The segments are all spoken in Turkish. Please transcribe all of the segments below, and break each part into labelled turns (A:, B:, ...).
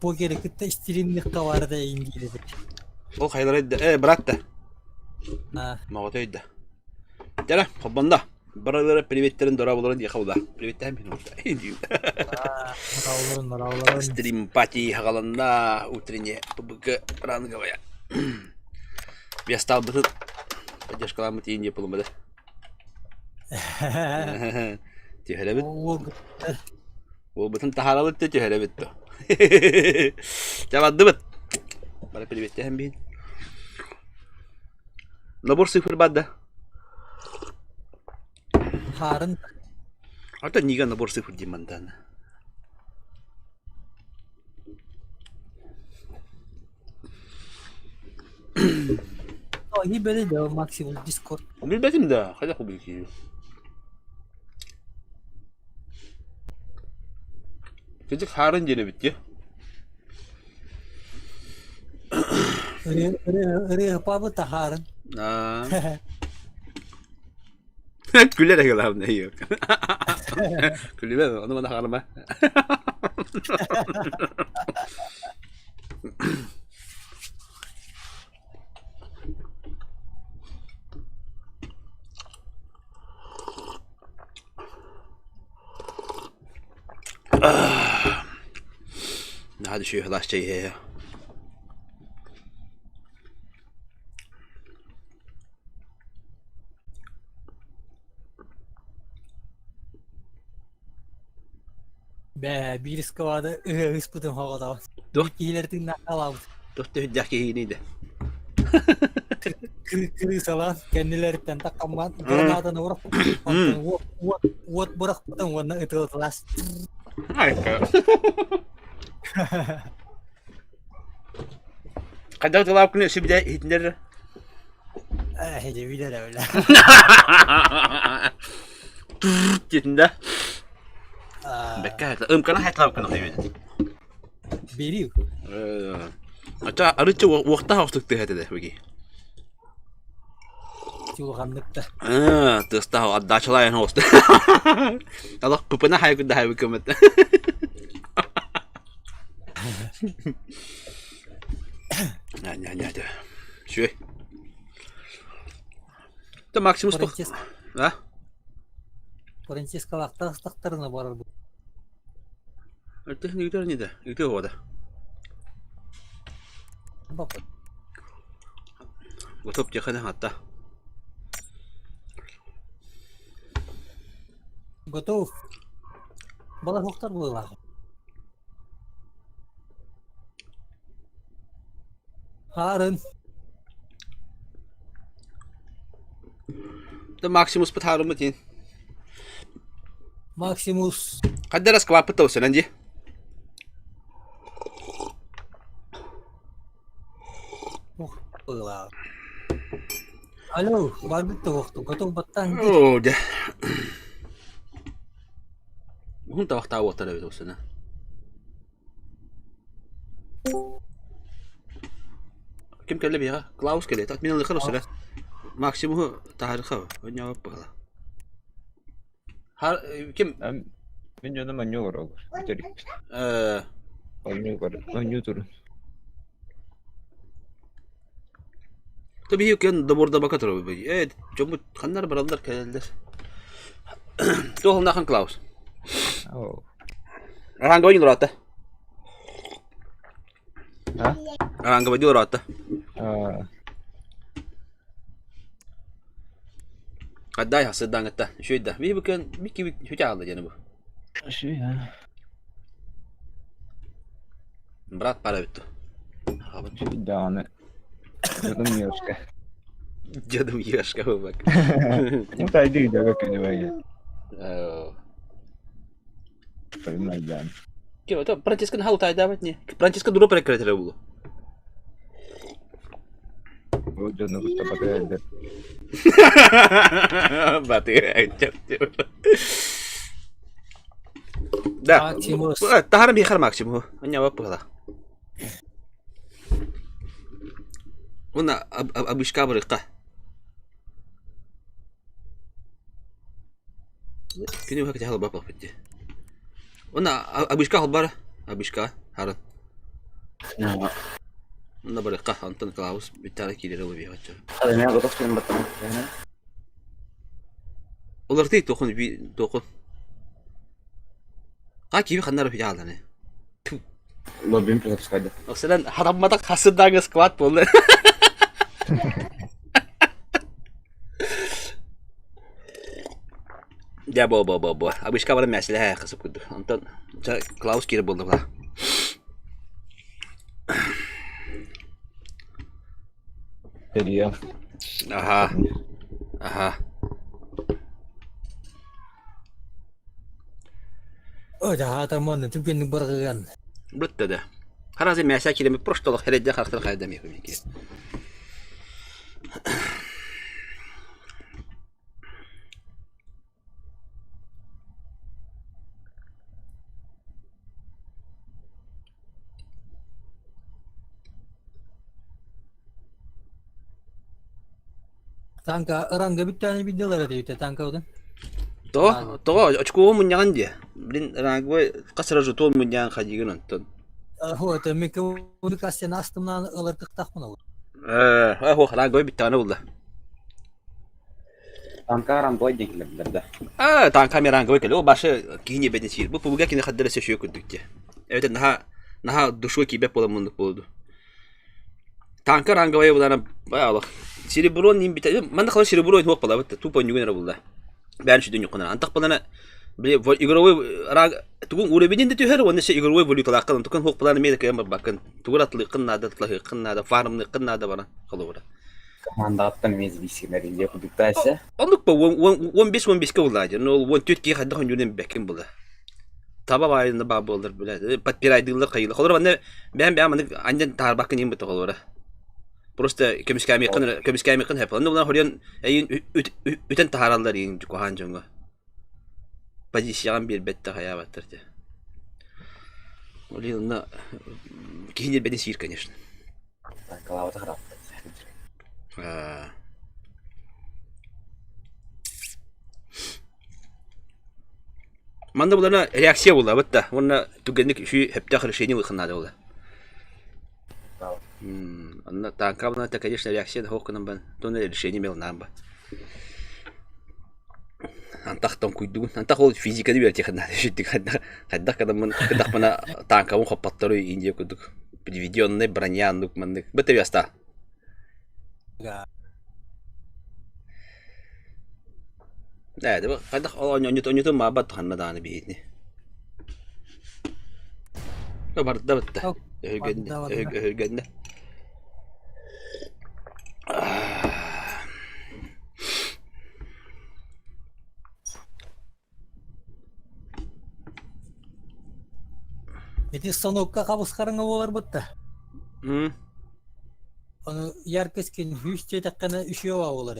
A: покер кытта стилинник каварда ингилде.
B: Ол хайдырайды. Братта. Мағотойды. Жара, қоббанда. Баралары приветтерін дора боларын яқауда. Приветтер мен орда.
A: Рауларын.
B: Стрим пати хағаланда утренне ПБК ранговая. Я стал бы тут поддержка мы тени полумада. Тихо, Ол бытын тахарабыт те тихо. Жабадыбыт. Бара приветтер мен. Набор цифр бадда.
A: Харын.
B: Это нига набор цифр димандана.
A: Не бери да максимум Discord.
B: Не бери да, хотя публикую. Ты харан деле битти.
A: Ре пабы тахарын.
B: Güler ayalar ne yok. Güler onu bana harma. Hadi şu hılaşça ye.
A: Birisi kavada ıspıdım havada.
B: Dur.
A: İleriden nakal
B: Dur hüccaki yine.
A: Kırı salan kendilerinden takaman. Granada vurup. What bırakmadan ona ıtıldılar.
B: Kadar talap kılıyor şimdi hitler.
A: Hadi bir de öyle.
B: Gitinde. Bekle, kana hay talap kana diyor.
A: Biri.
B: Hatta arıcı vakti haftıktı hadi de bagi.
A: Çulğanlıkta.
B: Testa adda çalayan host. Allah kupana hay kuda hay hükümet. Ne. Şu. Da Maximus bak. Ha?
A: Francesca vaktarına varar bu.
B: Teknik gider neydi? Gidiyor o da.
A: Bak.
B: Готов yakına hatta.
A: Готов. Bala hoktar bu var. Harın.
B: Da Maximus patarım mı din?
A: Maximus.
B: Kadar az kavap tuh senanji.
A: Alo, vardık da vakti. Готов battan.
B: Oh, dah. Hun ta waktu awak tadi tu sana. Kim kali biar? Klaus kali. Tak minum lekar sana. Maximus tahar kau. Banyak apa lah. Har kim?
C: Ben canım anyo var olur. Biterik. Anyo var. Anyo turun.
B: Tabii yok yan da burada bakatır o bey. Evet, cumhur kanlar baranlar geldiler. Tuh nak Klaus.
C: Oh.
B: Orang kau ini rata.
C: Ha?
B: Orang kau juga rata. Kadai hasil dah ngata. Şöyle dah. Bir bukan bir şu çağırdı canım bu.
C: Şey ya.
B: Berat para itu.
C: Şey daha ne? Canım yaşka.
B: Canım yaşka bak.
C: Bu da değil de bakın ya. Pernah jalan.
B: Kira tu Prancis kan hau tak dapat ni. Prancis kan dulu pernah kereta dulu.
C: Oh jangan kita pakai ada.
B: Batu aja. Dah.
A: Maximus.
B: Tahan biar Maximus. Hanya apa lah. Una abis kabar ka. Kini hak jahal bapak peti. Una abis ka halbar. Abis ka harap. Onda böyle Anton Klaus bir tane kileri oluyor açıyor.
D: Hadi ne yapalım film bakalım.
B: Olur değil dokun bir dokun. Kaç gibi kanlar yapıyor lan.
D: Lobby'in protokolu.
B: O sen haramada kasından squat bollar. Ya bo. Abi iska bana mesele kasıp kudu. Anton Klaus kiri buldu la.
C: Geliyor.
B: Aha.
A: Öyle tamam Türkiye'nin bırakın.
B: Bitti de. Harazi mesele kirimi prosto olarak herhalde karakter kaydedemiyor ki.
A: Tanka ranga bir tane videolar atıyor tanka odan.
B: To açık munyan diye. Bilin rangwe kasara juto munyan kajigen onton.
A: O da mikrofonukasyon astımdan alır kıktak mı olur?
B: O rangwe bir tane oldu.
D: Tankaran boy değiller.
B: Tanka mi rangwe kele o başı kini bedin sir. Bu pubuga kini haddere seşiyor kurduk diye. Evet naha duşu ki bep olamunduk oldu. Tanka rangwe bulana bayağı siri buron nim bir tane. Man da kalan siri buron hok pala bitti. 2.0 gün buldu. Ben şu dünya konan. Antak balana bir igarayu rag tugun urebinin de tüher onu şey igarayu volü kala kalan tukun hok pala meyde kıyam bakın. Tuguratlı kınna da tlahi kınna da farmlı kınna da bana kalora.
D: Mandattan mezbisiler ince kudukta ise.
B: Onluk bu 15 kavuladı. No on Türkiye hadda honyunun bekin buldu. Taba bayında baba olur böyle. Pat bir aydınlık kayılı. Kalora ben annen tar bakın yim bitti kalora. Просто kömiskami yakın hep. Ondan horiyan üten taharallar yin kohan jonga. Pajisyan bir bette haya battırdı. Oliyonda kihinir bedin sir конечно.
D: Tankalavata harap.
B: Manda bulana reaksiya buldu bitti. Ona tugenlik şu hep tahır şeyini yakınladı oldu. Она танкавна, это, конечно, реакция хокканом бан. То не решение имел намба. Антах там куйду. Антах ол физика дибер техна. Шитик хадда когда мана танкавун хапаттары Индия кудук. Приведенный бронянук мандык. Бете яста. Да, да, хадда оньюту мабат ханнаданы бейни. Да барда бетте. Örgende.
A: Beti станокка кабыскарыңа болар бутта. Аны яр keskin 100 жетеккана 3 yowa болар.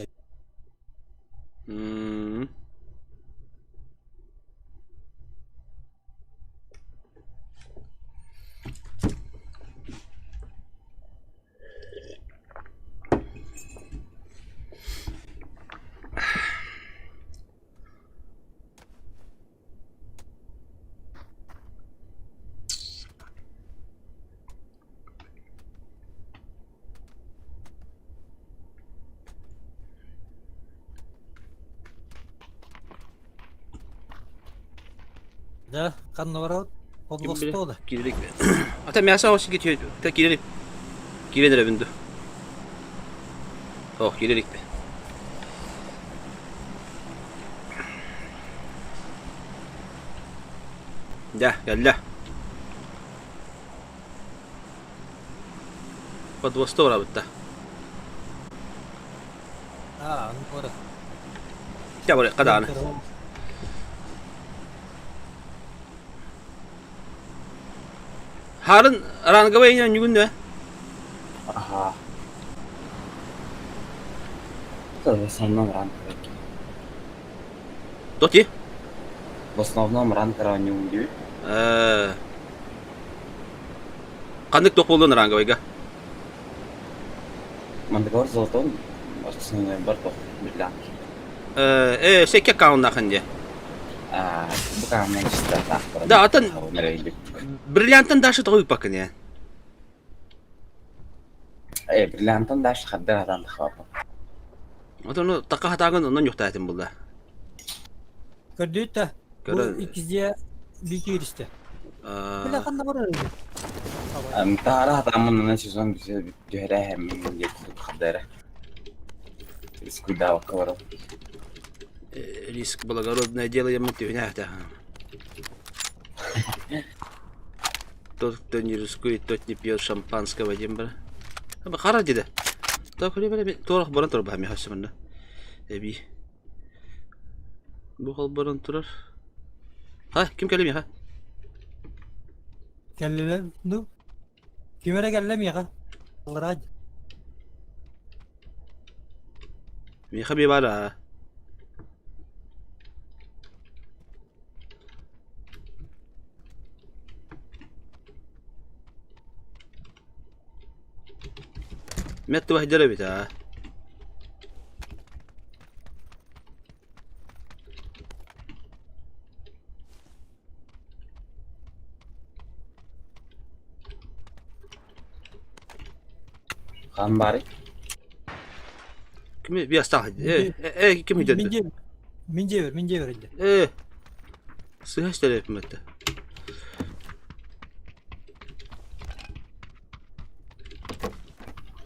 A: Да, kan navarot. Podlosto da.
B: Girelik mi? Ata miyasa hoş gidiyor. Ta girelik. Girenir evinde. Oh girelik mi? Ya yalla. Podlosto var bitti.
A: Anu pora.
B: Ya buraya kadar. Harun rangava inen yugün ne?
D: Aha. В основном ранг.
B: Доти?
D: В основном ранкера не умею.
B: Kandık top olduğunu rangavayga.
D: Мандагор золотом. Основной барток. Бриллиант.
B: Sekke kanundan kandiye.
D: Bukan Manchester.
B: Da atan Brilliant'ın daşı toyup bakın ya.
D: Brilliant'ın da şıkadar adam da kaldı.
B: Onu takka hatağın ondan yok tahtım burada.
A: Gördüğü de bu
B: Gören-
A: ikizliğe bir gir işte. Böyle kan da var öyle.
D: Tahara hatamın ne sezon bize dühere hem yetti kadar. Risku da var.
B: Риск благородное дело, я мытью, это. Тот, кто не рискует, тот не пьет шампанского, дембра. Ama karar dedi. Tak öyle böyle torak baran turba hem hasımında. Ebi. Bu hal baran turar. Ha kim kelime ha?
A: Geldiler. Nu. Kimere geldim ya? Garaj.
B: Mi khabi bala. مت واحد جربتها
D: Kan bari.
B: كم بيستعهد ايه كم يجدد
A: من جبر اللي.
B: ايه سهش تلف متى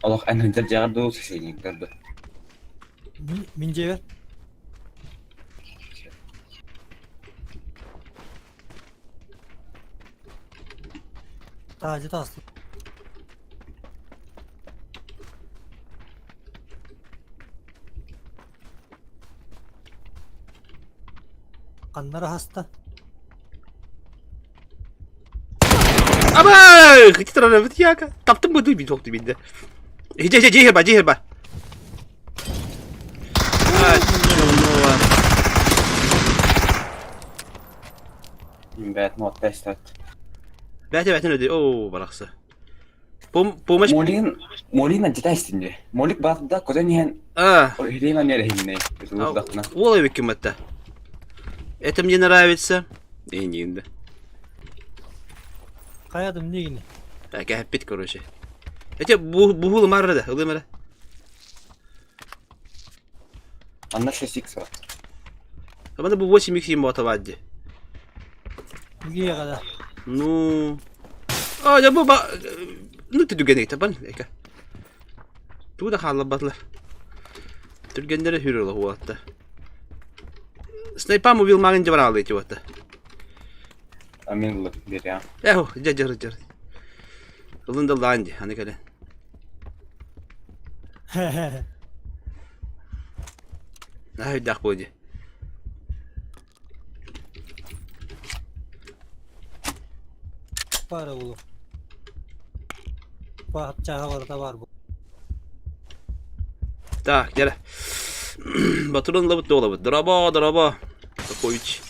D: Allah en tercih do sesini kerdo.
A: من جبر. Tacı taslı. Kanları hasta.
B: Ama hiç tarafı ya ka. Taptım mı duymuyor çok dibinde. Cihir ba.
D: Bet not testat.
B: Bete ödü. Oo baraksa. Pomaş.
D: Molin acıta istince. Molik batıda kodan yiyen. Hirima nere hinne.
B: Olay bir kıymette. Это мне нравится. И не.
A: Kayadım ne yine?
B: Капит, короче. Это бухул марра да, улымара.
D: Anna 6x var.
B: Ama da bu 8x motor vardı.
A: Bugüye kadar.
B: Ну. Ya bu ну ты dügene taban. Tu da halabatlar. Türgenlere hür ola o hatta. Sniper mobil magınca var aldı o hatta.
D: Amin olur bir ya.
B: Yahu jar. Yılında landı hani kale. Ay dak boydu.
A: Para oğlum. Bahçağı var da var bu.
B: Так, gel. Батурun лабыт долабыт. Драба. KYYC.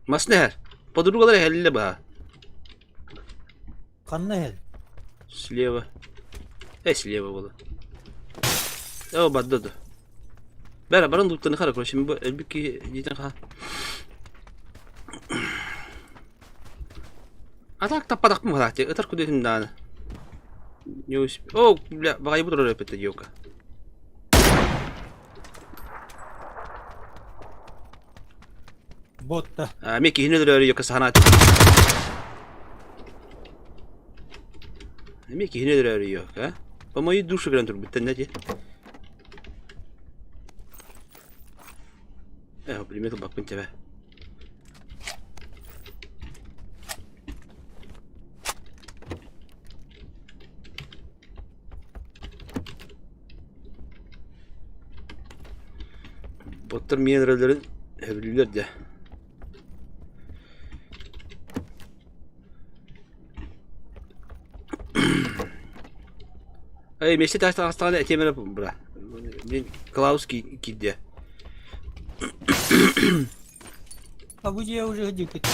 B: Маснер. Подругалар хелле ба.
A: Kanlı hel.
B: Слева. Слева было. Баддаду. Баран туттаны кара короче. Мен бу элбики дейтен ха. Атак таппадак мı хати? Ытар кудетин даны. Не успел. О, бля, багай буду репетить ёка.
A: Botta.
B: Meki hine duruyor yok sahanat. Meki hine duruyor yok ha. Pamayı duşu gran tur bitten ne diye. Primeiro bak ben tebe. Botlar minerallerin evliler de. Ay meşte taşta hastane etemene bura. Ben Klaus gidiyor.
A: Abucuya уже ходить.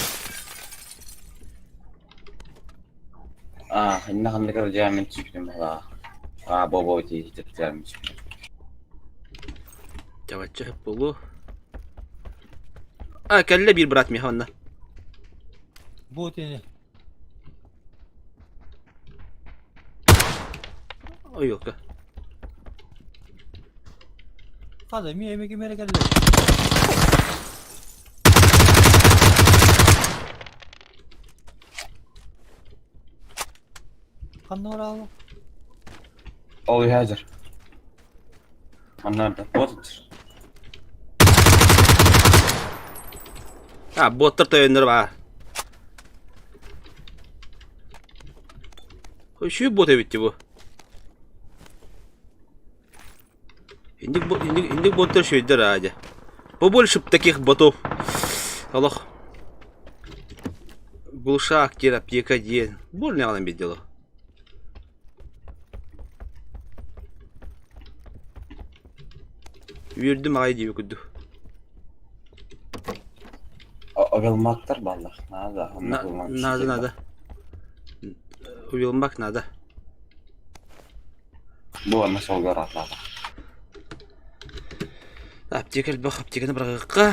D: Hinna kanlı kerja men çıktım ha. Bobo ti terjalmış.
B: Cavacı hep bulu. Kelle bir bırakmıyor onda.
A: Bot yani.
B: Ой yok.
A: Hadi mi yemek yemeye geldi. Kanna var abi.
D: O hazır. Onlar da bottur.
B: Ha botlar tayınları var. Şu bot bitti bu. Инdik ботор шөйдер ради. Побольше таких ботов. Аллах. Гулшак, тира, пьекаден. Больно алам бедело. Вердім ағай дейбі күдді.
D: Оғылмақтар баллах.
B: Нада. Оғылмақ нада.
D: Bu ama solga rahatladı.
B: Аптека әлбәқ, аптеканы бірағыққа.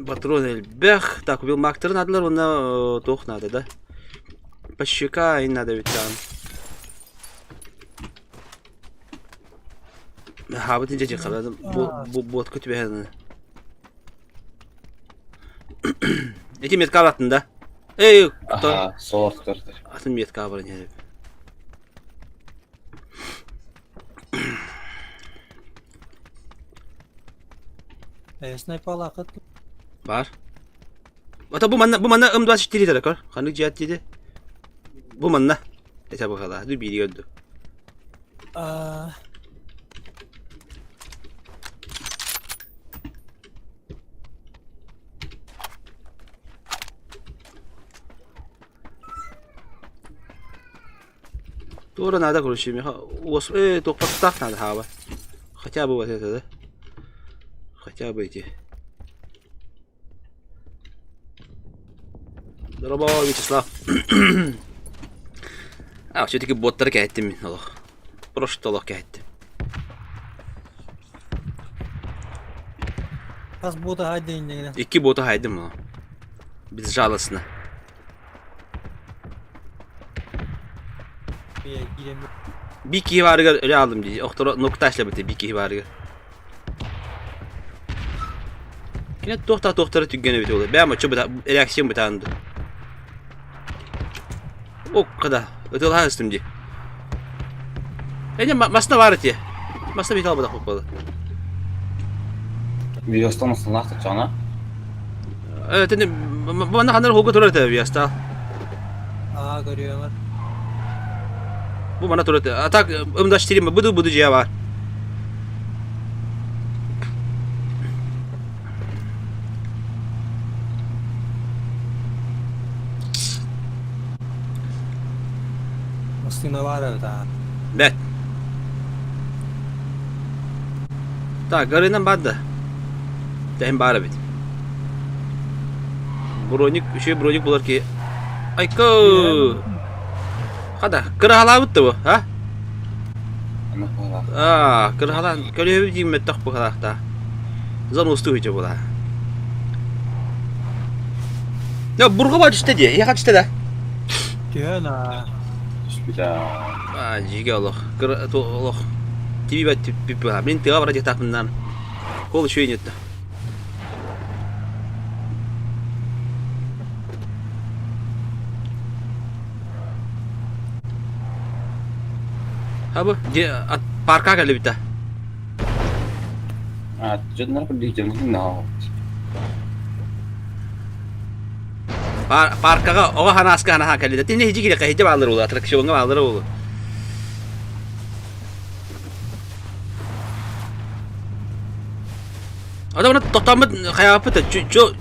B: Патрон әлбәқ. Так, оғылмақтар надылар, оны тоқ нады да. Пащека айн нада беттаған. Хабытын жеке қаладым. Бот көтіп әйін. Эти метка алатын да. Эй,
D: Aha, sol tutardı.
B: атын метка барын еріп.
A: Снайпер лақыт.
B: Бар. Ата bu manna M24 dedi kar. Kanık cihat dedi. Bu manna. Ete bakala. Dur biri gördü. Doğru nada konuşayım ya. Toprak nada hava. Хотя бы вот это, да? Хотя бы эти. Здорово, Вячеслав. Все-таки боттар кәйттім мен олық. Просто олық кәйттім.
A: Қас бота хайдың дегені.
B: 2 бота хайдым ол. Біз жалысына. Bir kişi var öyle aldım diye. Oktora noktaşla bitti bir kişi var. Yine doktora tüggene bitti oluyor. Ben ama çok reaksiyon bitandı. O kadar. Ötül hasım diye. Bence masna var diye. Masna bir talbada hopladı.
D: Videosta mısın lan Cana?
B: Evet, bana kadar hoku turar tabii yasta.
A: Görüyorum.
B: Bu bana turar. Atak M24 budu ciğer var.
A: Aslında var evet ha.
B: Evet. Tak, garından badda. Tehim bara bit. Bronik bular ki. Ayko. Kada, kırhala bitti bu, ha? Kırhala, köle bir cimmet tak bu kadar da. Zan ustu hiç bu da. Ya burgu var işte diye, ya kaç işte de.
A: Diyor na.
D: Bir daha.
B: Jika Allah, Allah. TV bat pipi, benim tiga var aja bundan. Kol şu yetti. Apa? Dia parka kali bita.
D: Jadinya apa di jam ini nah.
B: Parka o hanaska hana kali. Tini hiji kira kahija balır ulu, atraksiyon balır ulu. Ada ona totamit kayak apa tuh?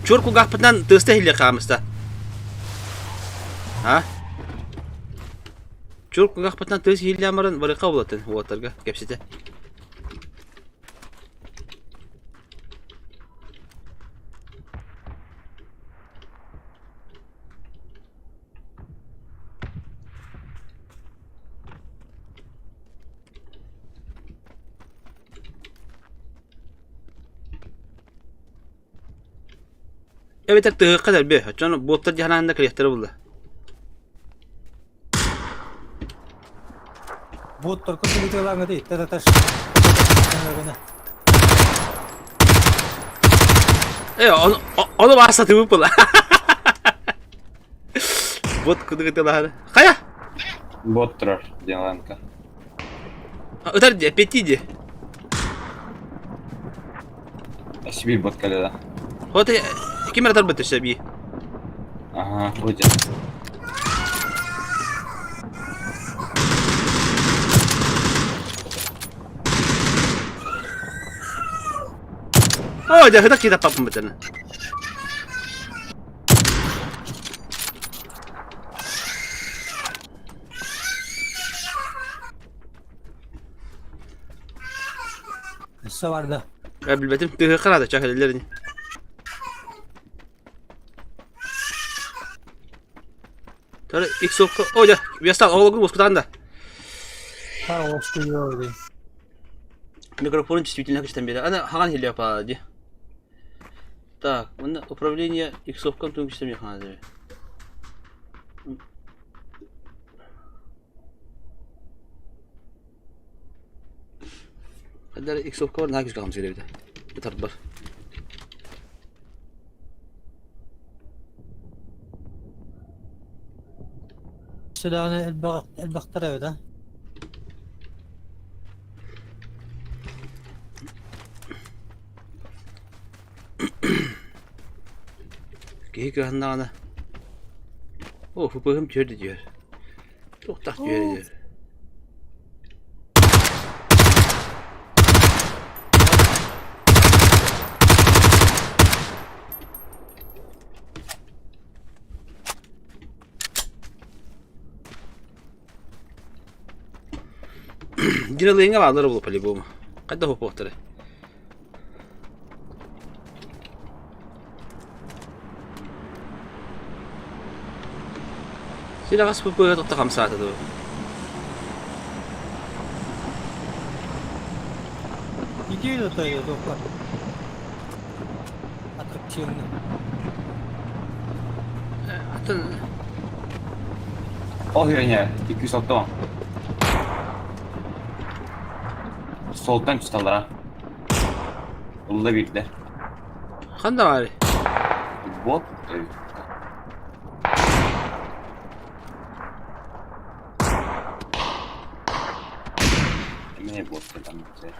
B: Cur ku gahpetan terus hilir kamesta. Ha? Cur ku gahpetan terus hilir amaran bari kavlatın waterga kapsite. Evet tak kadar bir. Çünkü botlar cihanında kıyafetleri buldu.
A: Bot только ты лага ты, это ж.
B: Onu varsa tüvü pula. Bot kudu. Kaya?
D: Бот трор, Диланка.
B: Öter diye, peti diye.
D: Сибирь бот каледа.
B: Hote kim aratar batır şabi.
D: Ага, будет.
B: Oh, dah kita papam batır.
A: Lütfen vardı.
B: Qabil batim tühü qırada çakıllarını. Tara iksokka. Oh, dah biasa oğlum hospitalda.
A: Ha, hoş geliyor.
B: Микрофон действительно как там беда. Она хаган хилия пади. Так, управление иксовком тут что мне надо. Когда иксовка var nagis kalmış öyle bir de. Bir taraf var.
A: Silahını el baktırıyor da.
B: Ki ana. Oh, bu bakım çördü diyor. Çok tak diyor. Dinalayınga bağları bulup ali bu. Kadda hopohtare. Sila kas po ito takam sa ato.
A: Gidiyor da tayo doktor. Atraksiyon.
B: Atın.
D: Oh hiranya, 210. Soldan çıktılar ha. Yolda birlikte.
B: Kanda var.
D: Bot. Ne bot dedim bize.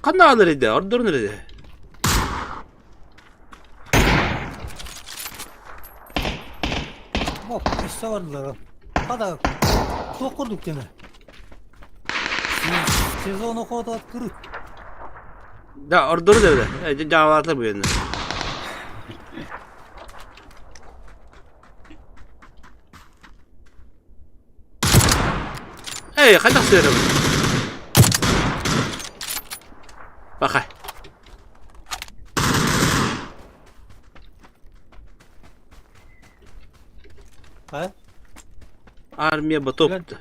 B: Kanda alır idi. Orada nerede?
A: Bak, işte vardılar. Hadi, dokurduk gene. Sezonu kodu kırık.
B: Da orada nerede? Cavaatlar bu yönde. Hey, kanda sığırım. Bakay.
A: Ha?
B: Armiya batoptu.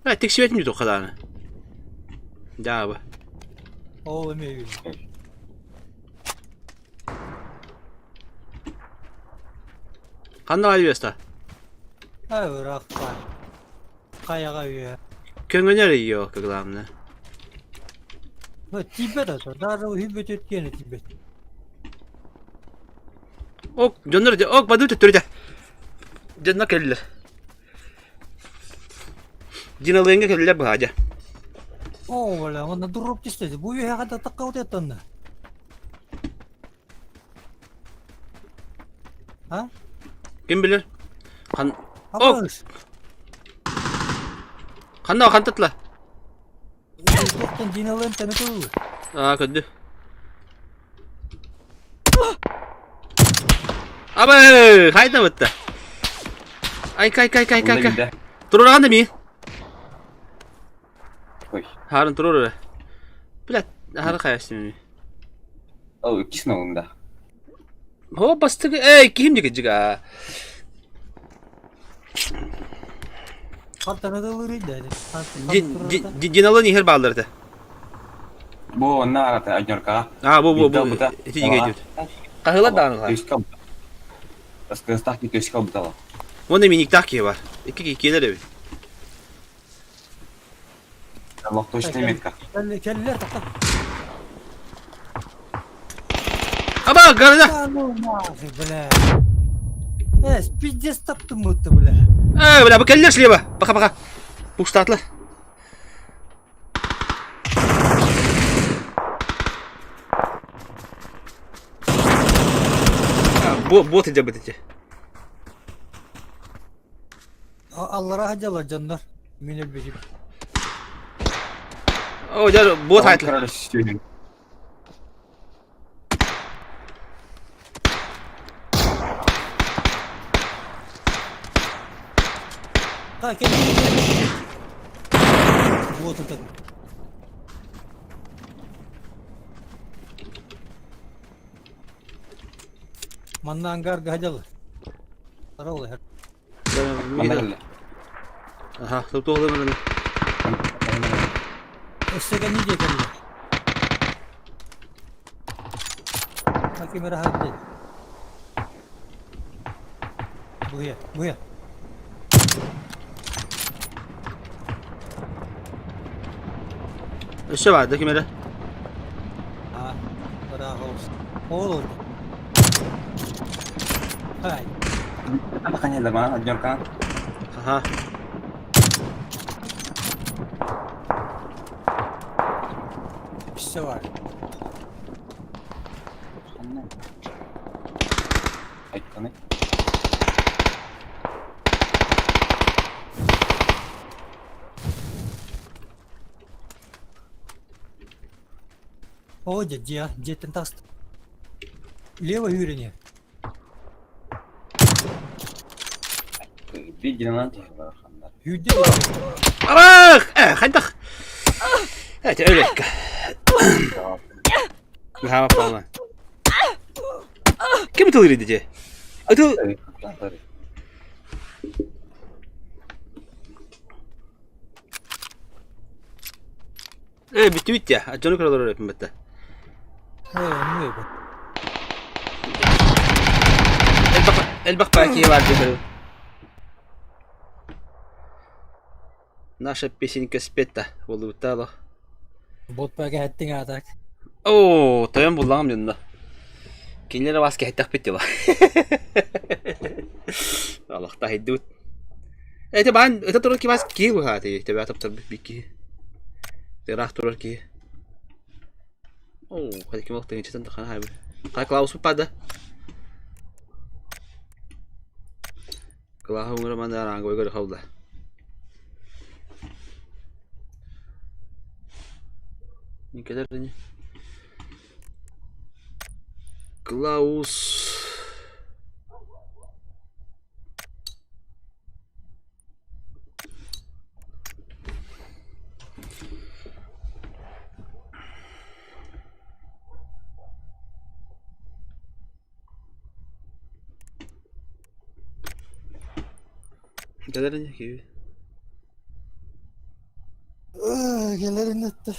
B: Ha, tek şey etmiyordu o kadarını. Ya bu.
A: Oğlum iyi.
B: Kanda var yasta.
A: Ha, bırak var. Kayağa üye.
B: Köngöner yiyor kıglamını.
A: Bu Tibet atıyor. Daha da hibet etkeni Tibet.
B: Ok, canları de, ok badu tutturdu. Canına kelli. Dinalayınga kelli bu haca.
A: Oo, valla bana durup istedi. Bu üye kadar takavut ettin de. Ha?
B: Kim bilir? Kan,
A: Ama
B: kanda kantatla.
A: doktan dinalayın tanıtı olur.
B: Aa, kötü. Abi, hayda bitti. Ay kay. Turun anda mı?
D: Koy.
B: Harun turur öyle. Bilet, harun kayasın.
D: Oh, ikisinin onda.
B: Ho bastı ki, kim dikecek?
A: Kartanı da olur idi.
B: Dinalı nihir bağlardı.
D: Bu ne arada ajarka?
B: Bu. İti gidiyor. Kahılar dağınılar.
D: Tüskal. Askı stah ki tüskal butala.
B: Onda minik takiye var. İki kiler evi.
D: Allah точно метка.
A: Kelliler takla.
B: Ama garada.
A: Ну нахуй, бля. Пиздец таптым будто, бля.
B: Bля, bu keller слева. Пока. Пустатла. Bot edeceğim edeceğim.
A: Allah'a hacılar canlar. Mine benim.
B: O canım bot hayatlı.
D: Короче,
A: Ha gel. Вот это. Manna angar hacılar. Sarılı her.
D: Mandala.
B: Aha, tutup oğlum.
A: Eşeğe ne diye geldi? Bakayım merhaba hadi. Buraya.
B: İşte vardı kimere?
A: Ha, bravo. Olur. Hay.
D: Apa kanya lemah, Jor kan?
B: Aha.
A: İşte var.
D: Ay, kane.
A: О, дед тентаст. Лево юрение.
D: Bir nanti var kanlar.
A: Yüde.
B: Bak! Hadi. Evet öyle. Bir hava falan. Kim tutuyor diye? Atıl. Bitti ya. Canı kadar oraya yapayım bitti.
A: Ne bu?
B: El bak belki var diye. Наша песенка спета. Волутало.
A: Bot belki ettin atak.
B: Oo, toyan buldum yanında. Kinlere baskı hitap bitti la. Allah ta hiddut. Ben turun ki baskı ki bu hadi. Tabii tabii bir ki. Terah turun ki. Oo, hadi kim vakti geçen de kana abi. Kana Klaus pada. Klaus ngora mana orang gue gak tahu lah. Ini kadarnya. Klaus. Kadarnya gibi.
A: Gelerin etti.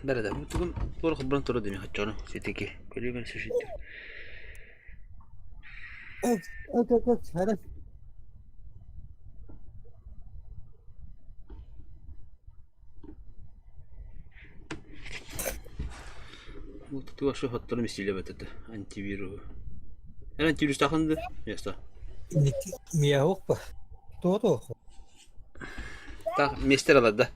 B: Nerede? Bugün doğru kubran turu demi haccana. Seteki. Keliye ben seçtim.
A: Evet. Hadi.
B: Bu tutu şu hatları misile betete. Antivirus. Antivirus takındı. Yasta.
A: Mia hoppa. Todo.
B: Так, мистер Ладда.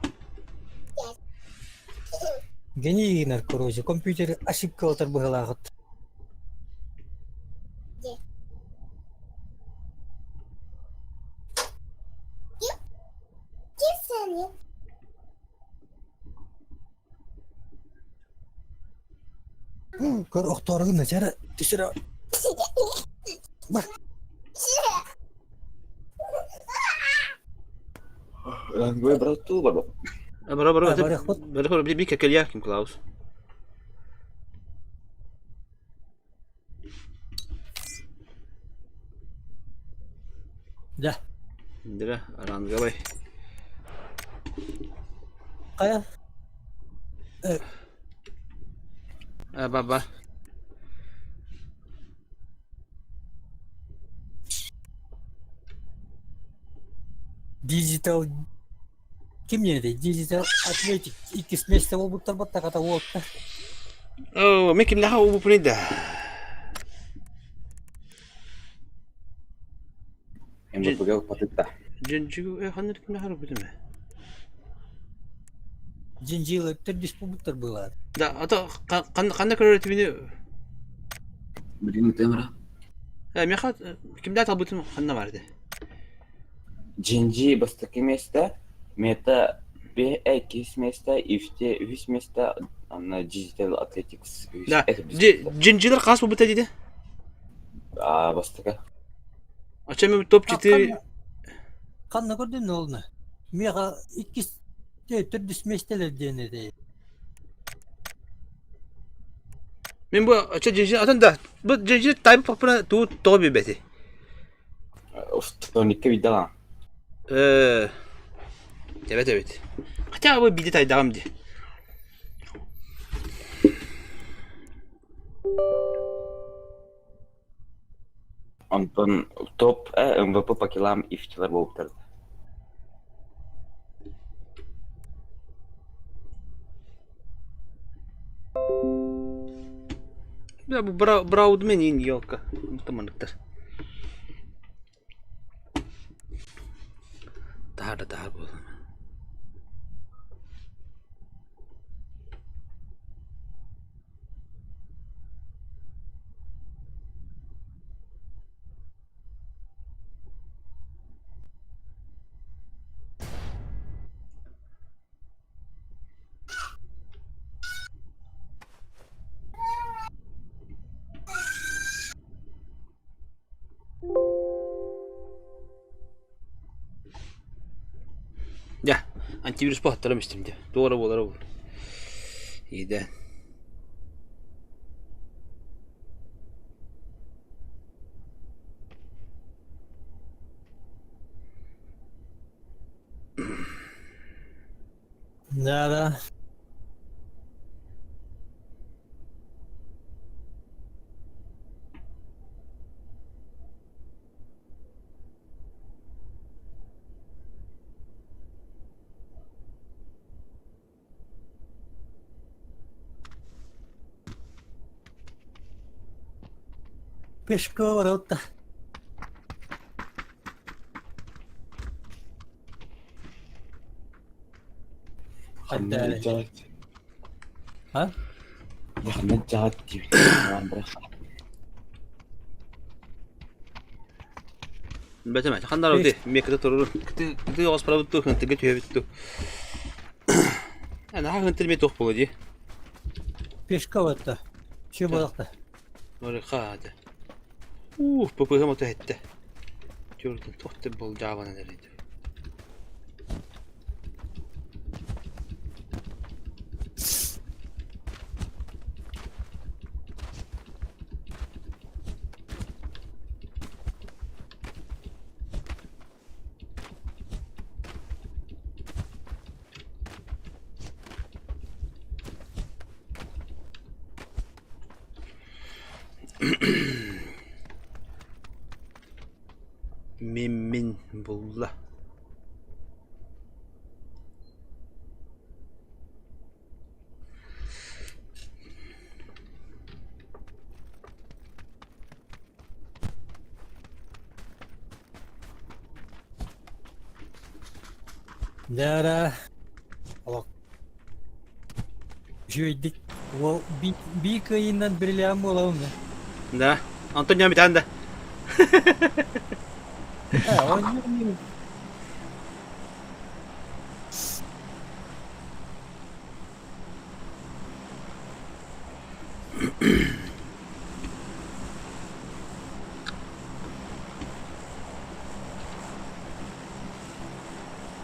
A: Генеринер, короче, компьютер ошибка отыр быгылагыт. Kör oktorun начара düşürä. Bak.
D: Gue berat baru.
B: Baru bir kekeliya kim Klaus.
A: Ya.
B: Dira arang gabay.
A: Kaya.
B: Baba.
A: Dijital kim yedi? Dijital atletik iki smeste ol butar batta kata wolta.
B: Oh, mekim laha ubu punida.
D: Em berpegang patita.
B: Janjigu hanır kim laha rubu deme.
A: Jinjil terdis putar bulat.
B: Da ata kanda karar tibini.
D: Brin temra.
B: Mekhat kim laha tabutum hanna vardı.
D: Jinji bastaki mesta. Meta bir iki mesta ifte üç mesta ana digital athletics.
B: Da cinciler kas bu dedi.
D: Bastaka.
B: Açamı top çiti.
A: Kan ne kadar ne oldu? Mega iki terdis mesteler denedi.
B: Men bu aça cincil atan da bu cincil time papına tu bir beti.
D: Of tonika vidala.
B: Evet. Hatta bu bir detay devam di.
D: Ondan top MVP pakilam iftiler boptar.
B: Ya bu Braud menin yok. Muhtemelen. Daha bu. Ya, antivirüs patlamıştım diye. Doğru. İyi de.
A: Nada. Pesco varota. Ada. Ha?
D: Bahmet jahat gibi.
B: Betul kan darah tu, mereka turun. Kita harus pada betul, nanti kita betul. Ana nanti mereka tu boleh je.
A: Pesco varota. Şu balıkta.
B: Mereka ada. Bu kamu tu hette. Gördün, tuhte bol cevabını nerede? Min bulla.
A: Nada. Allah. Jöydik. O bir kıyından birliğim olalım da.
B: Da, Antonio bir tane de.
A: Oynuyorum.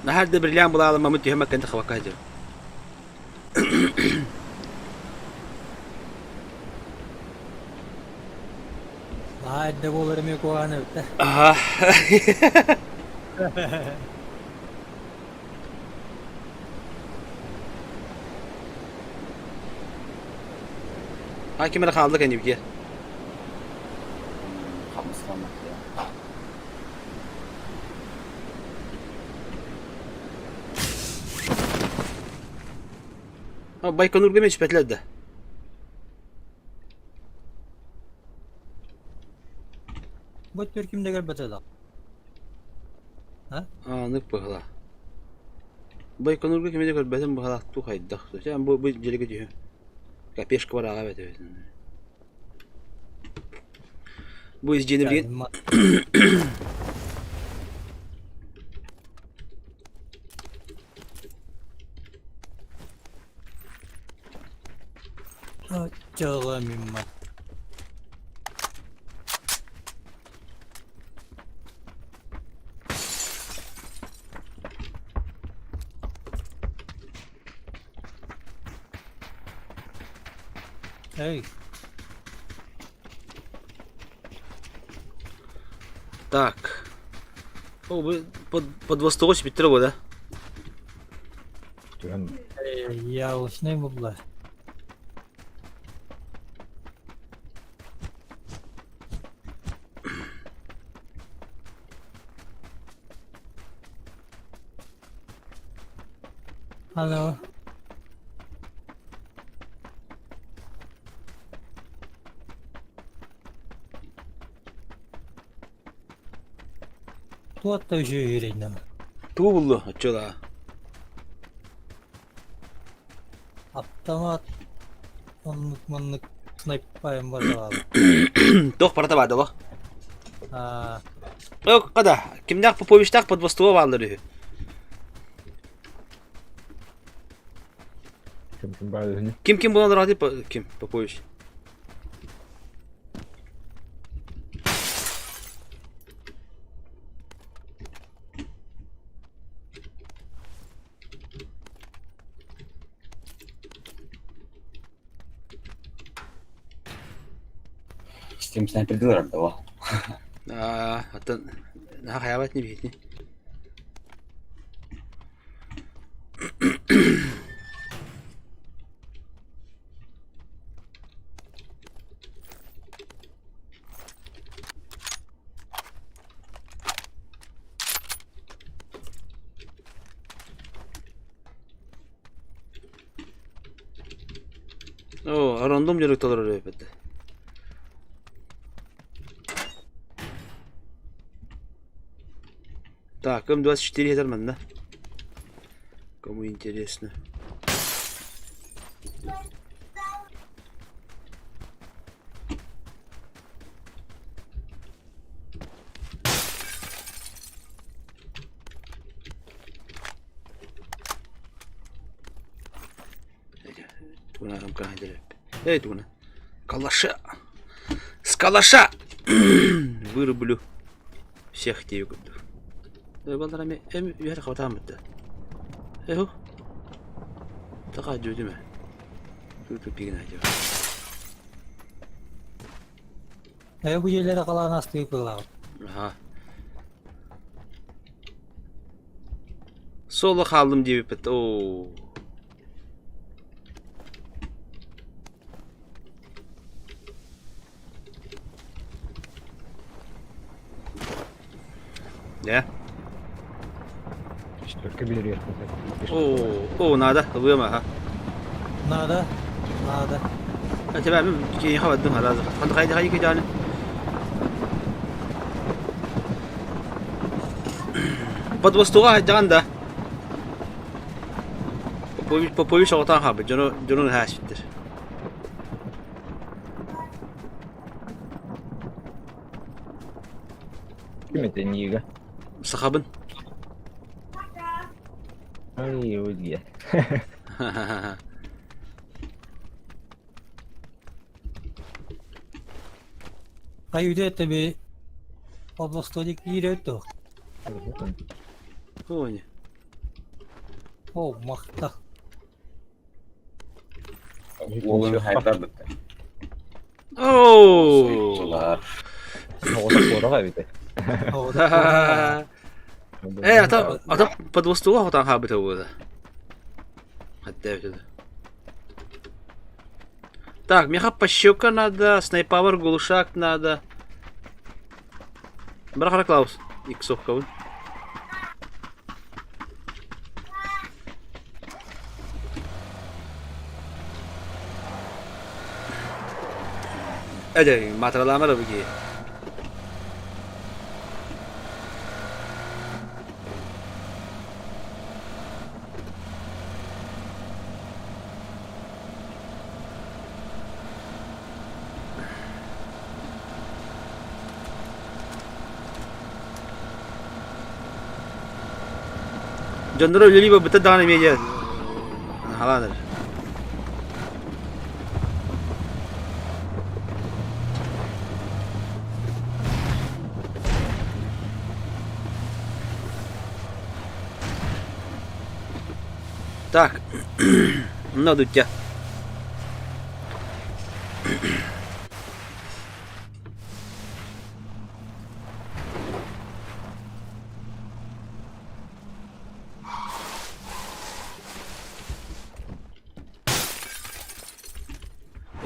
B: Nahar da brilyan bulalım Mahmut Yuhama kendi kavakaydı.
A: Hadi bolarım yok o anı.
B: Aha. Hakimine kaldık hani bir.
D: Kamuslamak ya.
B: Ha Baykonur gibi şüphetledi.
A: Bu Türk'ümde gelbet adam. Ha?
B: Anlık bakla. Baykonur gibi de görbedim bakla tu haydak. Sen bu jelege diyor. Kapeşk var ağa evet. Bu izcini bilin.
A: Canım immat. Эй,
B: Так. О, вы под восточь Петрова, да?
A: я усну була. Алло. Tuotta yürüyün.
B: Ту булду, açıla.
A: Автомат. Onluk снайпаем var.
B: Тох парата бады бо.
A: А,
B: Yok kada. Kimdak Popoviş'tak под Востова varları.
C: Kim bağlı
B: Kim bulanlar hadi kim Popoviş.
D: Steam sniper diyorlar orada o.
B: Hatta ne hayalet ne bileyim. Oo, random yörükteler oraya bette. Так, М24 Хезерман, да? Кому интересно. Туна рамка ханделеп. Эй, Туна. Калаша. С калаша. Вырублю всех тебе. والله أنا يعرف خواتها مدة. إيه هو. تقعد جودي ما. شو بيجينا جوا.
A: bu yerlere kalan hastayı kullan.
B: Aha. Sola kaldım diye bir pet. Oo. Ya.
C: Только bilir
B: Oo, nada. Tabii ama ha.
A: Nada.
B: أنت بقى كي يخدم هذا خد خيدي كده يعني بد وستوها جان ده بوي شغطان خاب جنون هاش فيتر
C: Kim eteniga?
B: سخابن
C: Ay ودي.
A: Kayıda tabi Podvostolik yürüyordu.
B: هو ني
A: Oh makta.
D: Oğlum hyper bitti.
B: أوه
D: Dolar.
C: Havada sonra bir de.
B: إيه أتا بد وستوها خطان خاب هو ده حتى كده Так, меха-пощека надо, снайпавер, глушак надо. Брахара Клаус. Иксовка. Ede, matralamara bagi. Jandro lili betul dah ni aja. Halan. Так, надо тебя.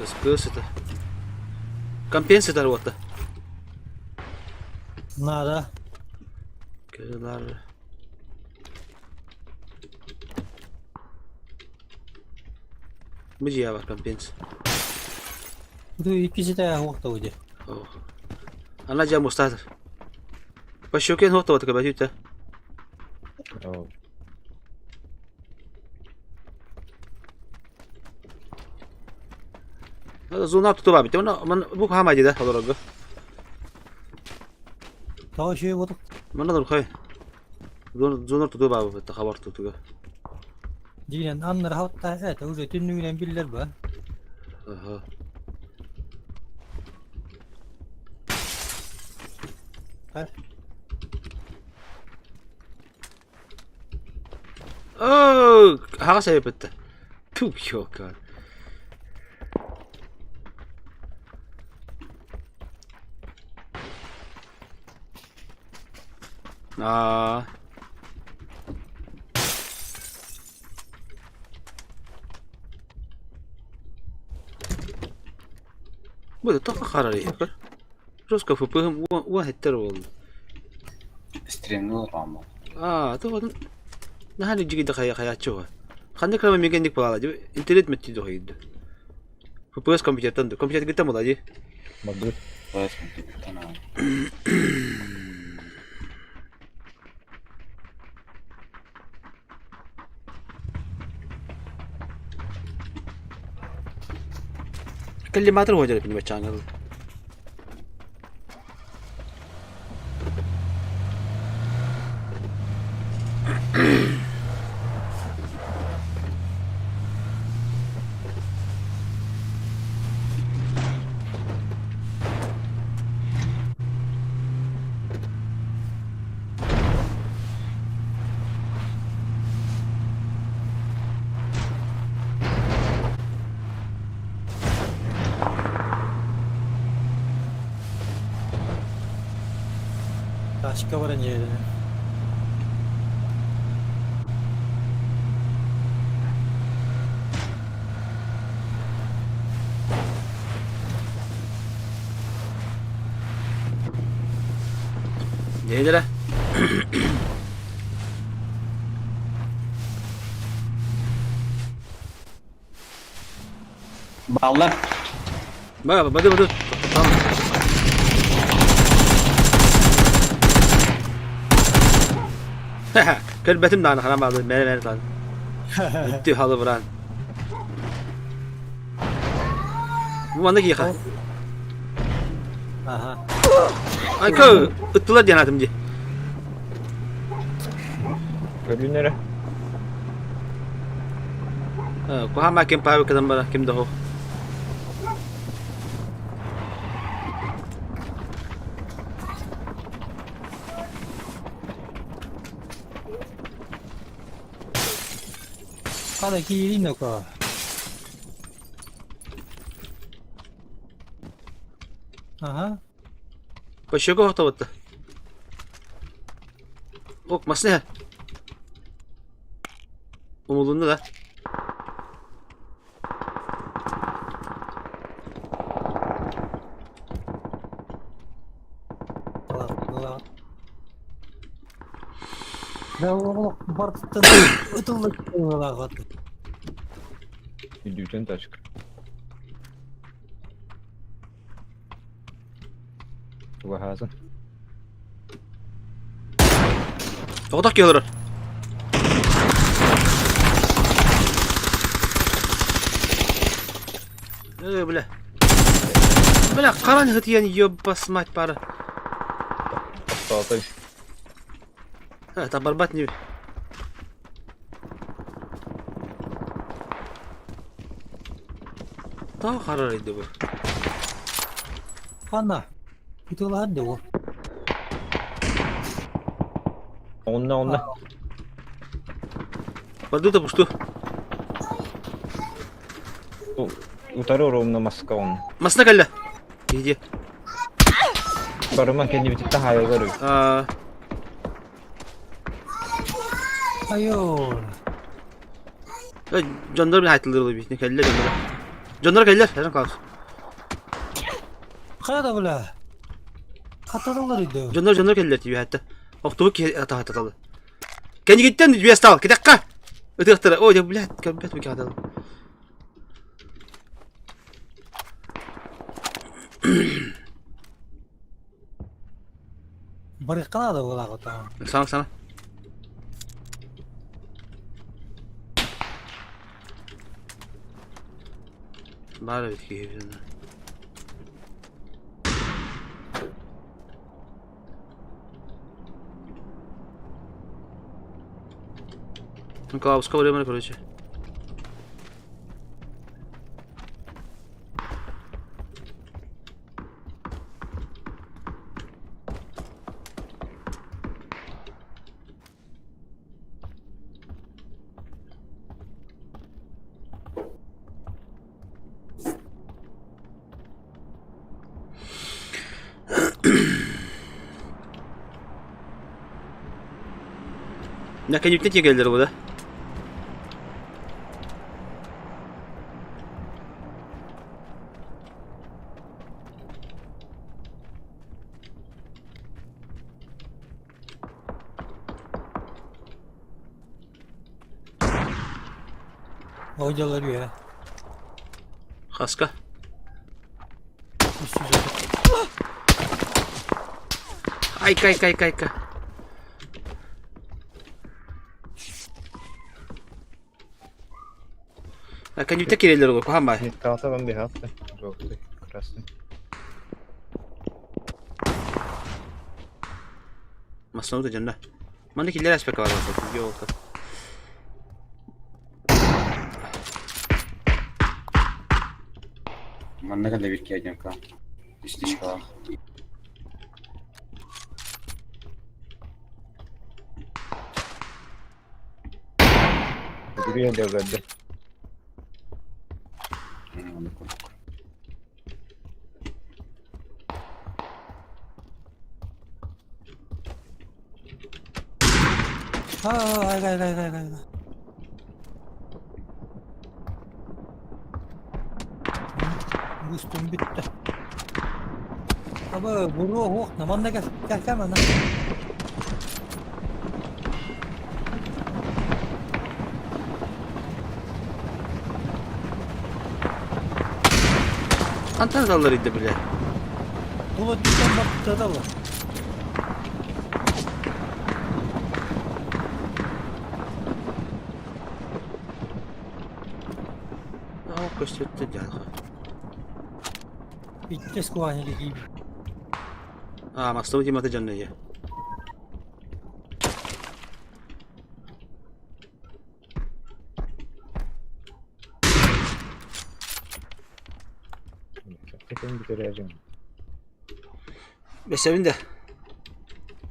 B: Спился это. Компенсатор вот-то.
A: Надо.
B: Кэллар. Бежи, авар компенс.
A: Itu ikisi teh waktu aja.
B: Oh. Ana jam mustahil. Пощекен вот вот как бачите.
C: Oh.
B: Zona tutup abi. Mana bu ham aja dah olaraga.
A: Tahu şey bulduk.
B: Mana dur khay. Zona tutup abi. Haber tutup.
A: Jilen anlar hatta evet ucu tünüyle biller bu.
B: Aha.
A: Ha.
B: Oh, haga saya bitti. Puh yok kan. Aa. Bu da taka karar yapar. Roska fıpığım vahitler oldu.
D: Stream'de olur ama.
B: Aa, tuh nah hani jigi kaya coba. Kan kalau memang pala aja, internet mesti tuh itu. Fıpığız komputer kita mau aja.
C: Bagus.
D: Böyle tamam.
B: Kali matro ho jare pini channel.
A: Başka var ne yerine?
B: Neydi lan?
D: Bağla.
B: Bak, badu. Tamam. Kelbetim de anahara bağlı. Mere lan. Bitti halı vuran. Bu bana ki yıka.
A: Aha.
B: Ay kö, ıttılar canatımcı.
C: Gördün nere?
B: Ku hama kim pawe kadam bara kim daho.
A: Kada kiri no ka. Aha.
B: Пощека готова-то. Ок, масне. Umudunda da.
A: Да ол бартын ытылды кылгат.
C: Düzen taşık. Vahazın.
B: Odak gelir. Bile. Bile karan hıtiyen yobbas maç para.
C: Saltay.
B: Ha tabarbat ne? Daha kararıydı bu.
A: Kanna. Итылгат да ол.
C: Onunla.
B: Pardon da puştu.
C: Utarı orumuna maska onun.
B: Masına geldi. İyi.
C: Barıma kendi bitikte hayal görüyor.
A: Ayo.
B: Canlar bir hayatlıdır bir. Ne geldiler canlar. Canlar geldiler. Herden kalsın.
A: Kayada bula. Katadalar idi.
B: Canlar geldiler diyor hatta. Oktubu ki atalı. Kendi gittin bir astal. Bir dakika. Ötüktür. O ya bilet. Köpet mi kağıdı?
A: Barık kanada bula kata.
B: Sana. Bari bir şey yapayım. Ну-ка, пускай время, короче. Наконец-то не geldi burada.
A: Hocalar ya.
B: Haska. Ay kay. Наконец-то келелер ғой, қоғам бай.
C: Kalsa ben bir hafta. Жокты. Красный.
B: Масынауды жанна. Манда келер аспек бар. Йолка.
D: Manna kadar bir kere kan. Üstü çıkalım.
C: Buraya da geldi.
A: Ay. Üstüm bitti. Abi vuru namanda gel hemen.
B: Antan dallarıydı bile.
A: Dolu dükkan baktı da var.
B: Aa, köşette geldi.
A: Bitti skuanyeli gibi.
B: Aa, masınaudu mata canna ya.
C: Kesin bitireceğim.
B: Besevin de.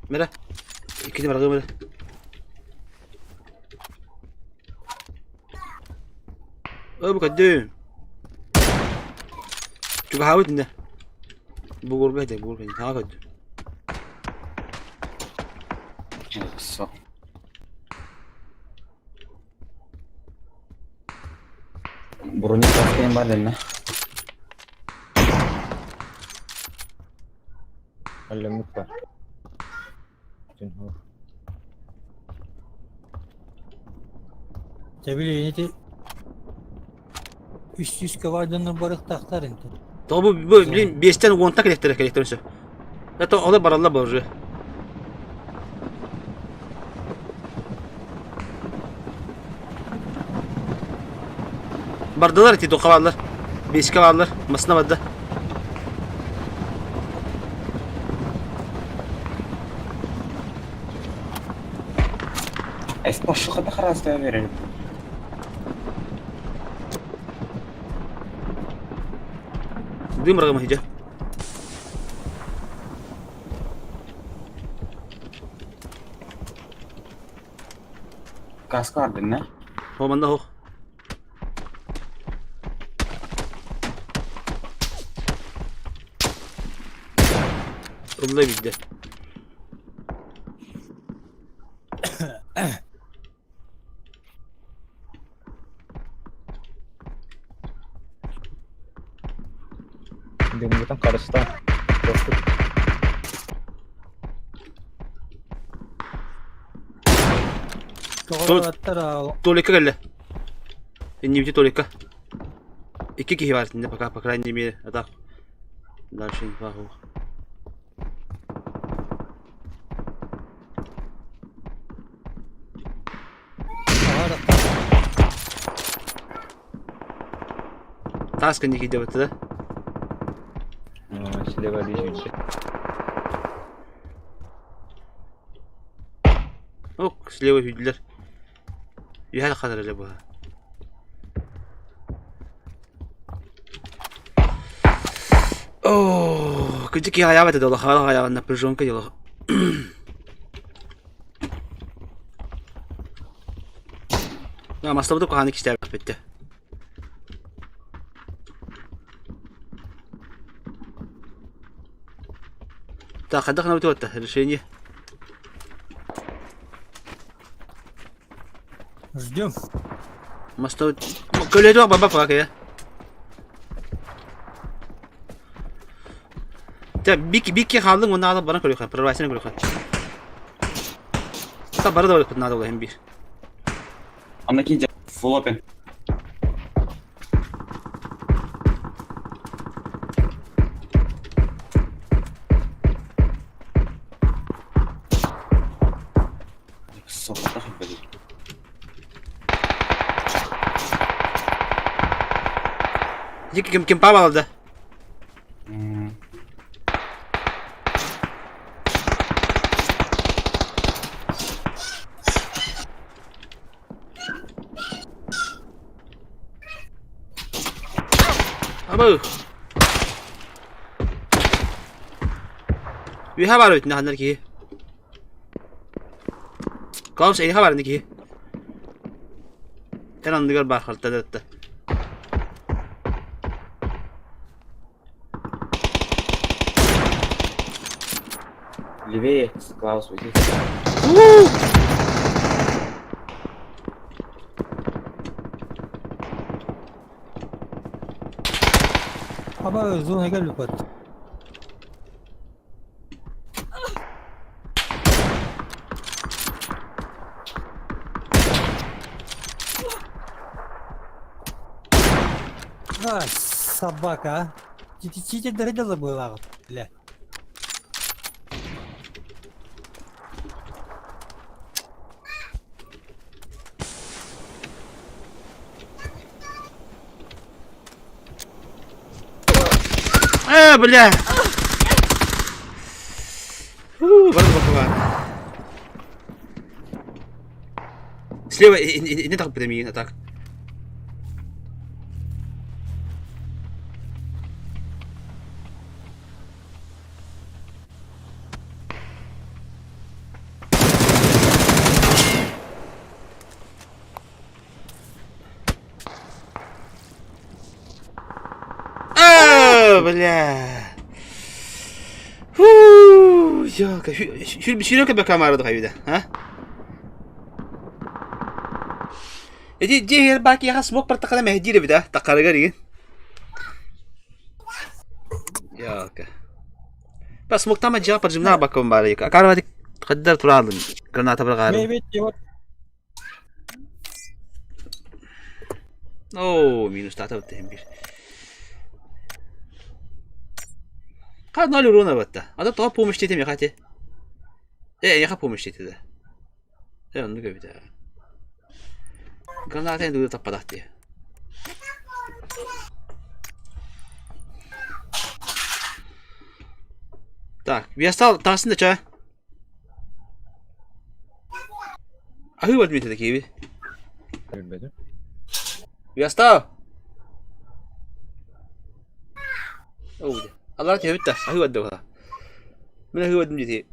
B: Mera. İkinci bırakıyor mera. Bu kadar. Juga hawit ne? Bugur bede. Ha kadar.
D: So. Burun yıkatayım var eline.
C: Alemlik var.
A: Tabii üst kavardığından barık taktar indi.
B: Tabi bu bileyim 5'ten 10'ta elektronsu. Hatta o da baralla borcu. Bardalar eti dokavarlar. 5 kavarlar. Masına vardı.
D: Boşlukta karasta verelim.
B: Duyum rakamı hiç.
D: Kask vardı ne?
B: O manda ho. Allah bildi.
C: Denizden karşıdan. Dostum.
B: Только geldi. İnce только. İki kişi var şimdi bakar aynı bir adam. Dışarı bak o. Task не gidiyor da.
C: Слева лежит.
B: Ok, слева hüdüler. Yuhal kadar öyle bu. Oh, küçük ya hayat edelim. Hala hayatında perjonka yolu. Ya masada bu kahanik işte bitti. Так, отдохнуть вот-то, решение.
A: Ждем.
B: Мостов... Колядок, баба, пока я. Так, бики халдың, оны алып бана көрейік, прорвасына көрейік. Так, бары да көрейік, надо олайын бір.
D: Аннакинде full open.
B: Kim pava aldı? Abo. Bir haber ötün hanlar ki. Kaos iyi haber ne ki? En andıgar barxalta da.
D: Левее, Клаус, уйди.
A: Ama zona gel yukarı. Ай, собака. Чуть-чуть дорога забыла. Бля.
B: Бля. Слева, не так прямее, так. Бля. Ёлка, широкая камера дохавида, а? Эти дегер баки яха смог протакана мехдире бида, такарга диген. Ёлка. Па смог тама жа поджимна баком бары. Карвати каддар туралын. Граната бір гары. Oo, minus tahta bitti bir. Kad ne olur ona batta. Ada toğa pomş dedim ya hadi. Ya pomş dedi. Ya onu göbü de. Granatayı da tapadak diye. Так, я стал тасында ча. Ахы вот мете такие.
C: Görmedim.
B: Я стал. Оу. Allah тебе bitti. Ахы вот да. Мен ахы вот мете.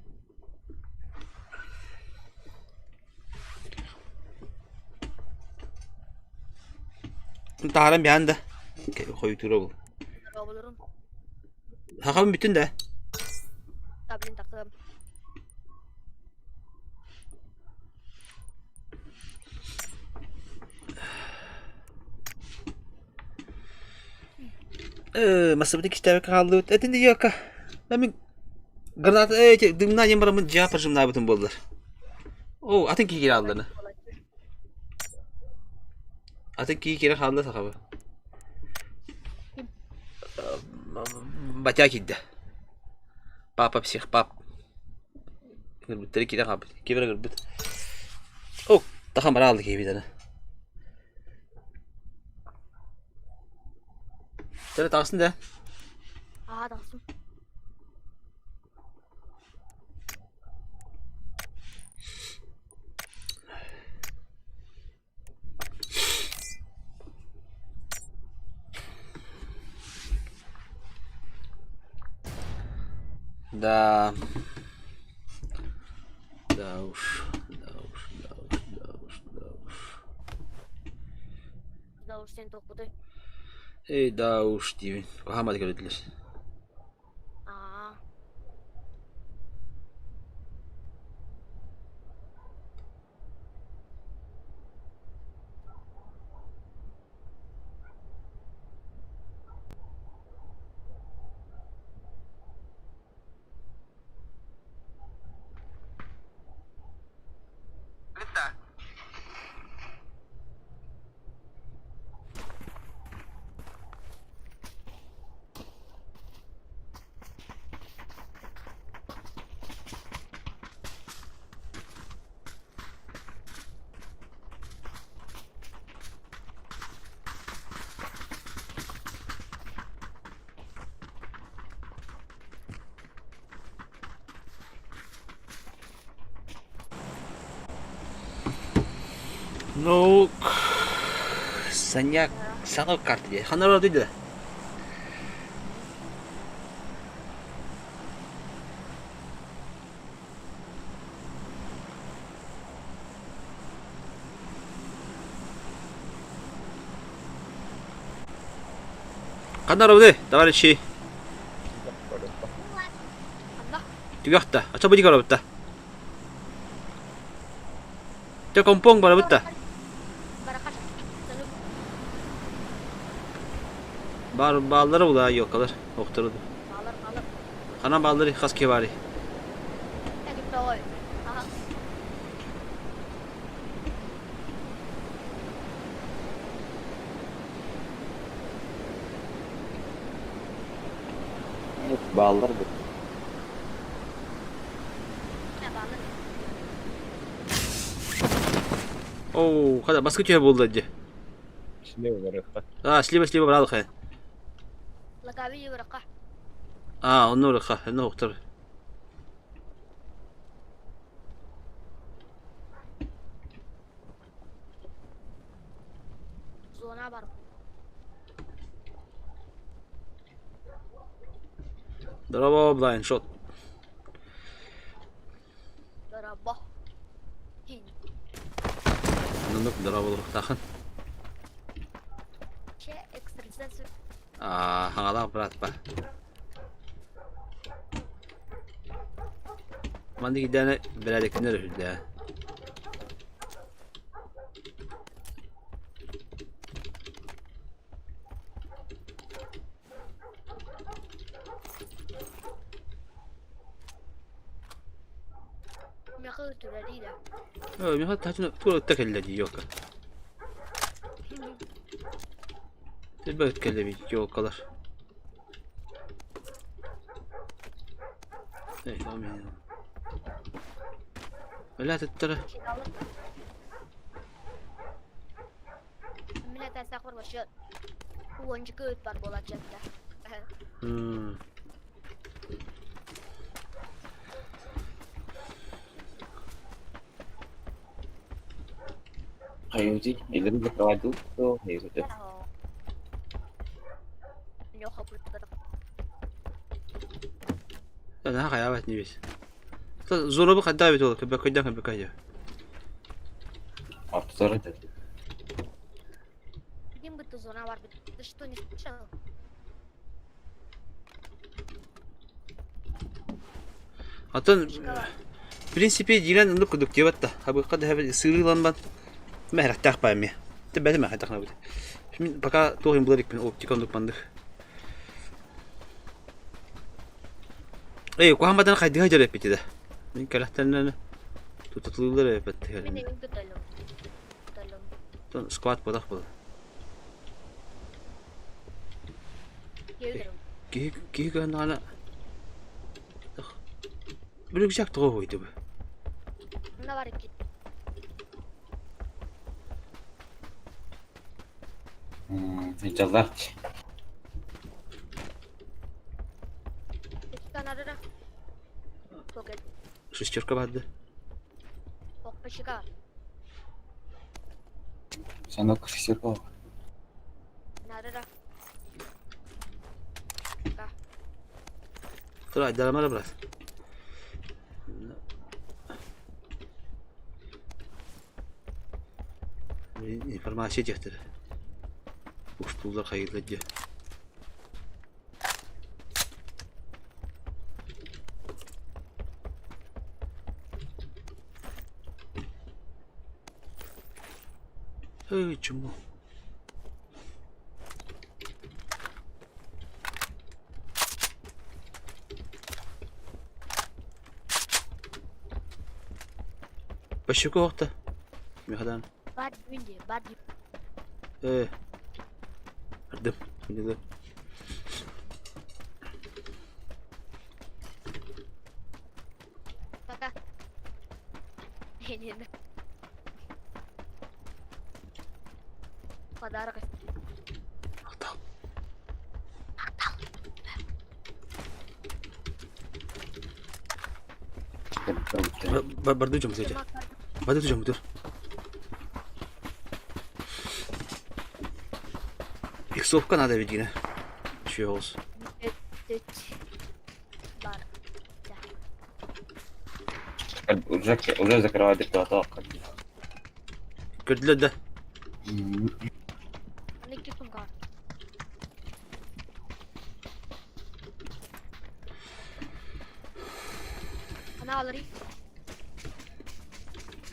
B: Tarım bir anda. Koyu turu bu.
E: Bulurum.
B: Hakan bütün de.
E: Tablin taktım.
B: Masabıdaki işte kaldı. Etinde yok. Ben granat dümden yemramın cevap arjımda bütün bollar. Oo, atın ki kira aldığını. Atın ki kira kaldı sakabı. Baca kidde. Papa psih pap. Gırbıtları kira kabı. Kibra gırbıt. Oh, daha mara aldı ki bir tane. Sen taksın da.
E: Aha taktım.
B: Da.
E: Davuş seni topladı.
B: Ey Davuş diyeyim. Kahamadı gördüler.
E: Aa.
B: No. Sanyak sanok kartı diye. Hanlar oradaydı. Hanlar orada. Tavariçi.
E: Allah.
B: Tugakta. Açabı dikara bitta. Te kompong bara bitta.
E: Barakat. Sanıp
B: Bağları ula yok kalır. Okturdu.
E: bağlar.
B: Kana bağları kas kevari.
E: Ekip de oy. Aha.
C: Bağlar bu.
E: Ne bağlar?
B: Oo, kada baskı çöpe buldu acı.
C: Şimdi olarak bak.
B: Slima bravo khay.
E: Lagabi yuraka.
B: Onu oraka. Onu oktur.
E: Zona var.
B: Bravo blind shot.
E: Darabah. Hin.
B: Nunduk bravo olur takın.
E: Şey ekstrasens.
B: Hangala berat pa. Mandi gidene beradek ne rühde.
E: Yakı türedi de.
B: Mi hatta tuğla tekelledi yok. Tebbe ötkelle bir yol kalır. Evet, amin. Öyle tuttur.
E: Mina tasak var başı. Oyuncu köyüt var bolacak da.
D: KYYC, ilan ba kawado to? KYYC.
E: Yok kabul ederim.
B: Ne hayalet ne biz? Zor bu kadar bir olur. Köpek.
D: Aptara da.
E: Один бы ты зона war. Ты что, не слышал?
B: Hatta prinsipi jiran untuk kuduk cepat dah. Abi kad have sığırılan ben. Mehrak takpayım ya. Tebbe mehrak takna bu. Şimdi baka tohum bularik ben optik onduk bandık. Ku hamadan kaydı hajar yapıtı da. Min kalahtanlarını tutuklular yapıtı
E: Ini
B: yani.
E: yang dalam.
B: Ton squat badak bu.
E: Yıldırım.
B: Ki kan ana. Böyle güzel doğru oydu bu.
E: Ne var ki?
D: İnşallah.
E: Kan ada dah. Poket.
B: Şişçirka vardı.
E: Pok peşika.
D: Sen o kışır o.
E: Ne ada dah.
B: Dur ay dalamara biraz. İnformasyon çıktı. Uçtular hayırlıca. Hey çumu. Başka orta. Mekadan.
E: Bad windy, bad.
B: Ardım. Şimdi
E: Kaka. Ini. Padara kas.
B: Aptal. Bardu jam saja. Bardu jam dur. Eksofkan ada bir şey olsun.
E: Bar.
D: Уже закрывает эту атаку.
B: Gördüler de.
E: Ini kita kan. Ana alırım.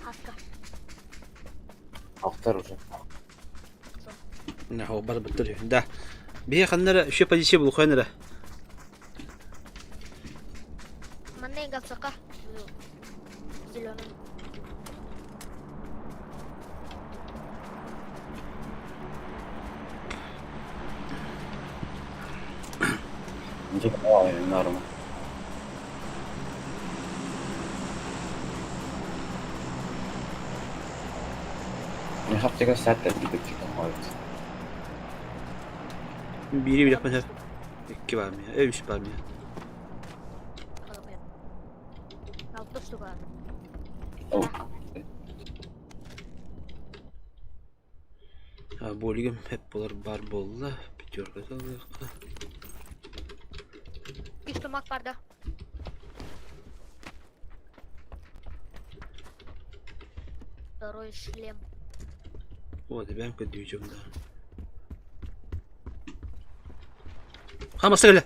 E: Haska.
D: Aftar уже.
B: Ne o bardu bitir. Da. Bir kanlara şu pozisyon bul kanlara.
E: Mana yang gak suka? Zilonan.
D: Önce kawai normal. Ne yapacak zaten gidip çıkamayız.
B: Biri bir yapmadı. İki var mı ya? Ev işi var mı ya?
E: Kalau lihat. Autos tuh kan.
D: Oh.
B: Ha bu ligim hep bular bar bolla. Bitiyor kazandık.
E: Isto mak parda. Второй шлем.
B: Вот, ben kötüyeceğim daha. Ha masa gel.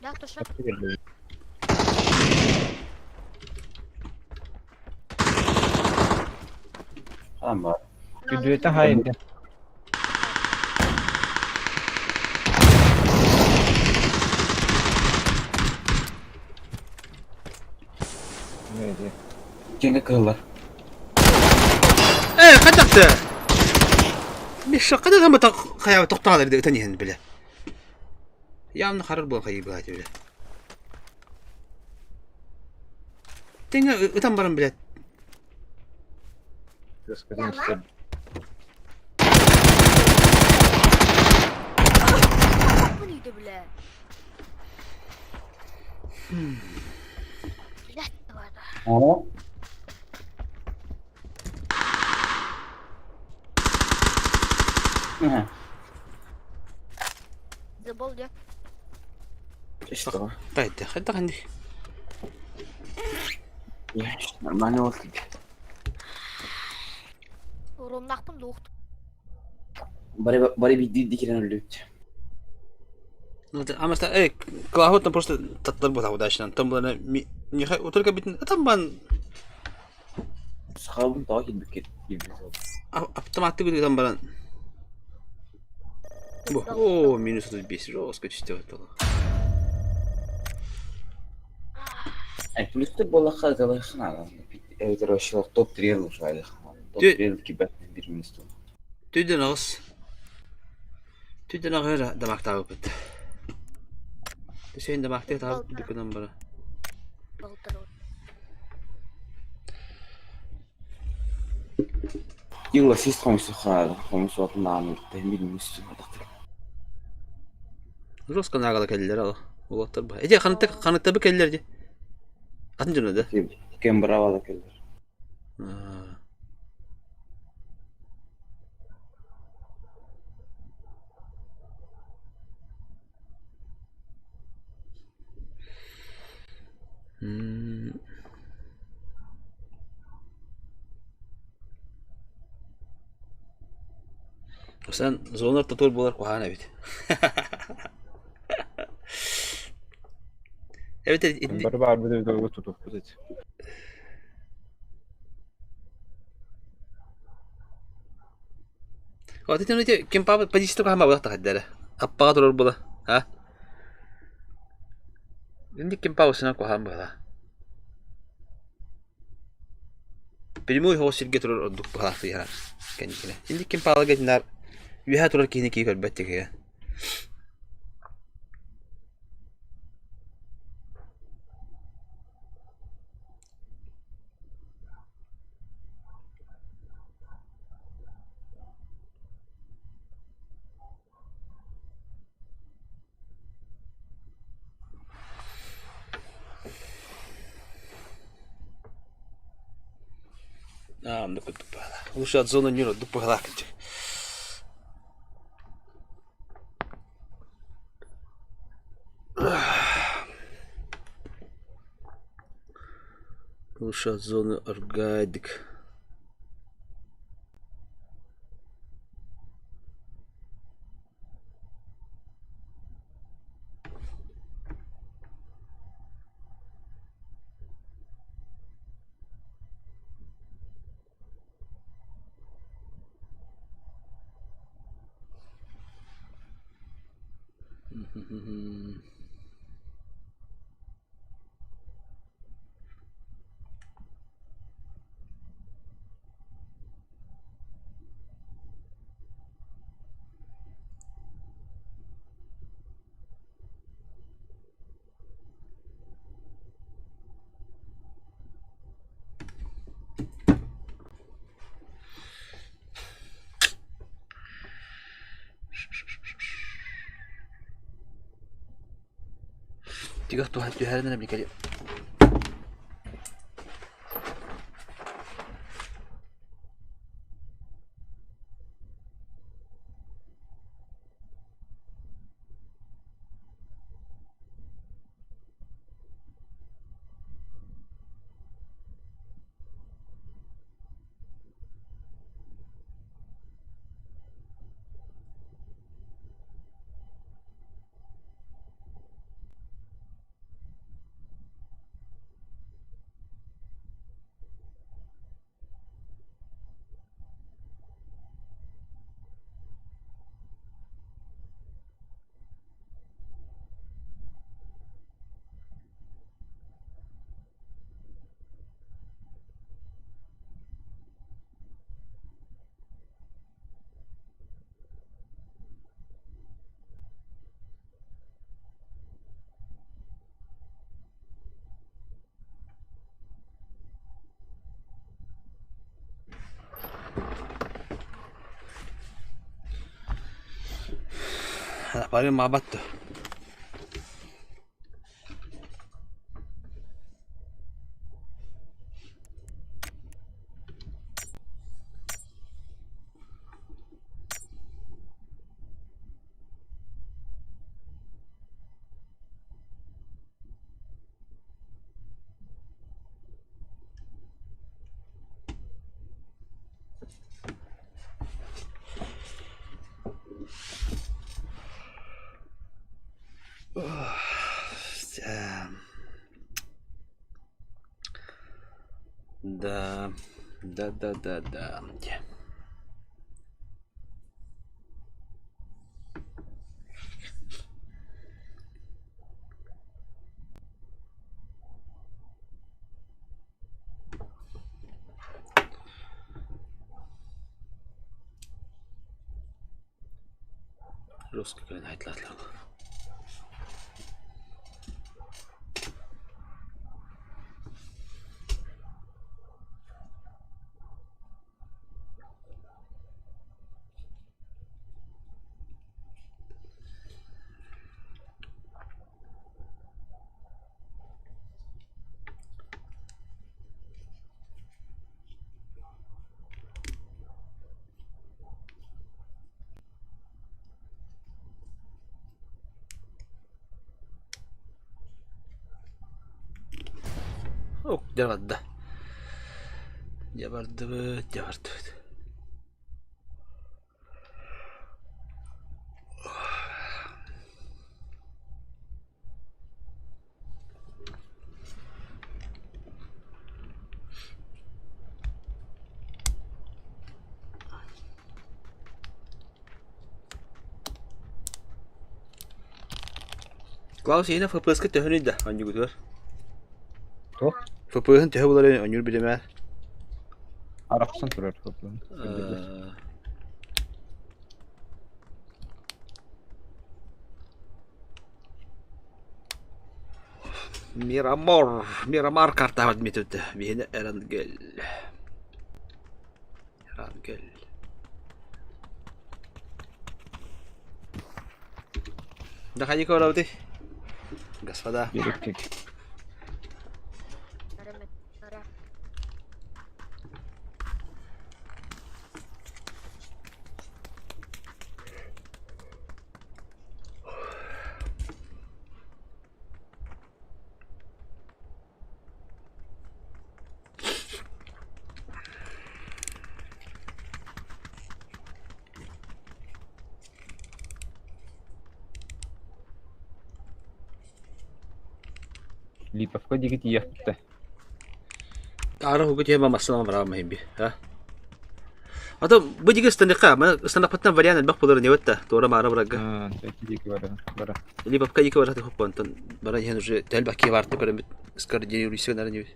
E: Да, кто шаг?
D: Ama
C: Videoda haydi. Neydi?
D: kendi kıllar.
B: Kaç attı? مش قدر هم خيال تقطع لي تاني هن بلا يا عم نخرب بون خيب هاتي بلا تيجي وتمبرن بلا
C: Господин Стеб.
E: Bu neydi bile? İlaç da vardı.
D: Aa. Ага.
E: Забыл ya.
D: Что?
B: طيب خد عندي
D: Я нормально вот.
E: Romnaqtım da uqtu.
D: Bari bir dikinen öldü.
B: اما ايه كلاهوت просто تطلب وتعود عشان تمبل ني خي وتلقى بيت طبعا
D: Sahabın takip bükür.
B: طبعا تقول تمبل اوه минус 35 жестко чистил
D: Ay plus'ta bola kazanırsın adam. Evet Roşlar top 3 yıl şöyle. Top 3 gibi bir minus.
B: تدنا غير دماغ تعبت تسين دماغ تعب ديك نمبر
E: Baltar oldu.
D: Yıl asist konusu xarab. Konusu atından bir minus.
B: روس كان على كلر الله والله تربح اجي خانت تبك كلر دي أنجنا ده
D: Kim bravo da keller.
B: Sen zonlar tutul bular kuhana bit. Evet
C: Барбар бар bir de tutup позицию.
B: waktu itu nanti kimpa pajis itu kaham bawa tak ada apa turun bola ha ini kimpa usna kuham bola primu hosil gitu duk bola fiha kan ini kimpa lagi nar wiha turun kini kiri betik ya ну как тупая. Лучше от зоны мира тупая лакать. Лучше от зоны оргадик. Tiga tuh hari nanti beli kali. Paling mabat tuh. Да. Русский канал тлатлаг. Oh, jabardda. Jabardı. Klaus yine fapıskı töhünü de hangi güdür?
C: То?
B: Fapıhın töhüleri önür bileme.
C: Араксан турар көп.
B: Miramar karta var metode. Beni Erangel. Dah kaji kau rawat gas pada.
C: Беректик. Lipovka digit yaptı.
B: Arah hukum dia masalah berapa mahimbi, ha? Atau begitu standar patna varian albak pular nyawat ta, tora marah beraga.
C: Jadi bara.
B: Lipovka jika warah tu ponton, barang yang harus telbak kiwar tu pada sekarang jadi urusan ada nyawat.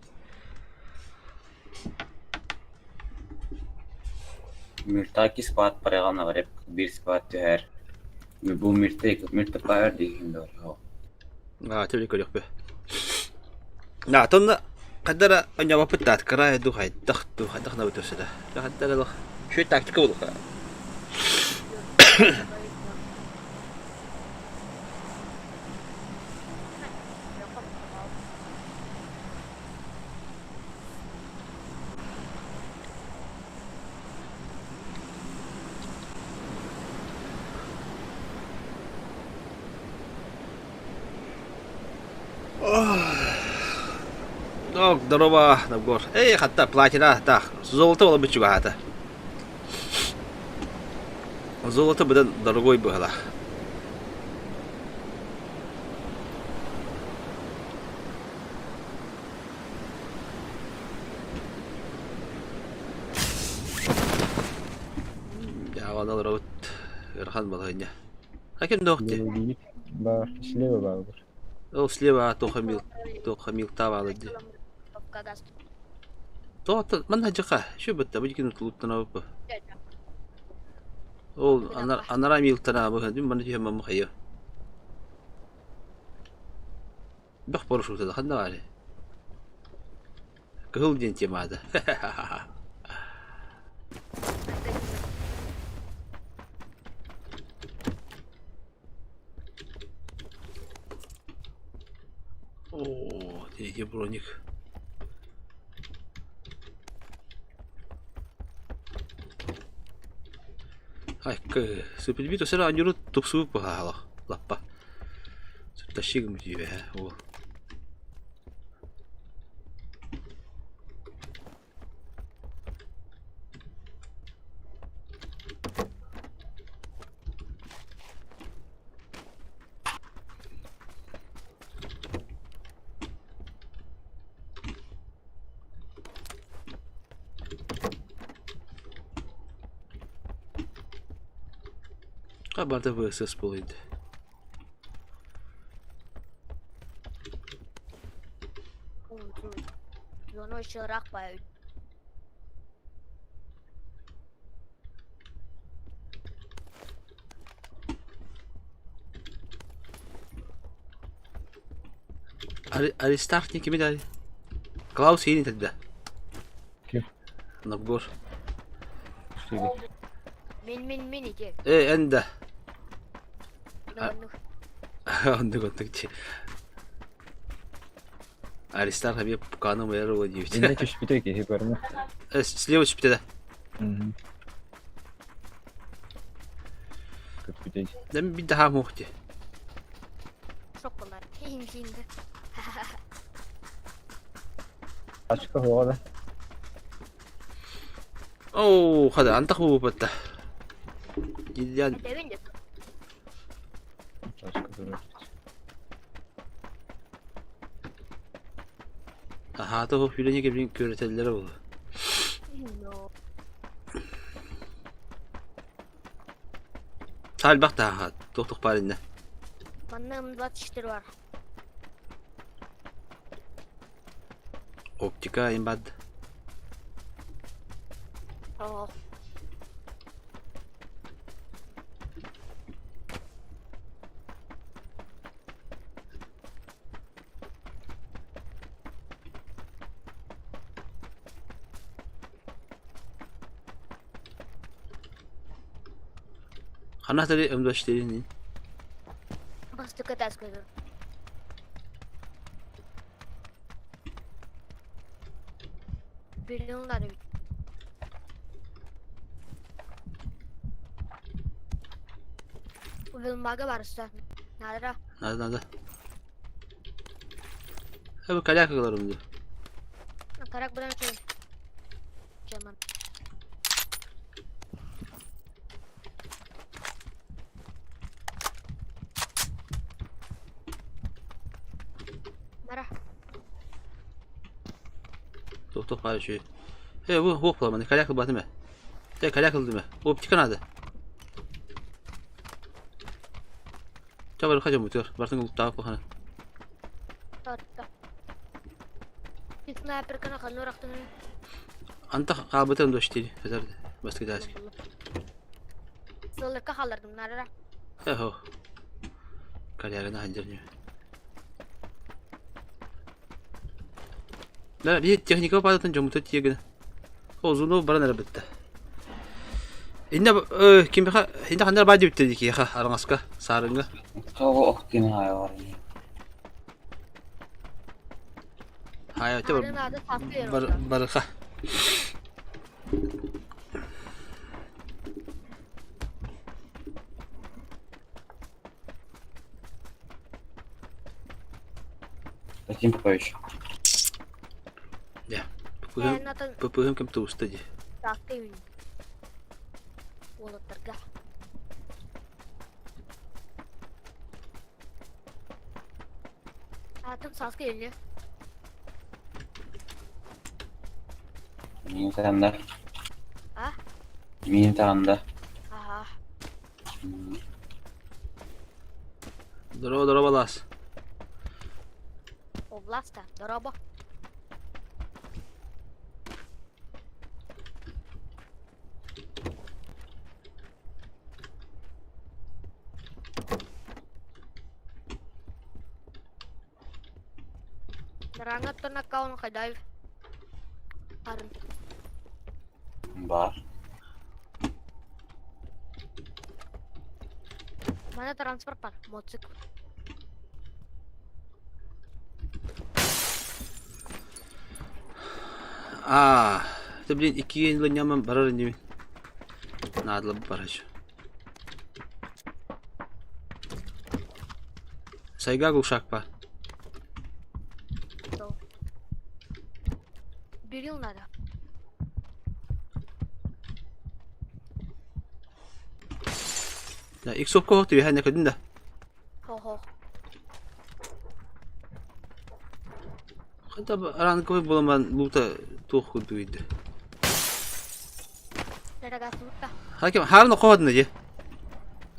D: Mirtaki squad paregal na varep bir squad her. Bu mirte pair dihin dor.
B: Tabii ki yok be. Nah, tonna kadara nyawa petat kera itu hai dah na betul sudah. Kadara loh. Şu taktik oldu ka. Oh, дорога, набор. Хата платина, так. Золото было бы чугата. Золото бы дорогой было. Я вон рот. Ирхан балайня. Каким дохте?
C: Бар, слева бар.
B: О, слева тохамил тавалди. То манхаджака, шо битта бигин тулуттана бу. Ол анара милтана бу хадим манхи хамма мхая. بخبر شو تدخلنا عليه كهول دينتي ماذا Где броник? Ай, супер сера анюру тупсу пахала. Лаппа. Тащигм тебе. О. Barda vs bo'ldi.
E: Zono işarak bayağı.
B: Aristark kimi dedi? Klaus yeni dedi.
C: Kim?
B: Nabgor.
E: Min iki.
B: Ende.
E: No.
B: Onu kontakçı. Aristark abi kanı bayar o diyor.
C: Ne çeşit bir tek yapar mı?
B: Слева чуть да.
C: Как bir tek.
B: Да bir daha muhti.
E: Çok kolay. Şimdi.
C: Açık havada.
B: Oo, hadi antak bu batta. Gidiyor.
E: Devin de.
C: Açık durur.
B: Aha, da bu filene gibi göretelleri oldu.
E: No.
B: Tal bak daha, doktor parinde.
E: Bana 24 var.
B: Optika imbad.
E: Oh.
B: Anahtarı M24'lerin.
E: Bastı kadar sıkıntı. Milyonlar. Vilmaga varsa. Nada.
B: Nada. Bu kalak kalarım diyor.
E: Karak bulan şey. Ceman. Mara.
B: Doktor parı şey. Bu hopla bana kalak batı mı? De kalak oldu mu? Optika nerede? Çabuk kaçın mutur. Varsın ulup daha kokana.
E: Tatta. Bir sniper kana kalıyor aktını.
B: Anta kabata M24'leri. Hazır. Başka da ask.
E: Solar kahalardım nara.
B: Ho. Kalakına hancarıyor. La bir teknik padatın camutu tiye Ozunu baran elbette. İnne kim baka inne kanlar badi bitti ki ya arangaska sarınga.
D: Kau oktin hayvan.
B: Hayır tabi
E: Nada tatlı.
B: baraka.
D: Зачем попаешь?
B: Ya.
E: Nada
B: Pupugum kem tu ustadi.
E: tatlı. Ola terga. Atım sas geliyor.
D: Min tanda.
E: Ha?
D: Min tanda.
E: Aha.
B: Doro balas.
E: Oblasta. Dorobo. Narangat to na kaon ka dive. Aron.
D: Бар.
E: Mana transfer par motsik.
B: Это, блин, iki lo nyaman barar ini. Надо бараж. Сайга глушак па.
E: Берил надо.
B: Да, их сопко ты хай накадин да.
E: Хо-хо.
B: Хата ранковый буламан лута туху дуйды.
E: Дорога сута.
B: Хаким харно ходны же.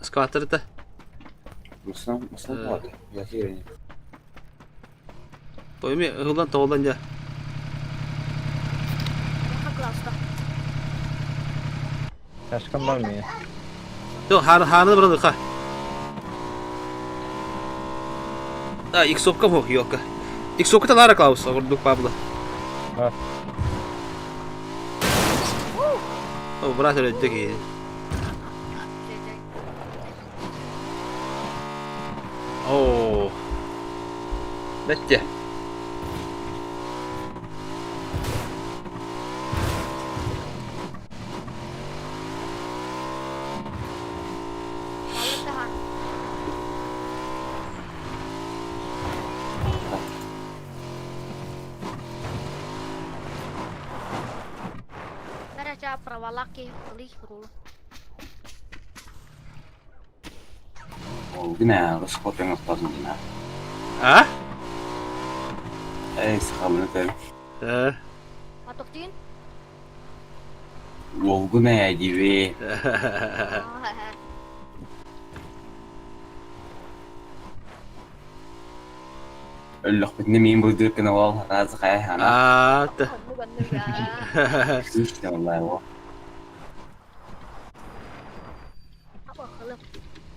B: Скатырта.
D: В основном вот. Я серия.
B: Пойми, гулан тоолан же.
E: Как классно.
C: Ташкан бар мı?
B: Yok harını burada ka. Da ilk sopka mı yok ka? İlk sopka da Lara Klaus vurduk Pablo.
C: Ha.
B: O bırak öyle ki. Oo. Bitti.
E: Проволаки, лихру.
D: Гинэ расходын автобус гинэ.
B: А?
D: Сахамнатэр.
E: Атоктин?
D: Гинэ дивэ. Лох бидний бүдэр канал разгай хана. Систем лайв.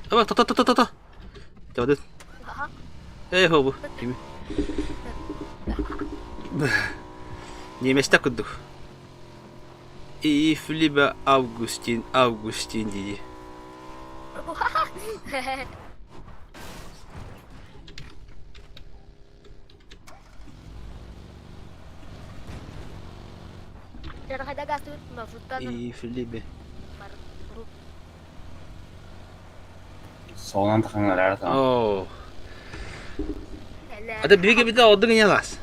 B: Apa to. Coba deh. Hobu. Kimi. Немешта куду. И флиба Августин диди. И флибе.
D: Солон таханlar арасында.
B: О. Ada bir de oldu gene las.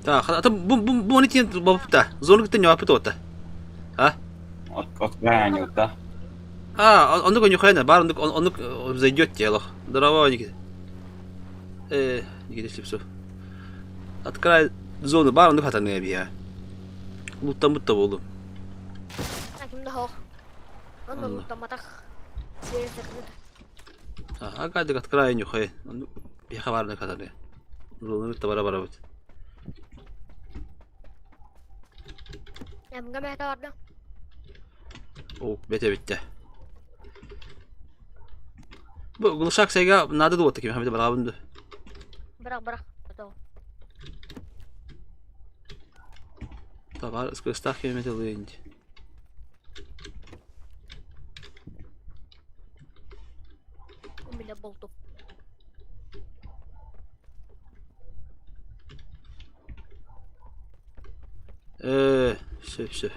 B: Так, а то бонити бабта. Зону ты не опытота. А?
D: Открывание, да.
B: Он такой нюхайна, бар, он зайдет тело. Здорово, Никита. Никита Слепцов. Открой зону, бар, он хата не бия. Лута-мута болу. Ага, так открой нюхай. Я хаварный хата не. Зону бара-бара будет.
E: Em cái mẹ đó đó.
B: Bitti. Bu gluşak sayga nada da otakım hamide barabındı.
E: Bırak. Betul.
B: Tavar ıskıstak kemete luyunca.
E: Bile buldum.
B: Все.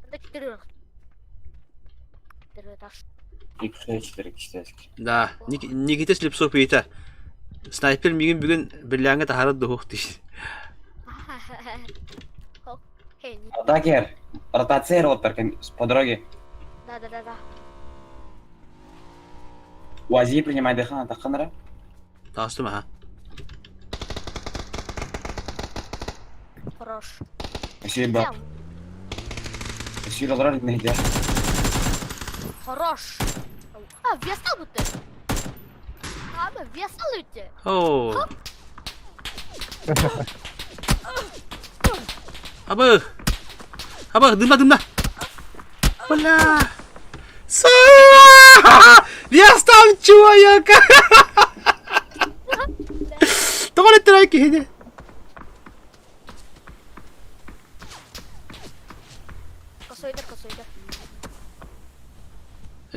E: Это 4.
D: X4 киштеск.
B: Да, Никита Слепцов пейта. Снайпер мигин бүгін бірлянға тахарат дұхуқ дейші.
D: Атакер, ротация роттар по дороге.
E: Да.
D: УАЗи принимай дыхание, таханра?
B: Тастым, ага.
E: Хорош.
D: Спасибо. Спасибо, дрожит на идея.
E: Хорош. Весал бы ты. Весал ли ты?
B: О. Abah, dımla. Вля! Я стал человека! Только тройки.
E: Косойдер.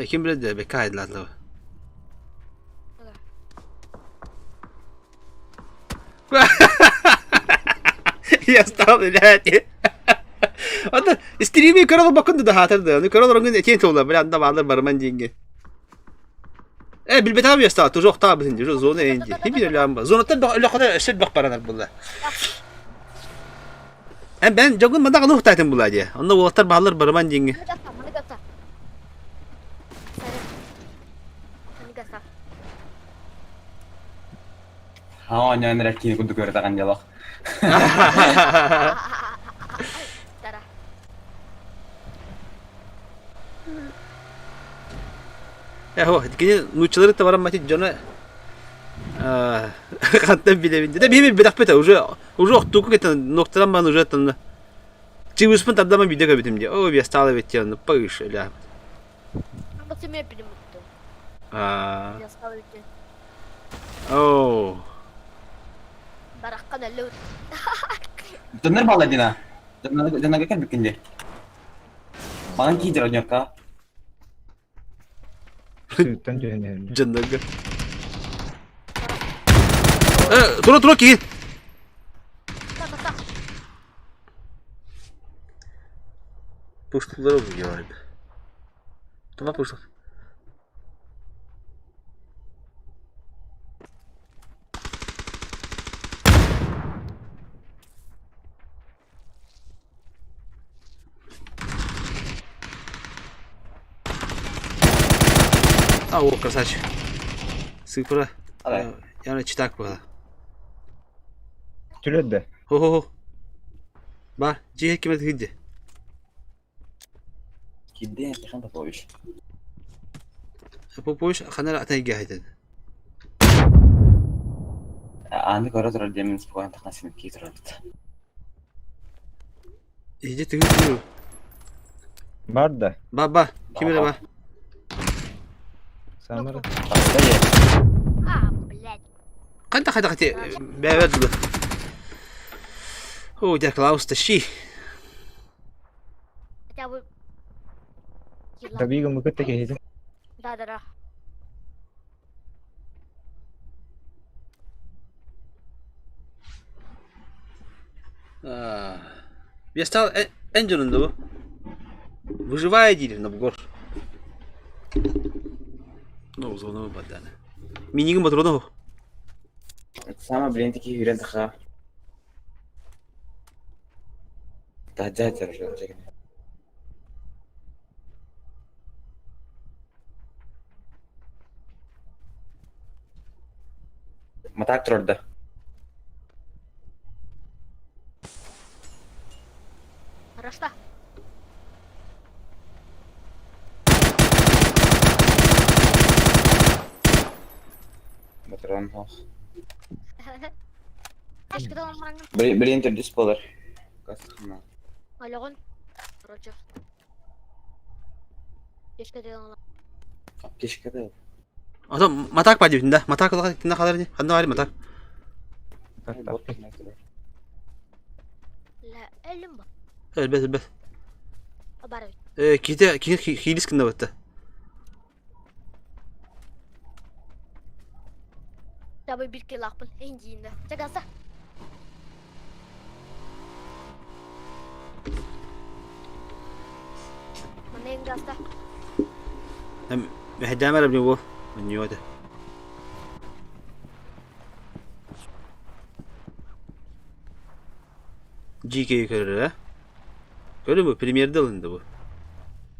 B: Kim bilir de bekaydı lan. Я стал, блядь. Anda stream'i karalı bakın da hatırda. Karalı rengin etiyen tola. Böyle anda bağlar barman dinge. Bilbet abi yasta. Tujuk tabi dinge. Zonu enge. Hibi de lamba. Zonu da öyle kadar eşit bak paralar bunlar. Ben jogun manda kalı hutaytım bunlar diye. Onda voltar bağlar barman dinge.
D: Ha, nyan rekini kudu göretakan jalak.
B: Ya ho, dikini nuçları da varan maçı cana. Kantan bile bindi. De bir bedak peta уже окtuku ketan noktadan bana уже tanı. Çıvıspın tadama video kabitim diye. O bir stala betiyan. Payış öyle.
E: Ama sen yapayım mutlu. Ya sağ
B: Oh.
E: Barakkan alut.
D: Bener bala dina. Dina kan bikin deh. Bang kider nyoka.
C: Sütten cehennem.
B: Candaga. Tura ki. Puştukları oluyor abi. Tamam puştuk. О, красавчик. Цифра. Я читак была.
C: Türede.
B: Ho. Ba, cihe kime giddi?
D: Kide ya kan tapoish.
B: Bu boş kanal atay gahiden.
D: Andi kora tora demin spokan taknasin ki torat.
B: İyice tıkıyor.
C: Var da.
B: Ba, kimine ba?
C: Samara.
E: Блядь.
B: Kanta. Beraber dur. Oh, der Klaus da shi.
E: Хотя бы...
C: Tabii ki mıkıtta kehidi.
E: Да.
B: Я стал Энджелом, да? Выживая деревня в гор. Ну, зону badana. Минигим батроно.
D: Sama beli ki hiran takha. Taja terus. Matak turda.
E: Рашта.
D: Matron hoch.
E: Keşke de olmanın.
D: Beli inter spoiler. Kasıkma.
E: Aloğun. Roger. Keşke de olmanın.
D: Keşke de.
B: Adam matak var dibinde. Matak ne kadar ne? Hadi var matak.
E: La elim bak.
B: Elbet.
E: Abarayım.
B: Kite hilis kinde battı.
E: Tabii bir kere lakpın. Enciğinde. Çakalsa. Mana yang gasta?
B: Hadi mer abni bu. Menyoda. GK körür ha. Görüyor musun? Premier'de alındı bu.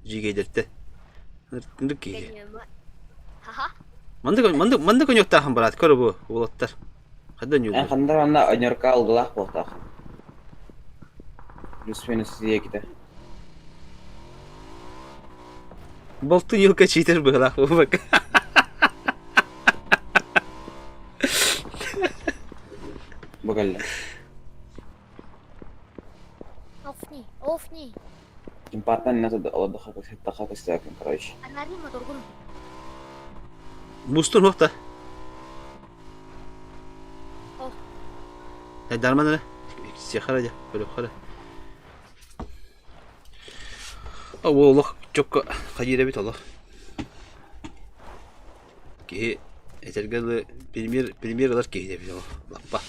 B: GK dertte. Nırk ki.
E: Benim mi? Haha.
B: Mandık yok daha berat. Körü bu. Ulatlar. Hadi nyugu.
D: Kandar anda onyorka algılah botak. Lütfen size kita.
B: Boltun yılka cheater bırak. Bak.
D: Bagalla.
E: Офни.
D: Jembatan itu Allah dah istiakan короче.
E: Anari motor gun.
B: Mustun hokta.
E: Oh.
B: Darman ne? Siyahara ya. Böyle khara. Allah çok hayır bit Allah. Ki etergel premier kadar ki de bir Allah.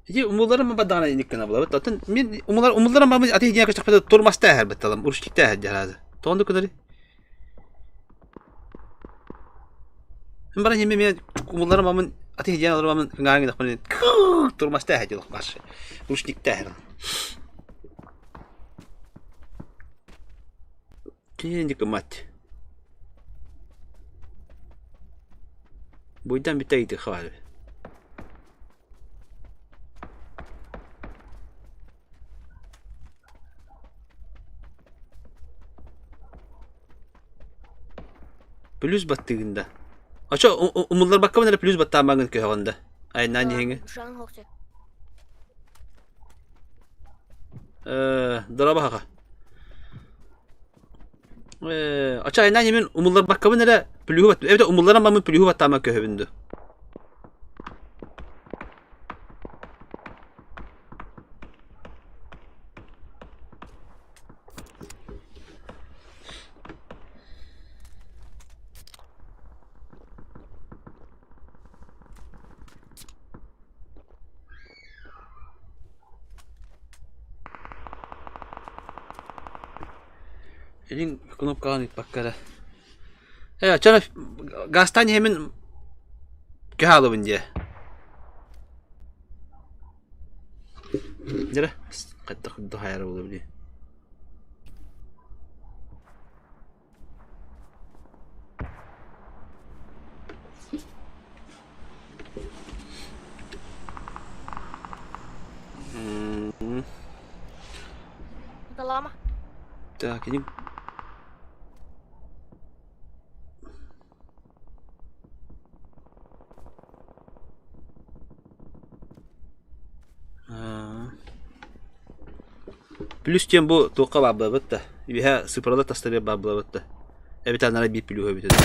B: Jadi umurlarım mı badana inik kana bula. Zaten min umurlarım mı ati diye kaçak pada turmas tahir betalım. Uruştik tahir cihazı. Tondu kadar. Mbara yemi mi umurlarım mı ati diye alırım mı ngangi dakman turmas tahir yok baş. Uruştik tahir. Şimdi kemat. Bu yüzden bir taydı khal. Plus battığında. Aça umurlar bakma ne plus battı amangın köyünde. Ay nani henge.
E: Şan hokse.
B: Daraba haka. Aça ay nani min umurlar bakma ne plus battı. Evet umurlar amangın plus battı amangın köyünde. Elin knopkadan it bakkara. Çana gastan hemen kehalı bence. Nere? Kadda hayır olabilir.
E: Lama.
B: Так, ini Plus чем bu только babla bitta. Biha sıfırda tasarı babla bitta. Evet anlara bir plus bitta.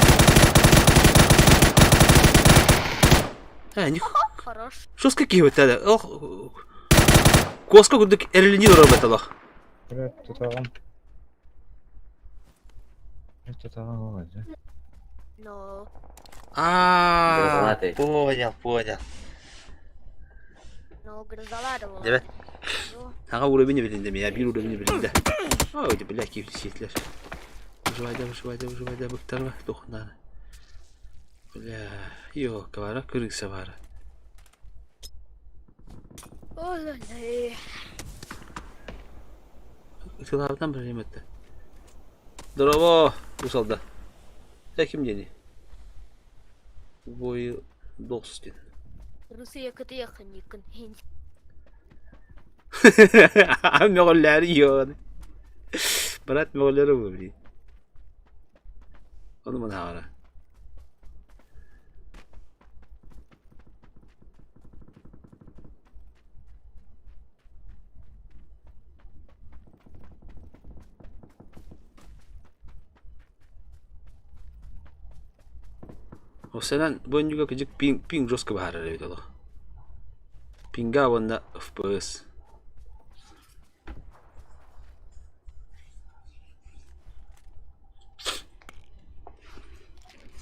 B: Не.
E: Хорош.
B: Что с какие вот это? Ох. Коска гудик эрлини роботала.
C: Это там. Это там.
E: No.
B: Понял.
E: No грызалады.
B: Evet. Ага уровень билинде ya bir уровень билинде. Ой, да бля, какие сетler. Выживай, бактарва, тохнана. Бля, ё, кавара, крыса вара.
E: Ой-ой-ой.
B: Сылавдан bir yemetti. Здорово, усалда. Sen kim yeni? Boyu 90.
E: Rusya kötü yakın.
B: Moğollar yiyor. Bırak Moğolları mı biliyor? Onu mu hara? O senin bu juga kecik ping jos ke bahar ada itu loh. Pingga wanda FPS.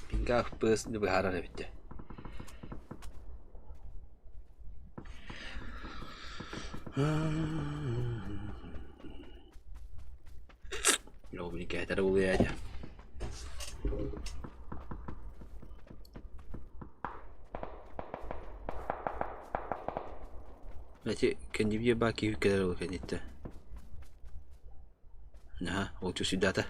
B: Pingga FPS di bahar ada itu. Lo beli kayak ada boleh aja. Значит, kan dia bagi ke dalam kan itu. Nah, waktu sudah dah.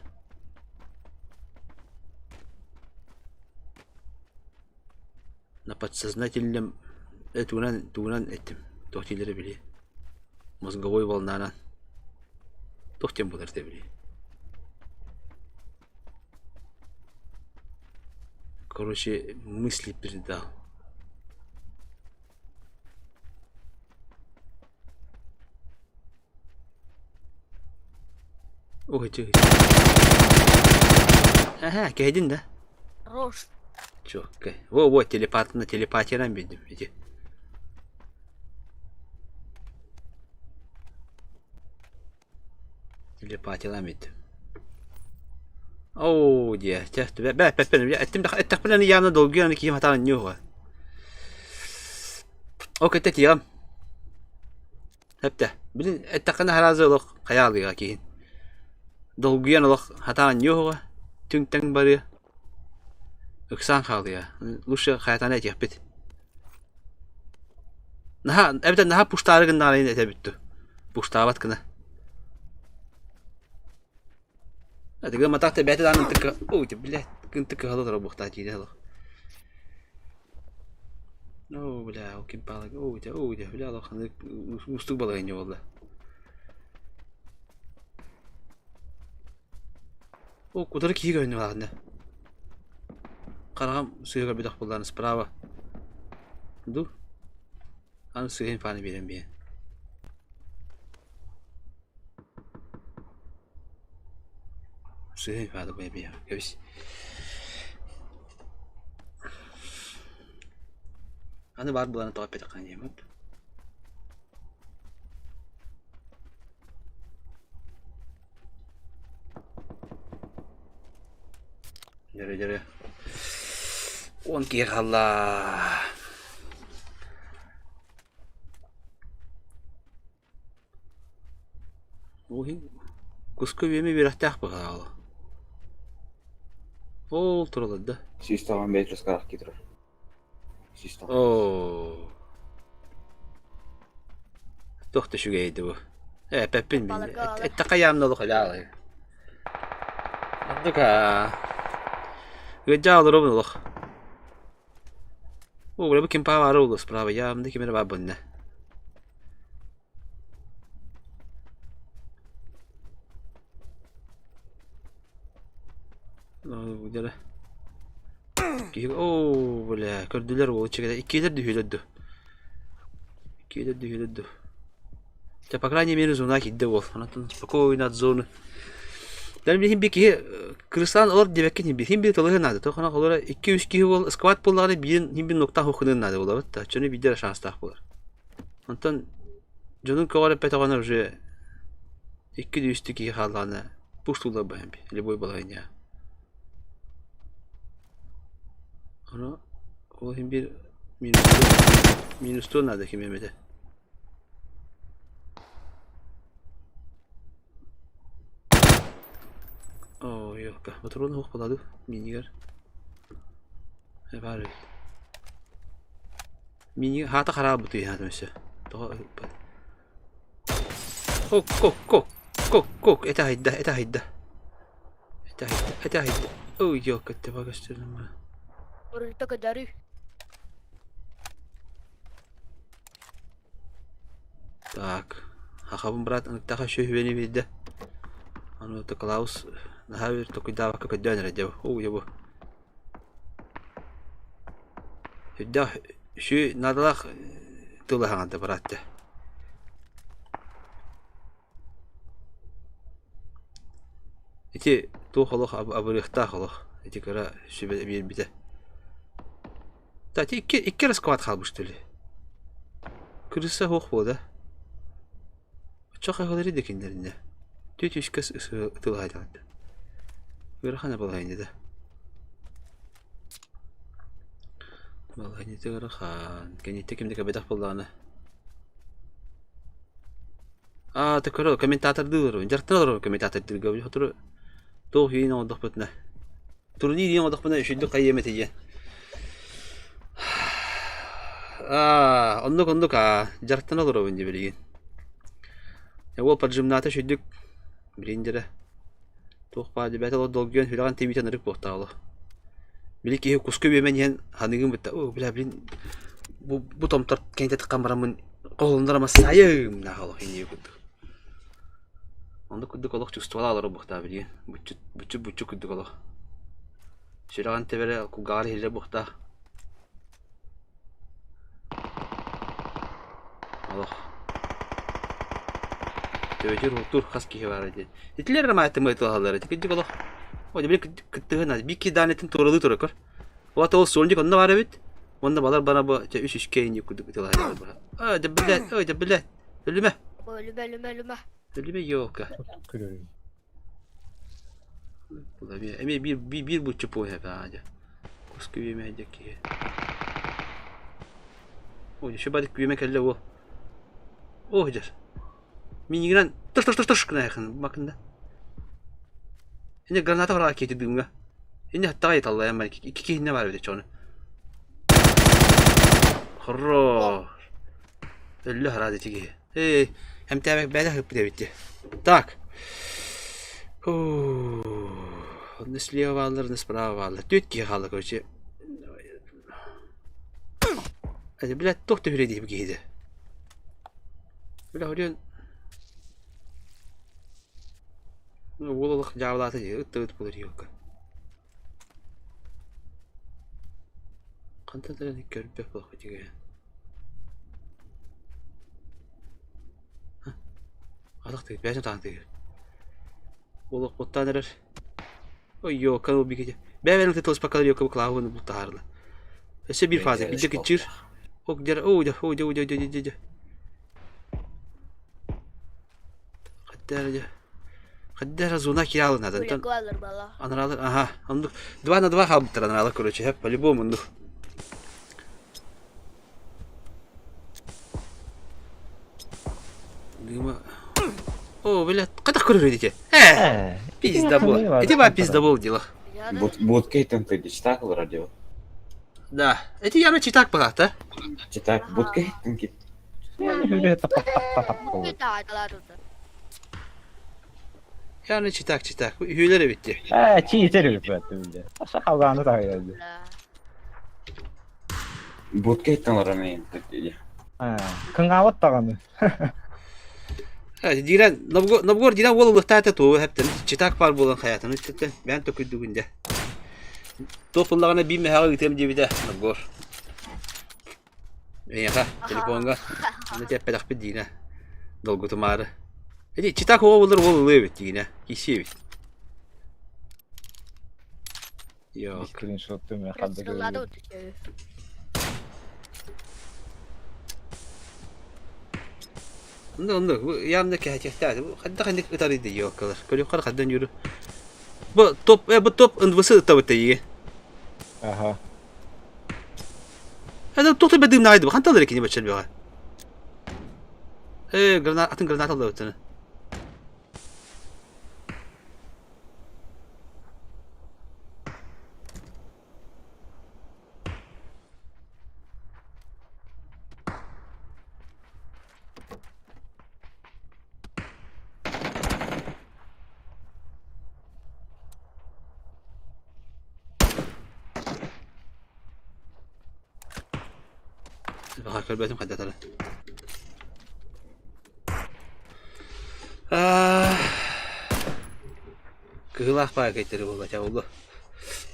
B: На подсознательном тунан этим тохтилери били. Мозговой волнанан. Тохтем булар те били. короче, мысли передал. Ой, ты. Ага, кайдин, да?
E: Хорош.
B: Чё, во, телепатия нам видим, иди. Телепатия нам видим. Оу, дия, это план явно долгий, они кем хатан нюха. Окей, это тем. Хепте, блин, это кана харазылық хаялы акин. Долгий аналог хатан нюха, тюнтен бари. Уксан халия, лучше хатан этих бит. Наха пуштарыгын налин это битту. Пуштават кана. А ты говоришь, матах ты бьет, он такой, ой, ты, блядь, ты как работать, идеально. О, бля, окей, палок, ой, бля, лох, устук было и не было. О, куда кига не ладно. Карам, суега бедах полдан справа. Ду? Ан суега фаны берем бе. Sudah ada baby ya, guys. Anda baru bulan atau apa tekan ya, mat? Jare. On kiralla. Куску веми бирахтах багала. Ол туралады да.
D: Системан бет раскарах кетір. Систем.
B: О. Тоқты шүгейді бұл. Пәппен мен. Әтті қаямны олық әлі. Андыка. Гөджа алыр обын олық. О, бұл кем павары олы справа. Ямды кемені бабынна. Уйдары. О, бля, көрділер ол чекеді. Иккелер дүйеледі. По крайней мере, зона кедді ол. Анатын спокойно от зоны. Дәл білген беке, крысан олар дебеккен химбе. Химбе тылығы нады. Тоқана қолара 2-3 кеге ол сквад болағаны химбе ноқтан хоқынын нады олар. Чөне бидер шанстақ болар. Антан, жонын көғары пәтіғаны уже 2-3 кеге қалғаны пуштулар бәйін бе. Любой болағын я. Ana o hem bir minus nerede ki Mehmet'e? Oh yok be. Motorun hoş buladı. Miniger. Var. Mini hata harap butu ya mesela. Daha Kok. Eta hidda. Oh yok ette bakıştırdım ben.
E: Orada kadarı.
B: Так, хахабын брат, антаха шөйбені бейді. Аны Клаус, нахавер, только дава как дёнер дев. О, ебу. Хидда, шөй надалах тулаханды братты. Эти тухалах абырыхтахалах. Эти кара шөйбе бейді. Тати, iki расквад қалбышты ли. Кырыса хоқ болды. Чоқа қалары декендерінде. Төт үшкіс ұтылы айталды. Өріқана болғайынды да. Болғайынды ғырықан. Кәнетті кемдегі бедақ болғаны. Ты көрі, комментатор дылыр. Жартын олар комментатор дылғы. Отыры тоқ үйін оңдық бұтына. Турнир үйін оңдық бұтына үшілді қайемет еген. Ондук, жартын олар өбінде білген. Ол поджимната шүйдік білендері. Тоқпады бәті олар долгүйен хүліған темейтен ұрық боқтағылы. Білі кейі күскі бемен ен ханығын бұтта. Білі білін, бұ томтар кәнетті қамырамын қолындарама сайым нағалық ені өкілдік. Онды күдік олық чувствала алары боқта білген. Бұтчы күдік олық. Şuradan tebere kugarı hile buhta. Allah. Tövbe dur kaski var diye. Hitler ramaytı mı ettiler? Gidecek Allah. O da bir kıttığına bir iki danetin toralı torakır. O da o sonuncu konuda var evet. Onda balar bana bu üç işkeyin yüküdük bitiyorlar. Aa da bile. Ölüme. Ölüme yok.
C: 그래.
B: Bu da bir buçuk boy hep ağaca. Kuskü yemeyecek ki. O şu balık büyümek elle o. O hıcar. Minigiren tır kına yakın bakın da. Şimdi granata var raketi düğümle. Şimdi hatta ayet Allah'a belki iki ne var öyle çoğunu. Horror. Öyle herhalde çeki. Hem tabi böyle hıp bitti. Tak. Не слева валер, не справа валер. Тютки хала, короче. Это, блядь, тох ты впереди бегите. Бля, урен. Ну, вололах джавлата, это полурилка. Қантадан көріп плохо тебе. Адақ ты, бәжін тағын ты. Волох боттанырыр. Ой, yok, kanal bir gece. Ben benim tetlos pakaları yok bu klavunu bu tarla. Ese bir fazla bir de geçir. Ok der, oja. Kadar zona kiralı nadan. Anaralar, aha. Anladık. 2 на 2 хабтар анаралар, короче, hep по-любому ну. Дима. О, блядь, когда курю идите? Пизда был. Эти ба пизда был дело.
D: Будка там ты читак в радио.
B: Да, эти явно читак была, да?
D: Читак, будка там кит.
B: Yani çitak. Hüyleri bitti.
C: 치즈를 그랬대 이제. 하고 안 하다 해야지.
D: Будка там 라면 ты.
C: 건강 왔다가는.
B: Hadi diren, nabgor diren wolu tahta to hepten çitak var bulan hayatını işte ben töküldü günde. Topullarına bir mehal gitem diye bir de nabgor. Ya telefonga ne tepedak bir dine. Dolgu tumarı. Hadi çitak wolu evet yine. Kişi. Yok.
C: 스크린샷 때문에 한다고.
B: Onda bu yanındaki hareketler bu kadar kadar ediyor kadar. Böyle yukarı kadar yürü. Bu top ınvısı tabii iyi.
C: Aha.
B: Hadi top da bedim naydı. Kan tadır ikinci başlar bir var. Granat aldı ötene. Bakar benim kadar tadır. Kıhılak paketleri olacak oldu.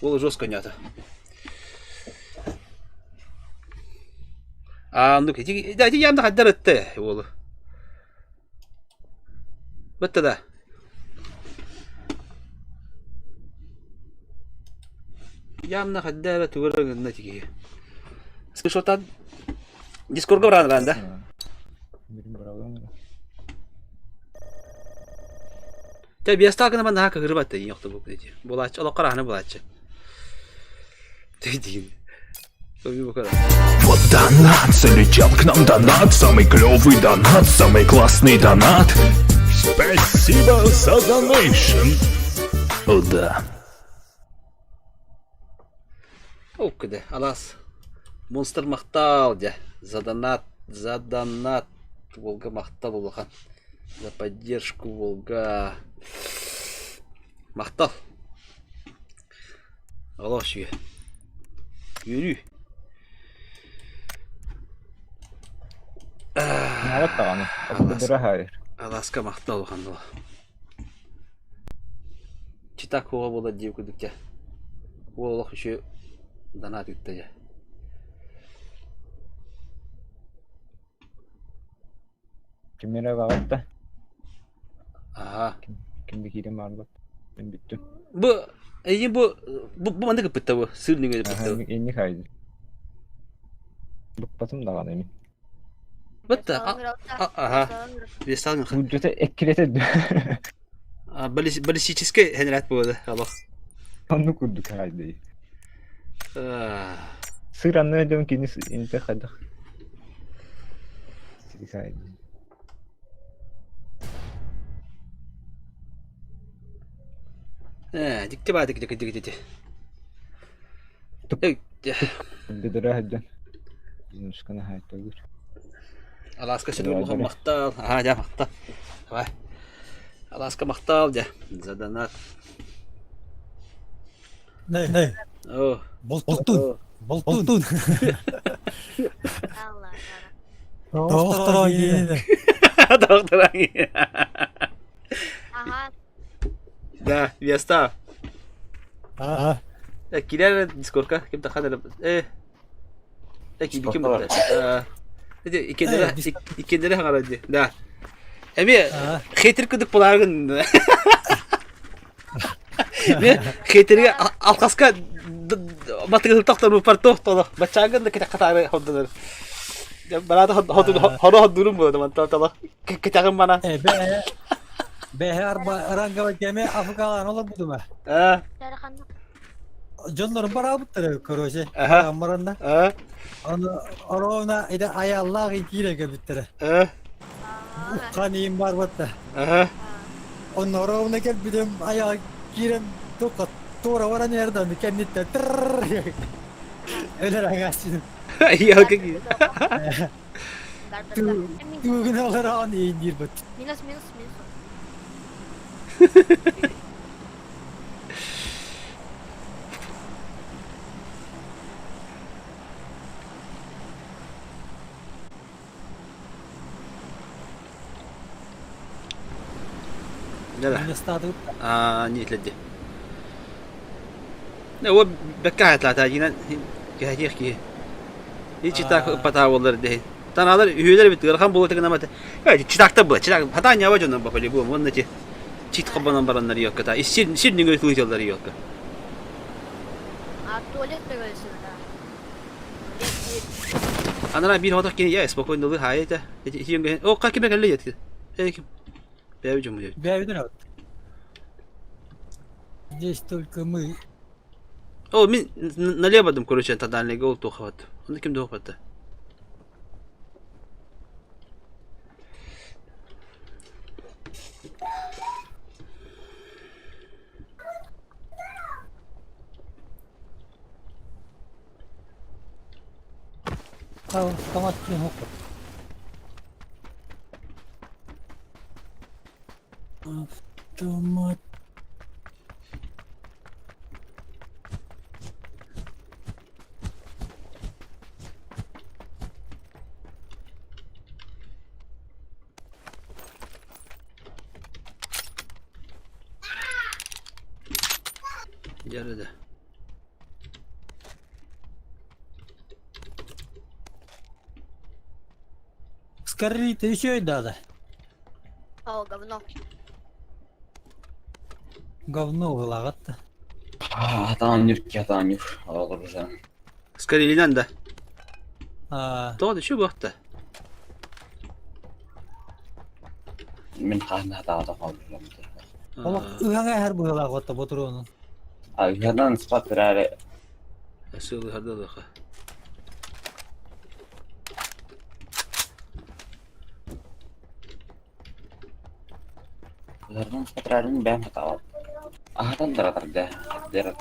B: Oldu жестко нята. Anlık hiç da yanında kadar etti oldu. Bitti de. Yanında kadar etti görürün ne çekiyor. Screenshot'tan Discord'a var bende. Tabi biasa kan mana hak hırbat da yoktu bu dedi. Bulaç, Allah karahını bulaç. Değil. Tabii bu kadar.
F: Вот донат залетел к нам донат, самый клевый донат, самый классный донат. Спасибо за донейшн. О да.
B: O kadar. Alas. Monster мақтал ja. За донат. Волга мақтал болған. За поддержку Волга. Мақтал. Allah şükür. Yürü.
C: 나갔다가는. 그대로 해.
B: Alaska maqtal болған ол. Читак оға болады деп күдікте. Oğlak şu danat gitti ya.
C: Kimlere bağırdı?
B: Aha.
C: Kimde kirim vardı? Ben bittim.
B: Bu bu manda kapıtta bu. Sırrını göre
C: Aha,
B: kapıtta.
C: enni kaydı. Bıkbatım da var emin.
B: Batta. Aha. Bir sağın.
C: Bu cöte ekkilete
B: Balistическая генерат bu da. Allah.
C: onu kurduk kaydı. Sır anlayacağım ki inte kaydı. Sır kaydı.
B: Dikti bak dikti.
C: Şimdi de rahatcan. Bizim şıkkana hayat olur.
B: Alaska seni bu maktal. Aha ya maktal. Vay. Alaska maktal ya. Zadanat.
A: Ne?
B: Oh.
A: Boltun.
E: Allah Allah.
A: Doktor yine.
B: Doktor.
E: Aha.
B: Da, ya está.
A: Aha.
B: Kiler Discord'a kim takhadır? Kim var? İkinleri hangaradı. Da. Emi xetir kıdık bulargın. Ne? Xetirge alqaska matgıl taqtar bu par toxtala. Bachagın da kita qatarı hoddalar. Bana da hodo durum bu zaman tala. Kitagın bana.
A: Behar ranga gemi Afrikadan olur bu duma.
E: Tarakandı.
A: Jonların para butları korose.
B: Aha.
A: Amaranda. Onu orona ide ayallah ikire göbüttere. Kaniyim var batta. Onun orona gel bidim ayağı girem tokat. Tora varan yerden kendite. Öyle rangasın.
B: İyi okey.
A: Tu günalar ani indir bat.
E: Minus.
A: Stadu.
B: نيتلدي هو بكاها ثلاثة جينا يحكي هيك تاك بتاع والله ده تنا هذا هيدر بتقول بقول تكنا مت تشتاك تبغى تشتاك هذا نيا وجهنا بقولي بو من نجي تشيت قبنا برا نريو كتا يصير نيجي توي تقول نريو كا
E: Tuvalet de böylesin ha.
B: أنا لا بين هذا كني يا اسمه كون نقول هاي ده هي أو كا كم قال لي كده هيك بيجوا مجد
A: Бевиден от. Здесь только мы.
B: О, ми налево дам, короче, тогда не гол то хват. Он кем до хвата.
A: Автомат кинул. Автомат.
B: Yarıda.
A: Скорите еще и надо.
E: О, говно.
A: Говно вылагат.
D: Атаан нюр. Ağır hocam.
B: Скорее да.
A: То.
B: То şu vakti.
D: Min kahne hata kaldım.
A: Ola ıhanga her bu вылагат boturunu.
D: Aylardan spat verare.
B: Asıl hada da.
D: Aylardan spat verare ben hata var. Ahatan daratar da. Derat.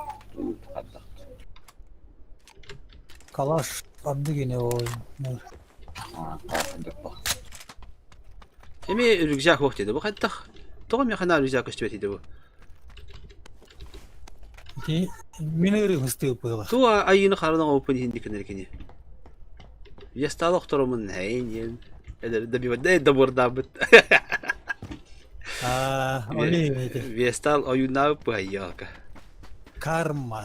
A: Kalaş adı yine o.
B: Emi rüzgar vakti bu hatta. Toğum ya kana rüzgar kıştı bu.
A: Ти минеры хостил было.
B: Tu ayını karına open hindi kenarkini. Ya sta doktorumun hayin. Da bir da burada bit.
A: Öyle.
B: Vestal oyunlar bu hayaka.
A: Karma.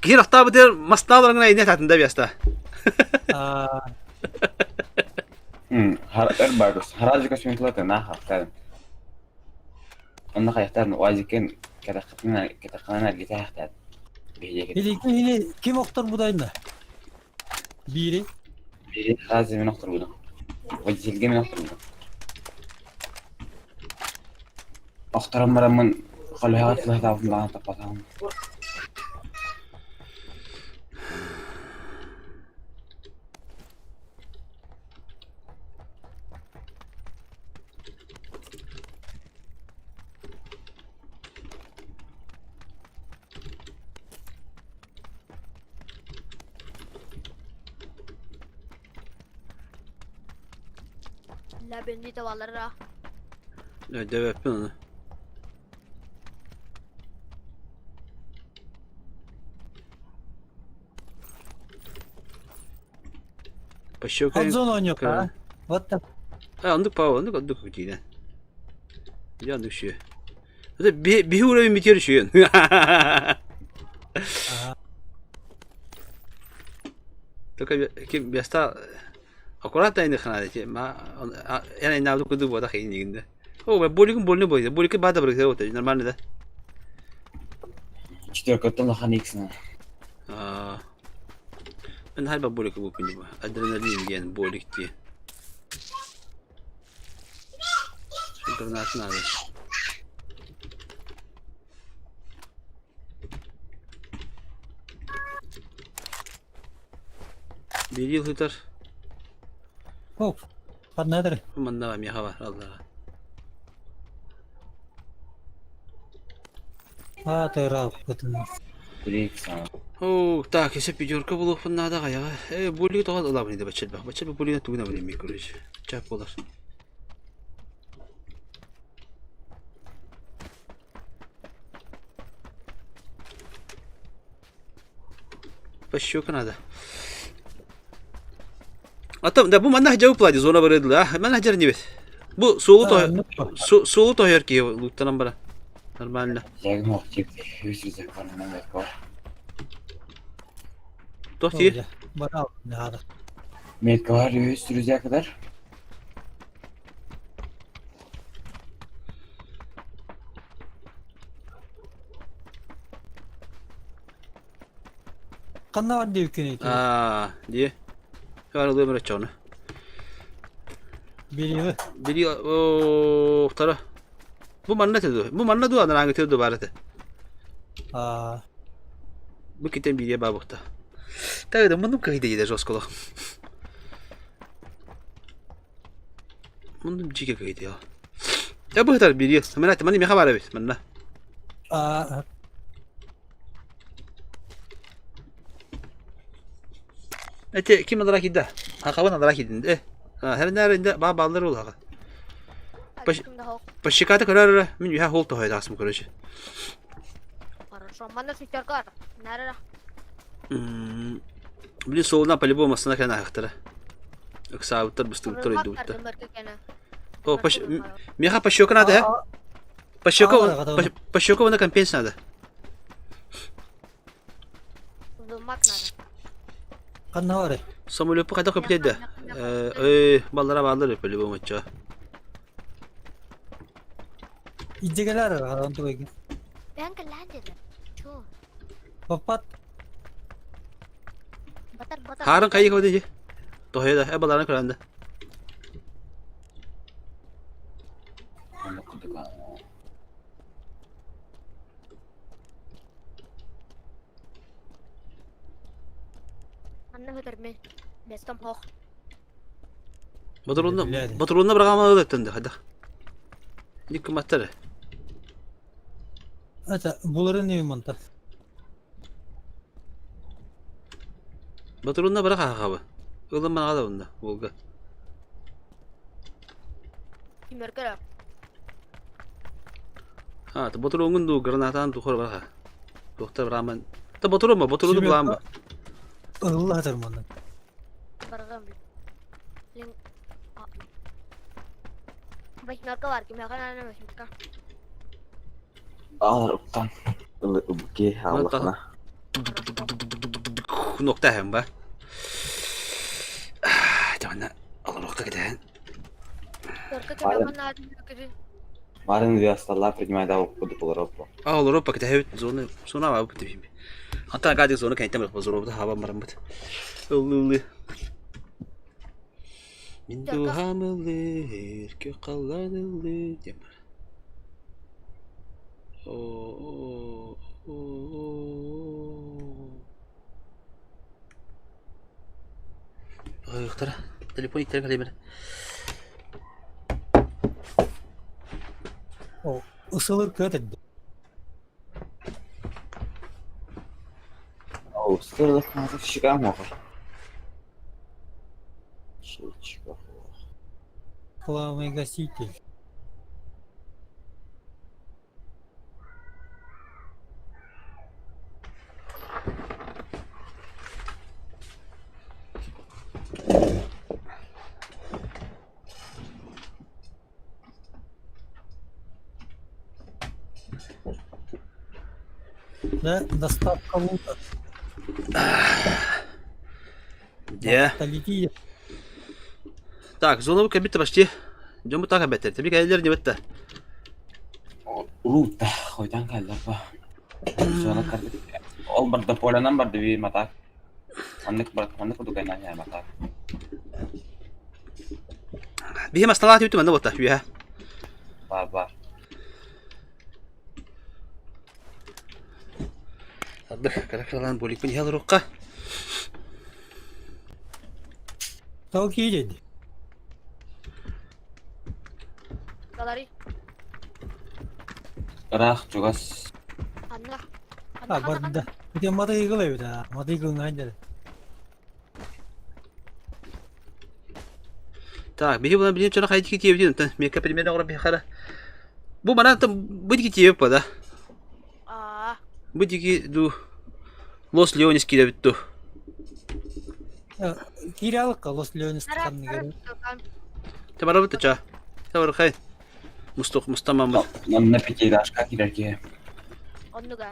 B: Kihir hafta bu der masnalarına ne tatında bir hasta.
D: Har bagus. Haraj ka swen klata na hafta. Onda kayaktan wajiken kita kana gita hafta.
A: Yine kim oktar budayında? Biri.
D: Biri lazım min oktar buda. Wajilge min oktar buda. Oktaram baramın خليها تطلع تعرف معاها تقطعهم.
E: لا بني توالر
B: Ne dev yapıyorsun onu?
A: WARZONE oynuyor ha. What the?
B: Andık yine. Bir andık şey. Hadi bir uğrayın bitiyor şu. Только kim biasa akurat aynı kanalda ki ma yani ne yaptık kudu bu da kıyın. O ben bolun boydu. Bolun bada bırakıyor o da normal ne de.
D: İşte katın da haniksin.
B: Ben her bab bolun bu pinci bu. Adrenalin diyen bolun diye. Şunların altına al. Bir yıl tutar.
A: Oh. Kan nedir?
B: Manda mi hava Allah.
A: Ha terap betul.
D: Direkt sana.
B: Oh, tak kesip bir ka bulup nada kaya. Bolun da Allah beni de başıl bak. Başıl bolun da tuğuna beni mikroj. Çap olur. Başıyor kanada. Atam da bu manah cevaplaydı zona barıdı ha. Manah jarni bet. Bu sulu to yer ki luttan bara. Normalde.
D: Jag måste huset på den här kvar.
B: Tohti.
A: Bravo. Ne hada?
D: Med kvar sürücüye kadar.
A: Kan ne var diye yükünü.
B: Diye. Var oluyor böyle çoğunu. Biri o tara. Bu manna tedu. Bu manna du adan hangi tedu barate. Bu kiten biriye babukta. Tabii da bunun kaydı gider Roskolo. Bunun cike kaydı ya. Ya bu kadar biri. Hemen atmanı mi haber evet manna. Ete kim adarak idda? Hakavan adarak idin. Her nerede bağlar ol haka. Başikata karar min yuha hol to hayda asım karışı.
E: Хорошо, манда сектор кар. Нара.
B: Bili soluna palibo masına kana haktara. Aksa utar bustur tur idu. O miha paşyoka nada ha? Paşyoka ona kampens nada.
E: Zulmak nara.
A: Kan ne var?
B: Samulu bu kadar kapıda da. Ballara palibo maça.
A: İccegeler var onu koyayım.
E: Ben kelanjir. Ço.
A: Papat.
E: Batar.
B: Harun kayı kau dia. Toh ya dah. Ballarna keranda.
E: Anna beter me. Bestam hoch.
B: Motorunda bırakamadı ettin de hadi. Yıkımattır.
A: Acha bunların ne mantar?
B: Motorunda bırak abi. Oğlum bana da bunda. Volga.
E: Kim erkek?
B: Ha, motorun du granatan tu kor bırak. Doktor Rahman. Ta motorun bulan mı?
A: Allah termandan.
E: Bargam. Ling. Baik narka var ki mereka nana masih mereka.
D: Ağırlıktan. Ki Allah'ına.
B: Nokta hem ba. Tamam Allah nokta gidelim.
E: Только когда надо говорить.
D: Марин Виасталла принимает опыт по Европе.
B: Европа كده هي زون سونا ما بتفهم. أنت قاعد زون كان يتم البزرو ده هوا مرمت. الله من دو hamler ki kallanıldı demir. Ay اختار تليفوني ترى كلمة.
A: O ısılır kötü.
D: О, скоро надо в Чикаго. Чикаго.
A: Kulağımı gasiti. Да, доставка лута.
B: Где?
A: Лети.
B: Так, зону кабиты почти. Идем так обетер. Тебе кайдер не бетте.
D: Лута, хойдан каллапа. Sonra kardeş. Ol barda polanan barda bir mata. Anlık kudu kaynan ya mata.
B: Bir maslahat YouTube anda botta. Üye.
D: Var.
B: Sadık karakterlerin bolik beni yalı rokka.
A: Çok iyi dedi.
E: Galari.
D: Rah jugas.
E: Anla.
A: Ha barda. Bir de mada yıkılıyor da. Mada yıkılmayınca.
B: Так, беги бula bileyim çana kaydı ki diye biliyorum. Meka primera ora bir kara. Bu bana tam bu diki diye pada.
E: Aa.
B: Bu diki du Los Leones kira bittu.
A: Kiralık Los Leones çıkanını görüyor.
B: Tamara bitti ça. Tamara kay. Mustafa mı?
D: Ne peki daşka gider ki.
E: Onu ga.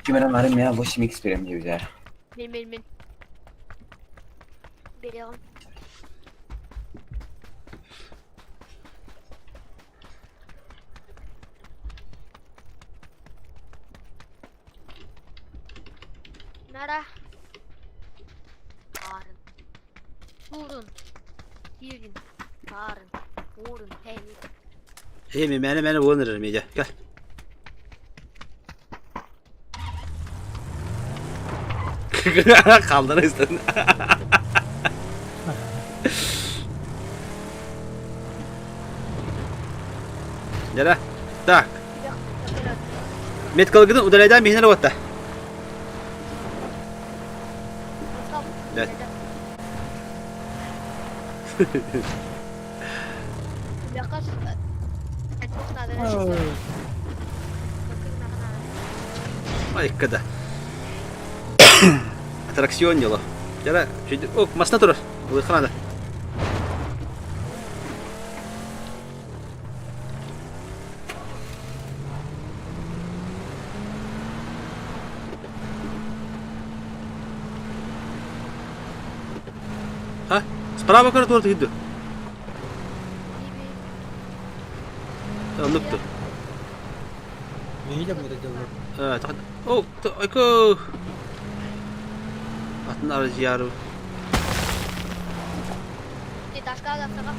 D: Gimana kemarin ya bu şimdi eksperimen yapacağız.
E: Min. Biliyorum. Nara. Karın. Vurun. Girin. Karın. Vurun. Peynir.
B: Hey mi beni vurun ya. Gel. Kaldırın istedin. Nere? Tak. Met kalgıdın udalaydan mihner vatta. Evet.
E: Yakas.
B: Ay kada. Atraksiyon yolu. Nere? Şimdi masna durur. Bu kanada. Ha? Справа коротко йду. Нuktu.
A: Neyle burada diyorlar?
B: Tak. Oh, aku. Atın aracı yarı.
E: Taşka alsana.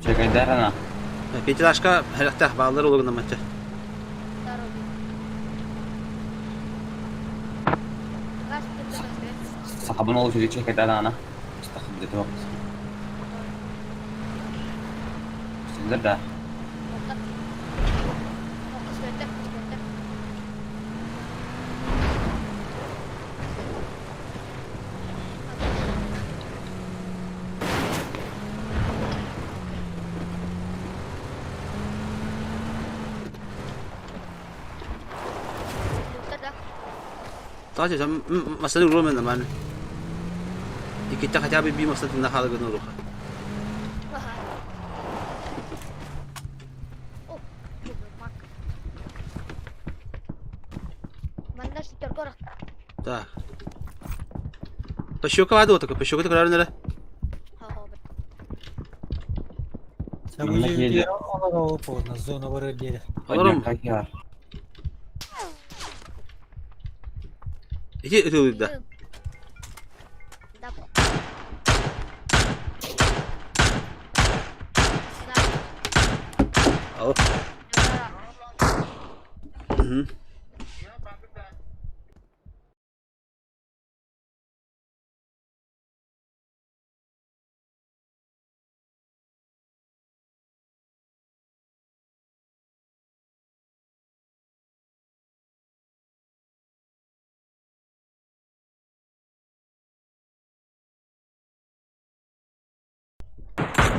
D: Çekay derana.
B: Peki taşka herhalde bağları olur namacı.
D: Sahabın ol çocuk çekay derana. İstakım dedi bak. Sizler de.
B: Sadece sen masanın rumen zaman. Kita kaca bir masanın nakal gönül ruh.
E: Oh, mak. Mana si terkor.
B: Tak. Pesyoka ada otak, pesyoka itu keluar nere.
A: Sen bu
D: Millet
A: videoyu
D: yedi.
A: ona olup ona zona var diye.
B: Alırım.
D: Kakyar.
B: İki itu dah.
E: Dapat.
B: Oh. Mhm.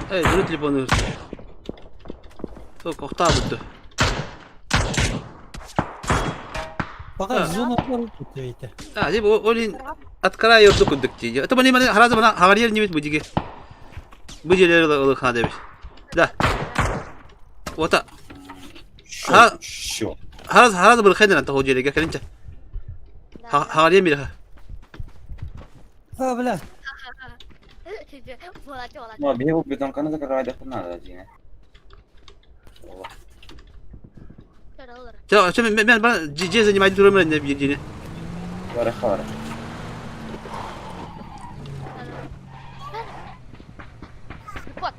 B: Dulu telefonu. Tuh kok tahu tuh.
A: Fakat zona var diye.
B: Ah, jadi olin atkara yordu kuduk diye. Atau mana mana hara zaman havariyer nimit bujige. Bujiler olur kana demiş. Da. Ota. Ha.
D: Şu.
B: Hara zaman khaydan anta hojele ga kalincha. Havariyer mi ha?
A: Ha bile.
E: Bola.
D: Ma bir bu bidon kanı da karayda falan da yine.
E: Terus.
B: Coba coba ben bana cici zaнимать durumları ne bildiğini.
D: Var var.
E: Kuat.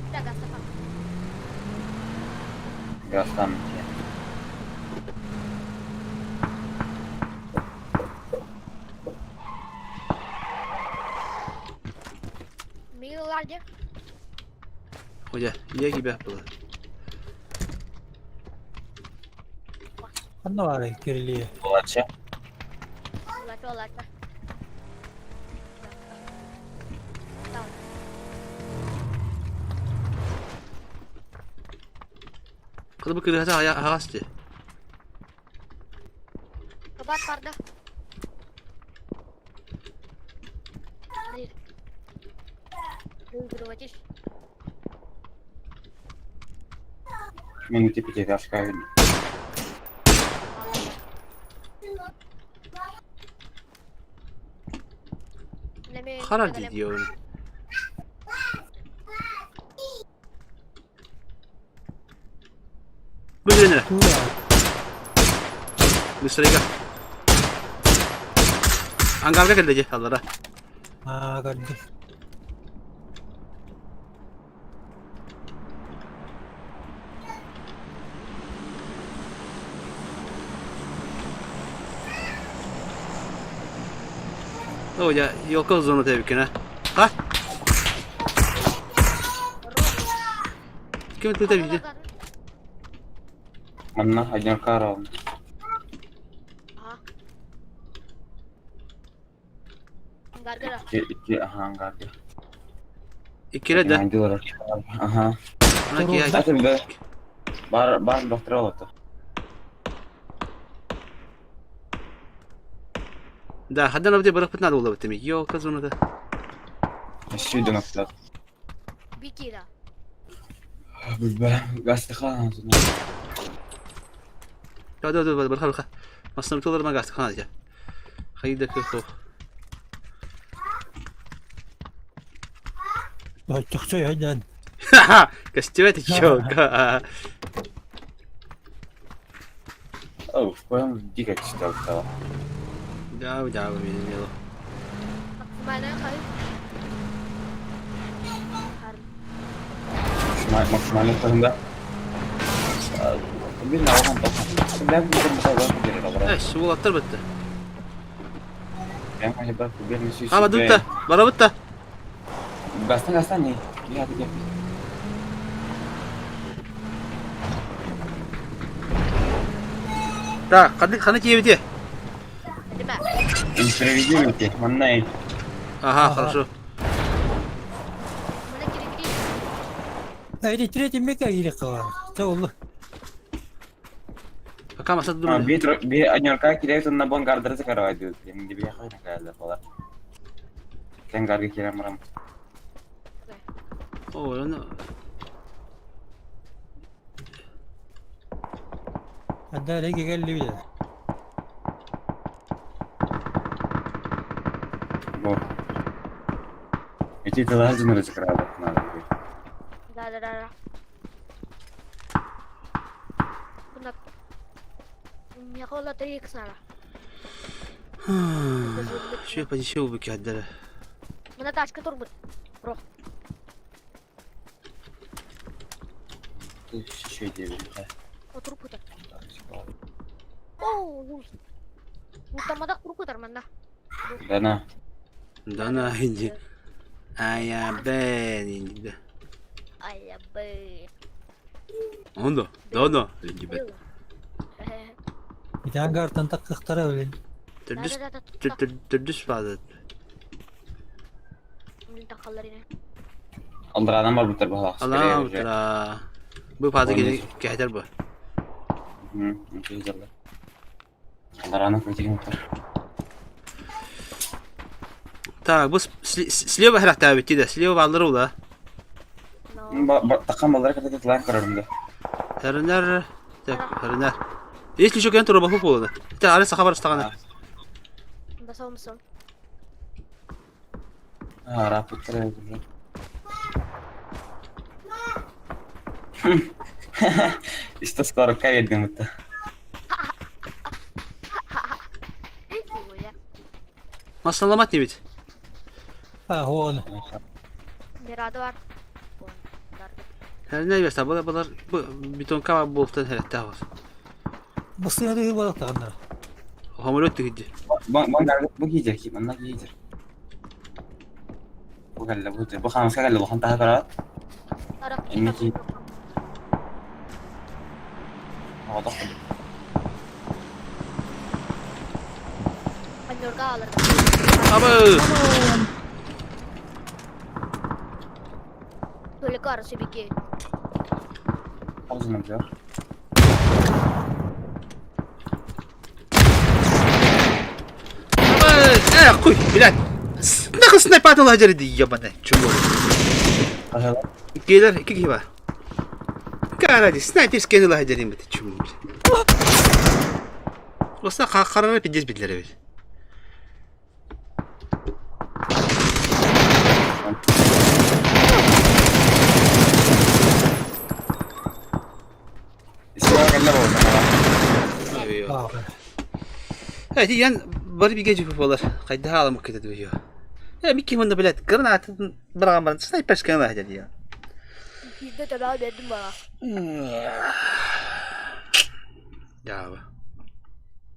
E: Kita gas apa?
D: Gastan.
E: Mil aja.
B: Hoca iyi gibi yaptılar.
A: Anne var ya kirliye.
D: Dolaşa.
E: Bola.
B: Kız bu kırıksa hastı.
E: Kebat parda. Berwajib.
D: Benim tipi cek aşkı.
B: Karar diyor. Bu ne? Müşterika. Anggar ka aja Allah.
A: Ha kan.
B: Oh ya, yoko zona tabii ki ne? Ha? Kim itu tabii ki?
D: Mana hanya karam.
E: Gara-gara.
D: İki hangar.
B: İkile de.
D: Hangi olarak? Aha.
B: Mana ki
D: Zaten be. Bar doktor oldu.
B: Da hadan abdi bırakıp ne oldu bitimi? Yok zona da.
D: Şu dönekler.
E: Bir kira.
D: Ben gazete falan.
B: Dur bırak. Masnam tuğlar ma gazete kana ya. Haydi kıko.
A: Bak çok şey hadi.
B: Haha, kaçtı çok.
D: Oh, koyalım dikkat işte orada.
B: Jauh benim ya.
E: Mana kali?
D: Maksimalnya terhendak. Bir nawakan tokan. Sebenarnya bukan masalah jadi kabar.
B: Su atar bitti.
D: Yang hanya berpikir misi.
B: Ama bitti. Bana bitti.
D: Gastan nih. Lihat dia.
B: Da, kana ki bitti.
E: Lima.
D: Интервью nanti. Mana ya?
B: Aha, хорошо.
E: Mana kiri-kiri?
A: Haydi tretime ka gire kalan. Tamam.
B: Пока масад думаю.
D: Би аньорка кидает на бон гардер закрывает. Yang di biasa kan kayak pola. Yang garga kira maram.
B: Oh, ano.
A: هذا لقي قال لي ولا
D: Bo. Itu telah jenuh zakrat.
E: Да. Кунак. Я хола 3 ксара.
B: شو بدي شو بك هالدرة.
E: Mana тачка турбут. Бро.
D: Itu sih dia.
E: О, турбут. О, луз. Утамада турбут арманда.
D: Dana.
B: Дана hindi. Aya ben hindi.
E: Ай, бэ.
B: Ондо. Дона. Hindi ben.
A: bir tane karttan tak kıhtara öyle.
B: Terdüs fazla.
E: Minta kallarine.
D: Aldıran var bu tarafa.
B: Allah'ım tara. Bu fazla gelir bu.
D: Mungkin jalan. Aldıran kucing motor.
B: Так, bu слева herhalde abi de. Слева varları ula.
D: Takkan balıları kadar telah kararımda.
B: Herner. Herner. Если что, кенту робоху полуда. Это арес хабар стагана.
E: Басом сом.
D: Raput terus. İşte skor kaybettim hatta.
B: Maslamat ne bit?
A: Ha هون.
E: Mirada var.
B: Her ne verse bunlar bu bir kava boltan her tavır.
A: بس هذا هو ولا تغنى.
B: Hamurot gitti.
D: Bu giyecek ki, bana giyecek. Bu galiba bu khamis galiba bu hantar karat. Ini ki. Wadah.
E: Panyorga alır.
B: Abi.
E: Böyle karşı bir ki.
D: Ağzına diyor.
B: Kuy, bilen. Nakıl sniper atın haceri diye bana. Çubuğu. Gelir, iki gibi var. Karadi, sniper scanner'la haceriyim beti çubuğu. Olsa kararına pideceğiz bitleri bir. Evet, yani bari bir gece yapıyorlar. Kaydı halam kaydı diyor. Ya bir kim onda bile kırna bırakamam. Sniper scanner'la haceri ya.
E: Bizde tabi dedim bana.
B: Ya abi.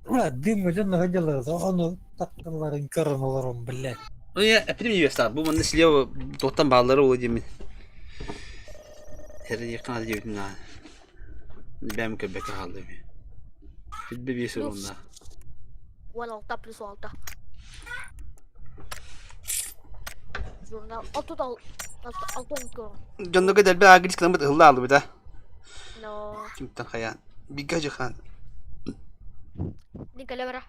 A: Ulan din macam nak jalan so onu takların karamalarım billah.
B: Ya epidemi yiyorsa bu bana silahı doğtan bağları olacak mı? Her yakın hadi diyorum lan. Ben mükebbek halde bir. Bir sorunla.
E: Wala plus alta. Jurnal altı mikro.
B: Canlı kadar bir agris kılamat hızlı aldı bir de.
E: No.
B: Kimden kayan? Bir gacı kan.
E: Ni kalabra.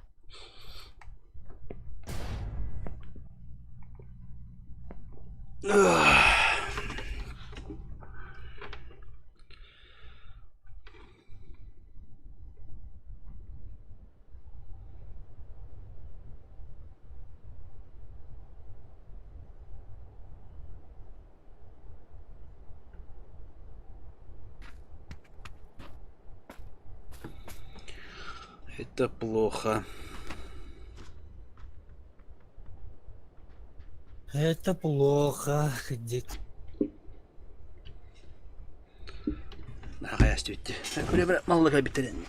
B: Это плохо.
A: Это плохо. Дик.
B: Ага, я стюйте. Böyle bırakmalı kaybettirin.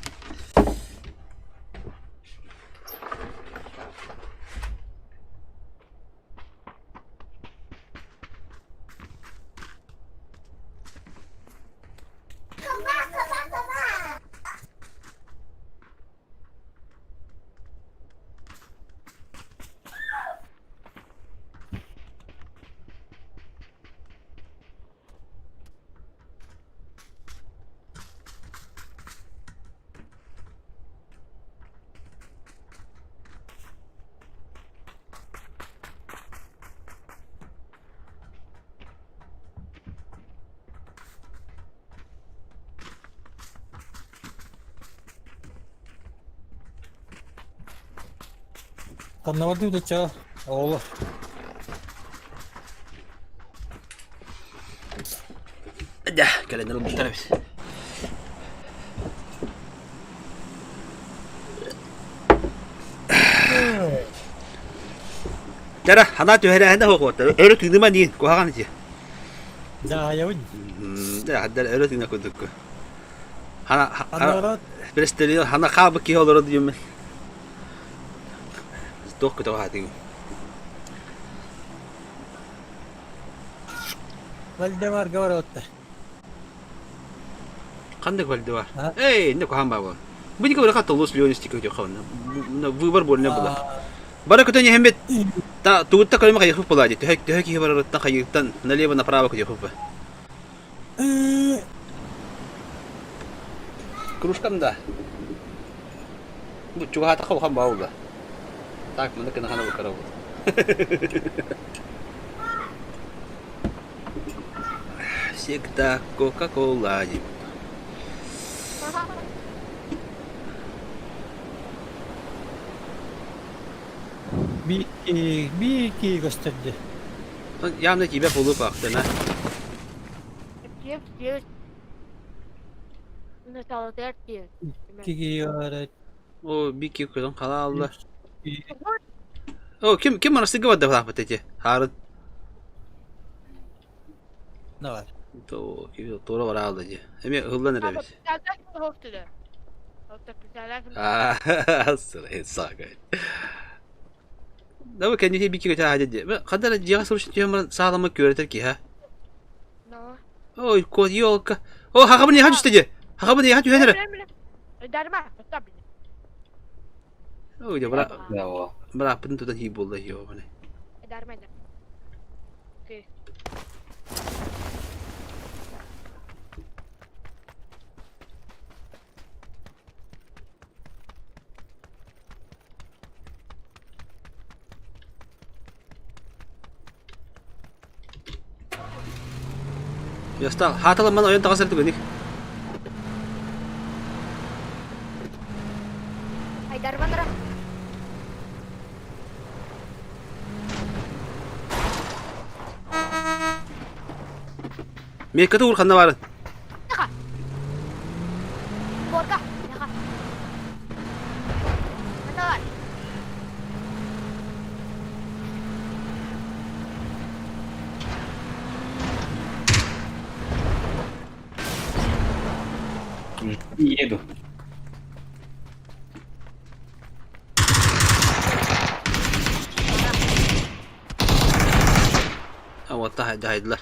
A: Kanlamadı da ça. Oğlu.
B: Hadi kalender olmuş tarafı. Tara, hana tühere hende hokuatta. Öğrettiğinde ben değil, kohakan içi.
A: Zahayawin.
B: Hadda öğrettiğinde koyduk. Hana,
A: Anlarat.
B: Presteliyor, hana kabı ki olur diyorum ben. Stok kutu hadi.
A: Valdemar gavarotta.
B: Kandık valide var.
A: Ha?
B: Ey, ne koham baba. Bu ne kadar katı olus liyon istiyor diyor kavan. Bu var bu ne bu da. Bara kutu ne hembet. Ta tuğutta kalma kayıp bu lacı. Tühek ki var rıttan kayıptan. Naliye bana para bakıyor bu. Kruşkam da. Bu çuha ta koham baba da. Tak mana kena kana bakara. Всегда Coca-Cola.
A: Bir iki gösterdi.
B: Yamda ki be bulup baktın ha.
E: Hep. Ne sağlık der ki.
A: İki var.
B: O bir ki koydan kala Allah. O kim bana sıkı vadda falan pateci. Harun.
A: Ne var?
B: To ki tora var aldıcı. Hem hıllan
E: Ama
B: neresi?
E: güzeller mi hostulu? Hostel güzeller mi?
B: Ah, sıra saga. Ne bu kendi bir ki kötü hadi diye. Kadar cihaz soruş diyorum sağlamak öğretir ki ha.
E: No.
B: Oy kod yok. O hakabını hacı istedi. Hakabını hacı henere.
E: Derma. Tabii.
B: O ya bırak.
D: Bravo.
B: Bırak pun tutan hibolda yo bana.
E: Derma. Okey.
B: Ya está, hatalı bana oyun takasır tuh nih.
E: Ay derma nara.
B: Mereka tuh kan nawaran.
E: Naka. Borga. Naka. Ano var?
D: Yedu.
B: Awal tahaydılar.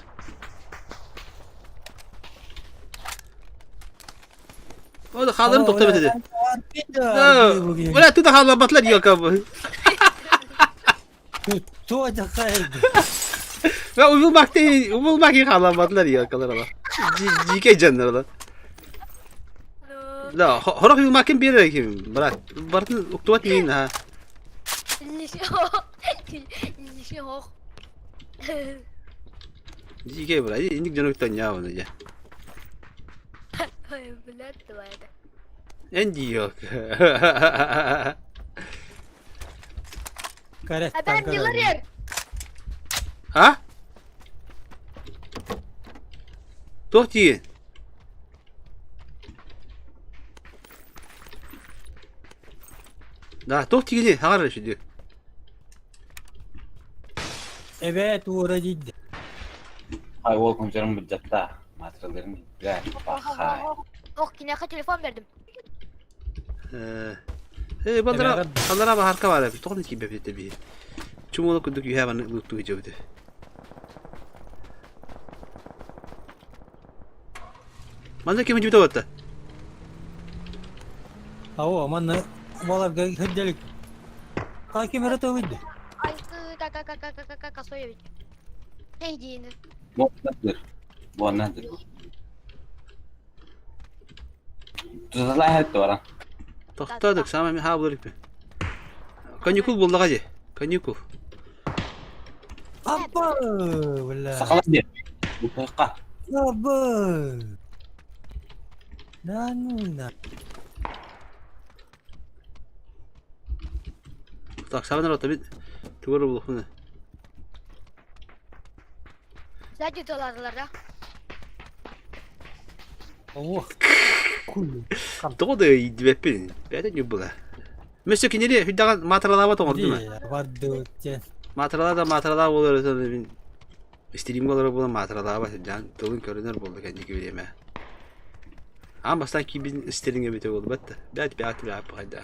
B: O da halını topla dedi. Ulan tu da halı batlar yok abi.
A: Tu aja kayırdı.
B: Ve uyulmak yok halı batlar yok kalır ama. Jike canlar lan. La horak uyulmak kim bir kim? Bırak. Bartın uktuvat neyin ha?
E: Yok.
B: Jike bırak. İndik canı uktan ya onu ya.
E: Ay benar tuh ada.
B: Endi yok.
A: Karet.
E: Ben dealer yer.
B: Ha? Doch değil. Da doch değil. Hagar şu diyor.
A: Evet uğraydı.
D: Ay o komiserim bu catta. Matralerim güzel. Bahay.
E: Oh kine telefon verdim.
B: Bandara bandara bahar ka var. Tohni ki bebe tabii. Çumulu kuduk you have an look to job. Manda kim juta watta?
A: Awo mana malar hıddelik. Kaki merata uydu.
E: Ay kasoya bit. Neydi yine?
D: Bu nedir? Bu nedir? Tuzla hayat var.
B: Toxtadık sama ha bularık be. Kanyukul buldu gaje. Kanyukul.
A: Apa? Wala.
D: Sakala dia. Bu kakak.
A: Apa? Nanu na.
B: Так, сабанар ота бит. Тугуру булухуна.
E: Sadece dolarlarda.
A: Oh. Cool.
B: Тода идвепин. Бэдэ нюбула. Месье кинери хүддага материалава тоңордума.
A: Варды те.
B: Материалада болор бин. Стрим болор болор материалава жан толун көрүнөр болду кенди билеме. Амастан ки биз стеринге бете болду батта. Бэт хайда.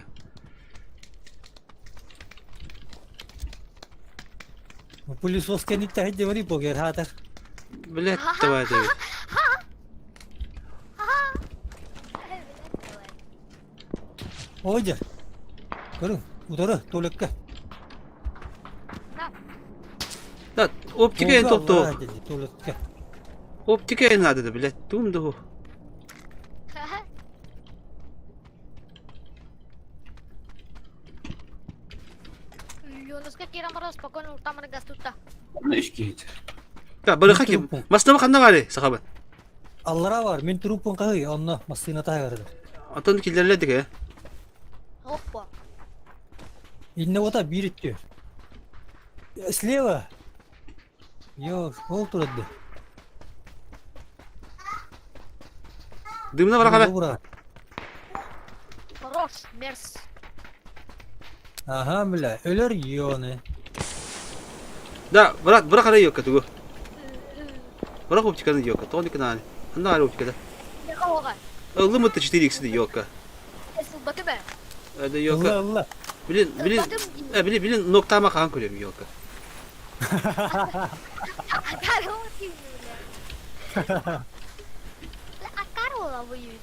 A: Пылесос кенитте хайде вари богер хатар.
B: Билет тавады.
A: Ойда. Көрүң, удары толыкка.
B: Да, оптика ен топто.
A: Толыкка.
B: Оптика ен надады билет. Тумду.
E: Юнуска кирам раз спокойно там регастута.
D: Onu iş giydi.
B: Да, бары хаки. Маснама кандай бари, сахаба.
A: Аллара бар, мен труппун кагы, онно массына тагырды.
B: Атон киллерледик.
E: Опа.
A: Инне ота биритти. Слева. Йо, ол турады.
B: Дымна барахана.
E: Хорош, мерс.
A: Ага, бля, өлөр йоны.
B: Да, брат хара yok tugu. Брат оптиканы yok. Тоник нани. Анда бар оптикада.
E: Ne kavga?
B: Limit 4x de yok.
E: Esul batı be.
B: Ada yok.
A: Allah.
B: Bilin noktama kan koyuyorum yok.
E: Akar o değil mi? Akar ola bu yüz.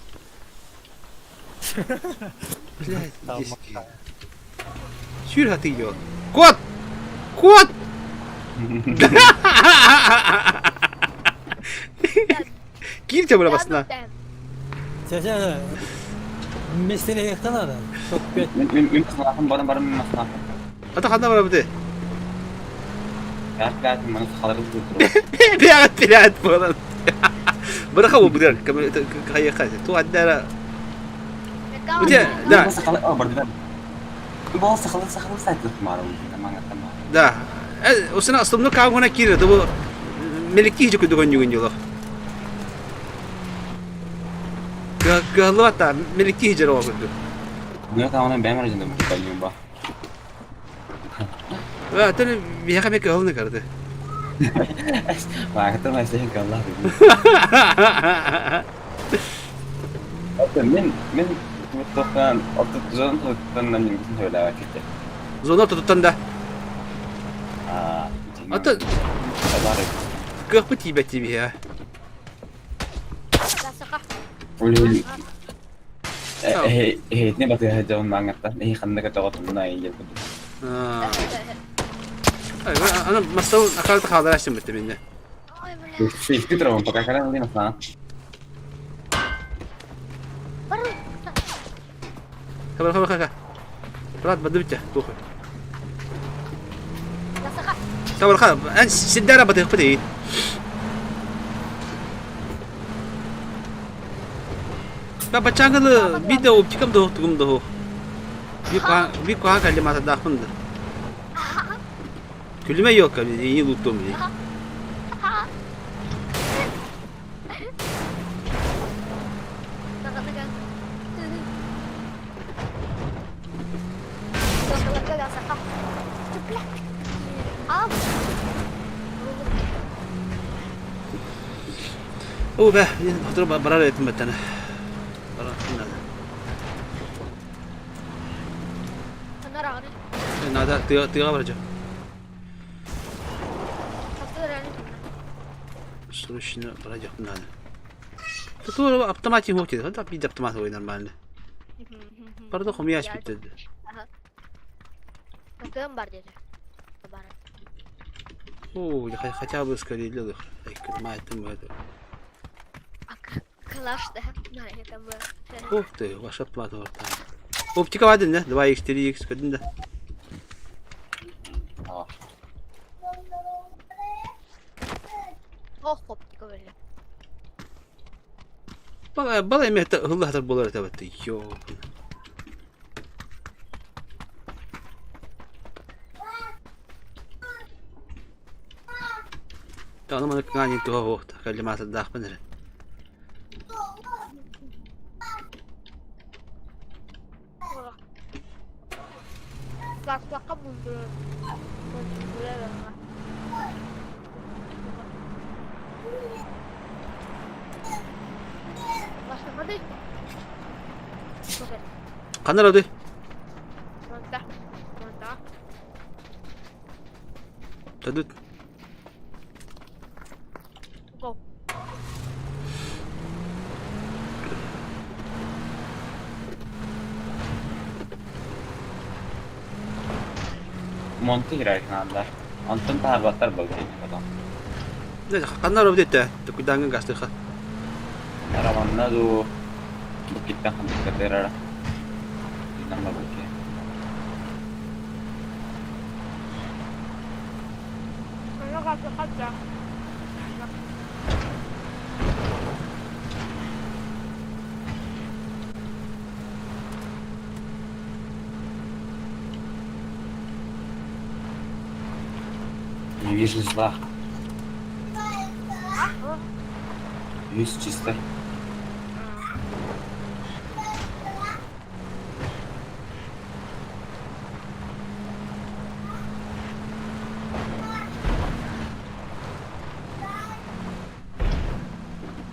B: Şur hatı yok. Kod. Gir çabuk basına.
A: Çaça. Mesele yakana da. Çok bet.
D: Min maslahatım barın min maslahatım.
B: Ata kanda var abide.
D: Gerçekten bana sahaları durduruyor.
B: Biat falan. Bırak bu bilir. Kayak kayak. Tu ada. Udah, dah.
D: Oh, berarti bawa sahalı saatlik kemarin. Tamam.
B: Da. O sana aslında kavgana kiri. Tu bu meleki hiç kudu konjugun jolo. Gagalata meleki hiç jero kudu.
D: Ne kawan ben arayacağım bu kayın ba.
B: Wah, tadi biar kami kau ni kerja.
D: Wah, kita masih kalah. Min tutukan waktu zon tutukan nan yang kita dah kita.
B: Zona tututan dah. Atau
D: kabar.
B: kau tiba-tiba ya.
D: Boleh. Ini betul jauh banget kan. Ini kan dekat waktu naik gitu.
B: Ana masal akal tak kalah sih betul betul.
D: Safety terus pakai kalian nanti nafas.
B: Kabar. Berat betul betul. Tuh. Kabar. An sedara betul betul. Bapa canggih le video optikam doh tugum doh. Bir kuah kali masa dah pun. Külme yok abi, iyi tuttum diye. Oh be, oturup barar ettim ben tane. Nada, tiga vereceğim. Solution'u vereceğim nada. Tutur otomatik mi oldu? Hatta bir otomatik oynar normalde. Pardon, komiyas bitti.
E: Bakın var dedi.
B: Oh, ya хотя бы скорее лёг. Ай, кормает там это.
E: Клаш да. Nereye tam bu?
B: Ух ты, ваш автомат var там. Оптика var ne? 2x, 3x kadın da.
E: Oh optika böyle.
B: Bala emek hızlı hatar bolar tabii. Yo. Onu bana kanı tuha vakti. Kalimatı dağ bana.
E: Lak-laka buldu. Başlamadı. Okey.
B: Kanal oldu.
E: Mantap. Mantap.
B: Tadut.
E: Go.
D: Monte girer kanallar. Antın tahabatlar bakayım adam.
B: Ne kanal oldu ete. Tukudangın gastı.
D: Arabanla do kita kan ketera. Nama bakayım.
E: Sana kalk.
D: Не вижу зла. Весь чисто.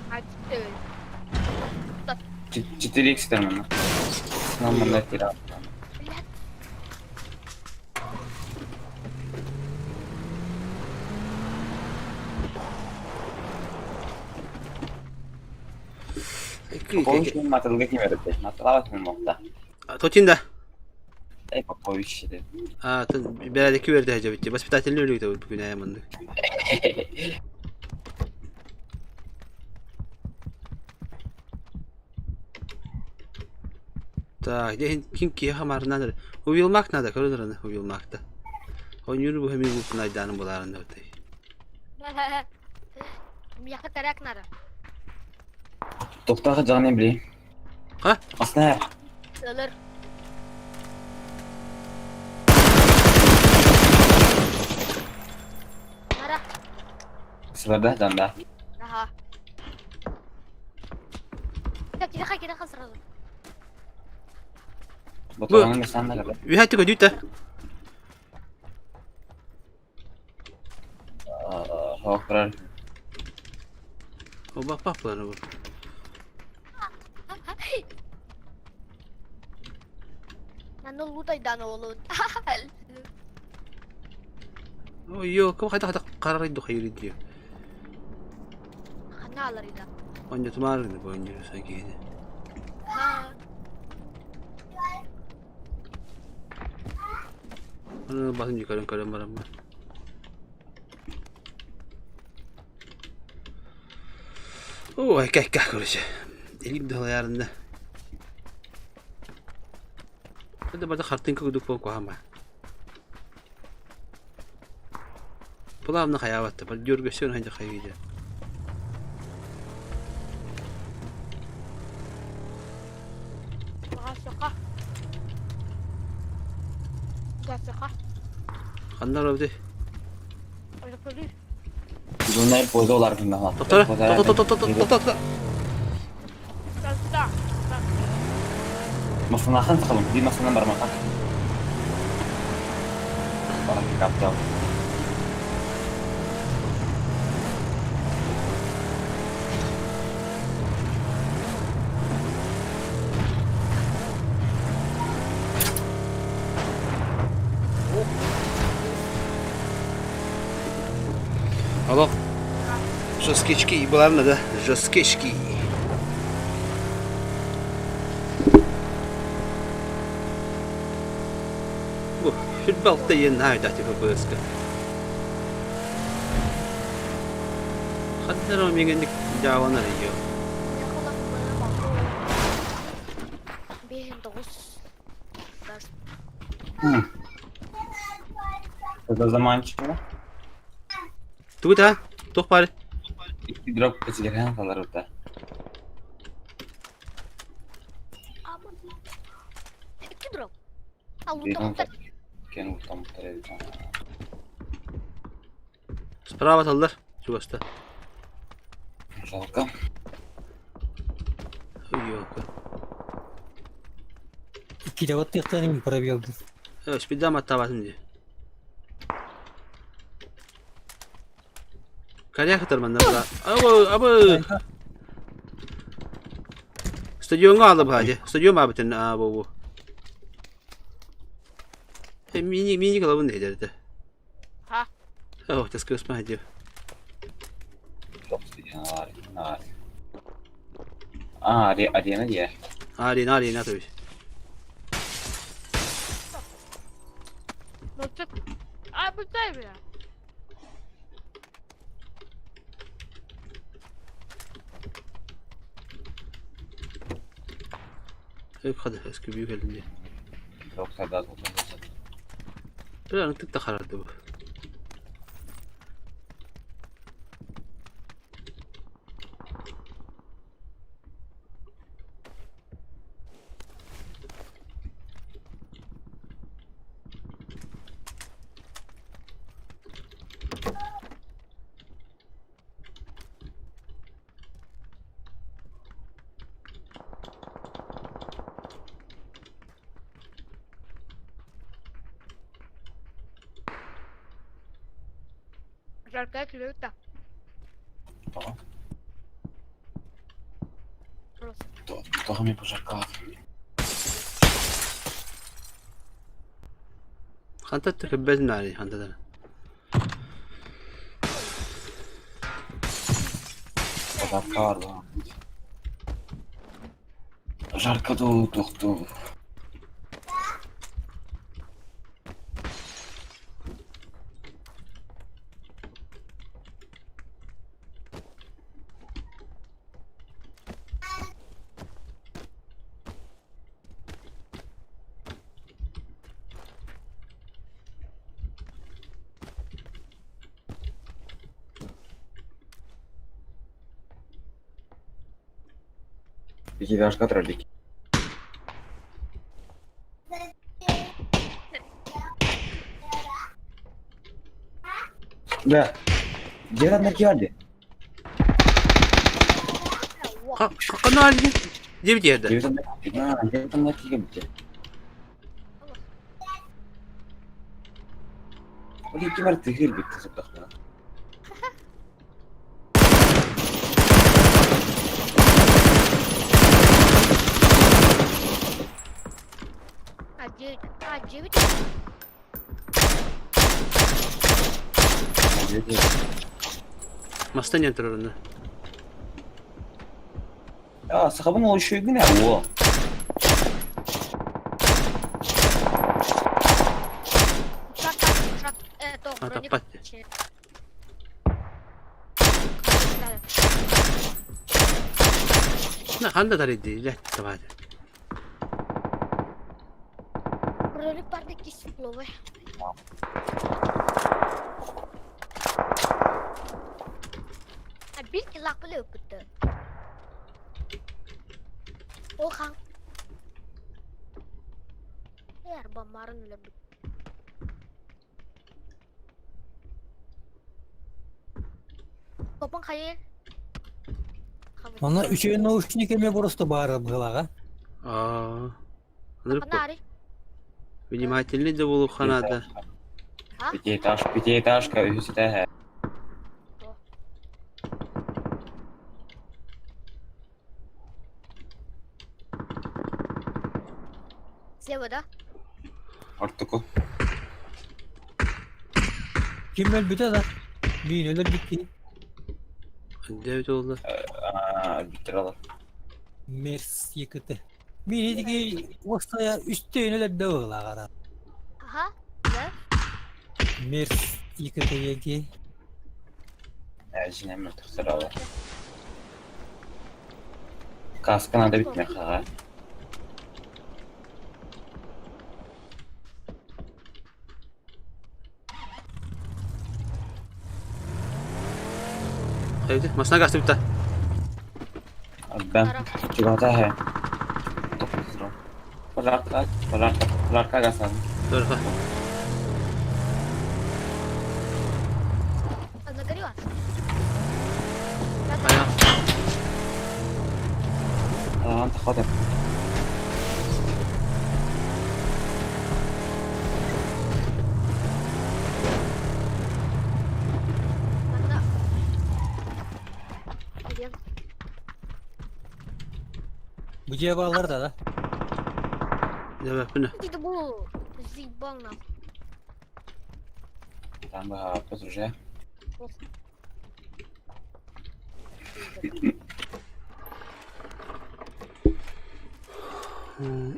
E: Hadi.
D: 4x термина. Нам на тира. Получим материал не верите. Материал не могта.
B: Toçinda.
D: Ey papoviş dedi.
B: Aa, beredeki verdi hacı bitti. Bas bir tatilini öyle gidiyor bugün ayağımında. Так, кинки хамар надо. Уйылмак надо, көрдөрөне уйылмакта. Ойнур бу хеми бу найданын буларын өтөй.
E: Мияка тарак нара.
D: Тоқтағы жағын білейін.
B: Ха?
D: Асына.
E: Ölür. Nara.
D: Sıfırda canda.
E: Aha. Kira sırası.
D: Botoğunun mesanına kadar.
B: Vi hatti ko dyta.
D: Hokrar.
B: O bak paplarını bu.
E: Nanulutay danulot.
B: Oh yo, kamu kata kararin do kayo diyor.
E: Kanalar ida.
B: Onca tumarın bu onca sanki.
E: Ha.
B: Ano basın yukarı var. Oh, kay koruşu. Elim de yarında. Hadi bana kartın kuduk po ko ama. Pulam na kaya watta, par jorgasyon hanja kayida.
E: Gasaka.
B: Kanlar oldu.
E: Öyle polis.
D: Bunlar poza olarak kullanılır.
B: Doktor.
E: Gasta.
D: Masalahkan takalım. Bir masalah var maka. Barang di kaptal.
B: Алло. Жесткички, главное, да? Жесткички. Футбол-то я знаю, да, типа близко. Хаддер мегенdik жауанар ее.
E: Yakala bana bak. Bir dokuz.
D: Это заманчиво.
B: Тут, а? Тух пари.
D: И дроп потерян kalır orada.
E: Aman. İki drop. Ha
D: Bir
E: muhtemelen.
D: Кен там повторяется.
B: Справа талдар. Şu basta.
D: Жалко.
B: Yok.
A: İki de tıktanayım pробел.
B: Evet, bir daha mı atavasın diye. Kaya kadar benden burada. Abo. Stadyonu aldım hadi. Stadyon mu bütün bu. Mini kalıbın ne derdi?
E: Ha.
B: Oh, das kız mı hadi.
D: Çok sıcak. Arena diye.
B: Arena tabii.
E: Ну ты... А, пускай меня.
B: Hep hadi eski büyük elinde.
D: Yoksa da
B: Bir an tık da karardı bu.
E: Жаркая клюта.
D: Tamam.
E: Просто.
D: Того mi pożarkała.
B: Hanta tıkıbbezin ali hantadan.
D: Pożarkała da. Żarka do doktor. Peki başka trafik. Ya, Ceren ne geldi?
B: Kanal ali. Diye bir yerde.
D: Ceren ne geldi? Oli iki merti hir bitti sıklıkla.
B: Mastan yantırırında.
D: Ya sakabın oluşuyor ne bu?
B: Ha tapat. Ne handa tarihdi. Ne tabat.
E: Бродилки парни киси плове. Bir kilak bile öpüttü. Okan. Eğer bamarın öyle bir. Kopun kayı.
A: Ona üçe naушник eме просто бары былага.
B: Aa. Anırıp bu.
E: Kanari.
B: Внимательный de bulup kanada.
D: Пятиэтажка, üstte.
E: Sevada.
D: Artık o.
A: Kimmel büte da. Mineler bitti.
B: Evet oldu.
D: Bitir alır.
A: Mers yıkıtı. Minedeki ostaya üstte yöneler de bağlaga.
E: Aha. Ne?
A: Mers yıkıtı yeki.
D: Yine mi tıksır alır? Kaskına da bitmek ha.
B: Evet, masana kaçtı bir tane.
D: Ben çikolata he. Dokuz lira. Polarka gasal.
B: Dur ha.
E: Nagari var.
D: أنت خاطر
E: Mana? Gidelim.
A: Bu cevalarda da.
B: Ya benar.
E: Itu bu. Zibang nak.
D: tambah apa terus ya?
B: Ini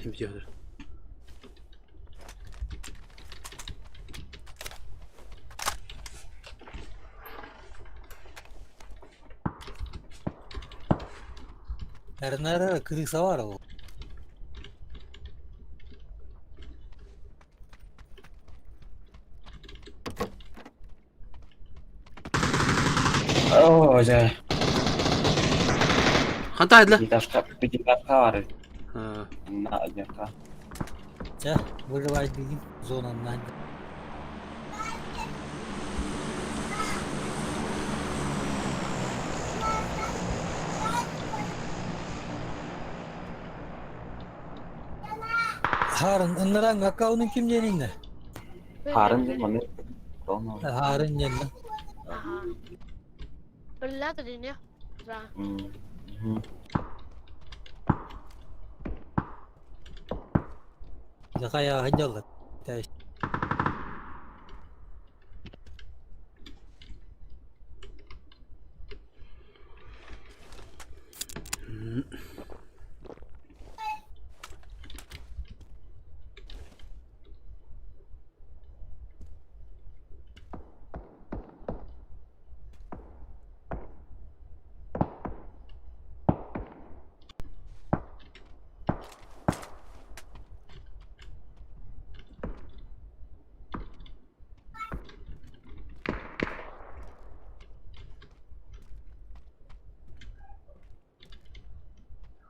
B: bitiyor.
A: Nerede kırıksa var o.
D: Oh, ya.
B: Hantar ediler.
D: Bikin taşka var.
B: Ha.
D: Nah, aja kah.
A: Ya burada var bildiğin zonandan. Harun, onların akau'nun kimliğinin ne?
D: Harun dia mana? Kau mau?
A: Harun yanında.
E: Aha. Belah tadi ni. Ra.
A: Ya kayak hajalat.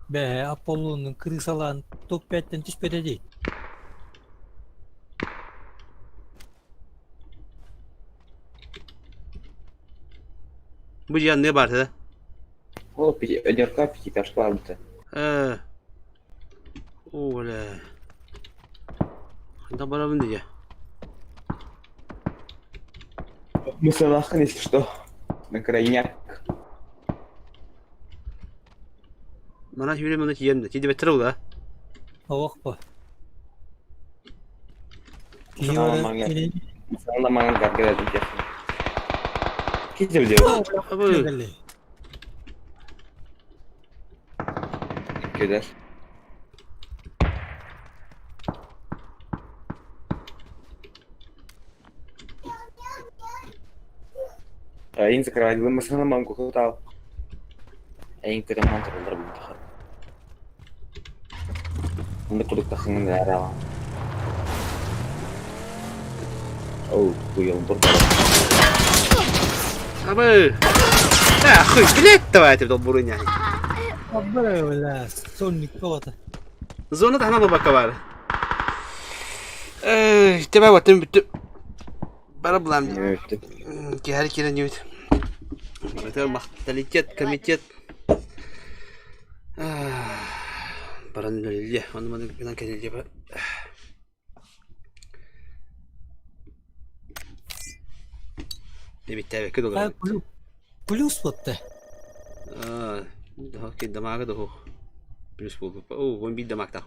A: Be Apollo'nun kırıksalan Tokpet'ten tüspede değil.
B: Bu cihan ne var da?
D: Oh, ajar bikin taşka var mı?
B: Oleh. Hantar berapa benda je?
D: Masalahkan если что, на крайняк.
B: Mana şimdi bunu cihan da. Jadi betul lah.
A: Avak pa.
D: Sana mangan gargara dia. Kita dia.
B: Apa?
D: Kita. Aing закрывать вы машину мамку хватал. Aing переман terus bentar. Untuk kuduk tahangan darah. Oh, kuyang berdarah.
B: Apa? Gelet tuh itu burunya.
A: Apa lah, Sonic kota.
B: Zona tahanan mı bakar? Tiba waktu itu. Bara bulan. Ki her kere niyet. Betul mah. Teliket, komitet. Paran lelya, onu mana bilang kelly apa? Ini bitter ke dolar?
A: Plus botte.
B: Dah kita maga dah. Plus bu. Oh, won bid damak tak.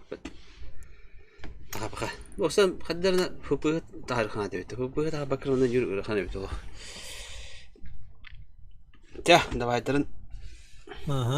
B: Apa kah? Bosan خدرنا فوبه تعرف خانه بيته فوبه تعرف بكرنا جور خانه بيته. Jah, dah baik terus.
A: Aha.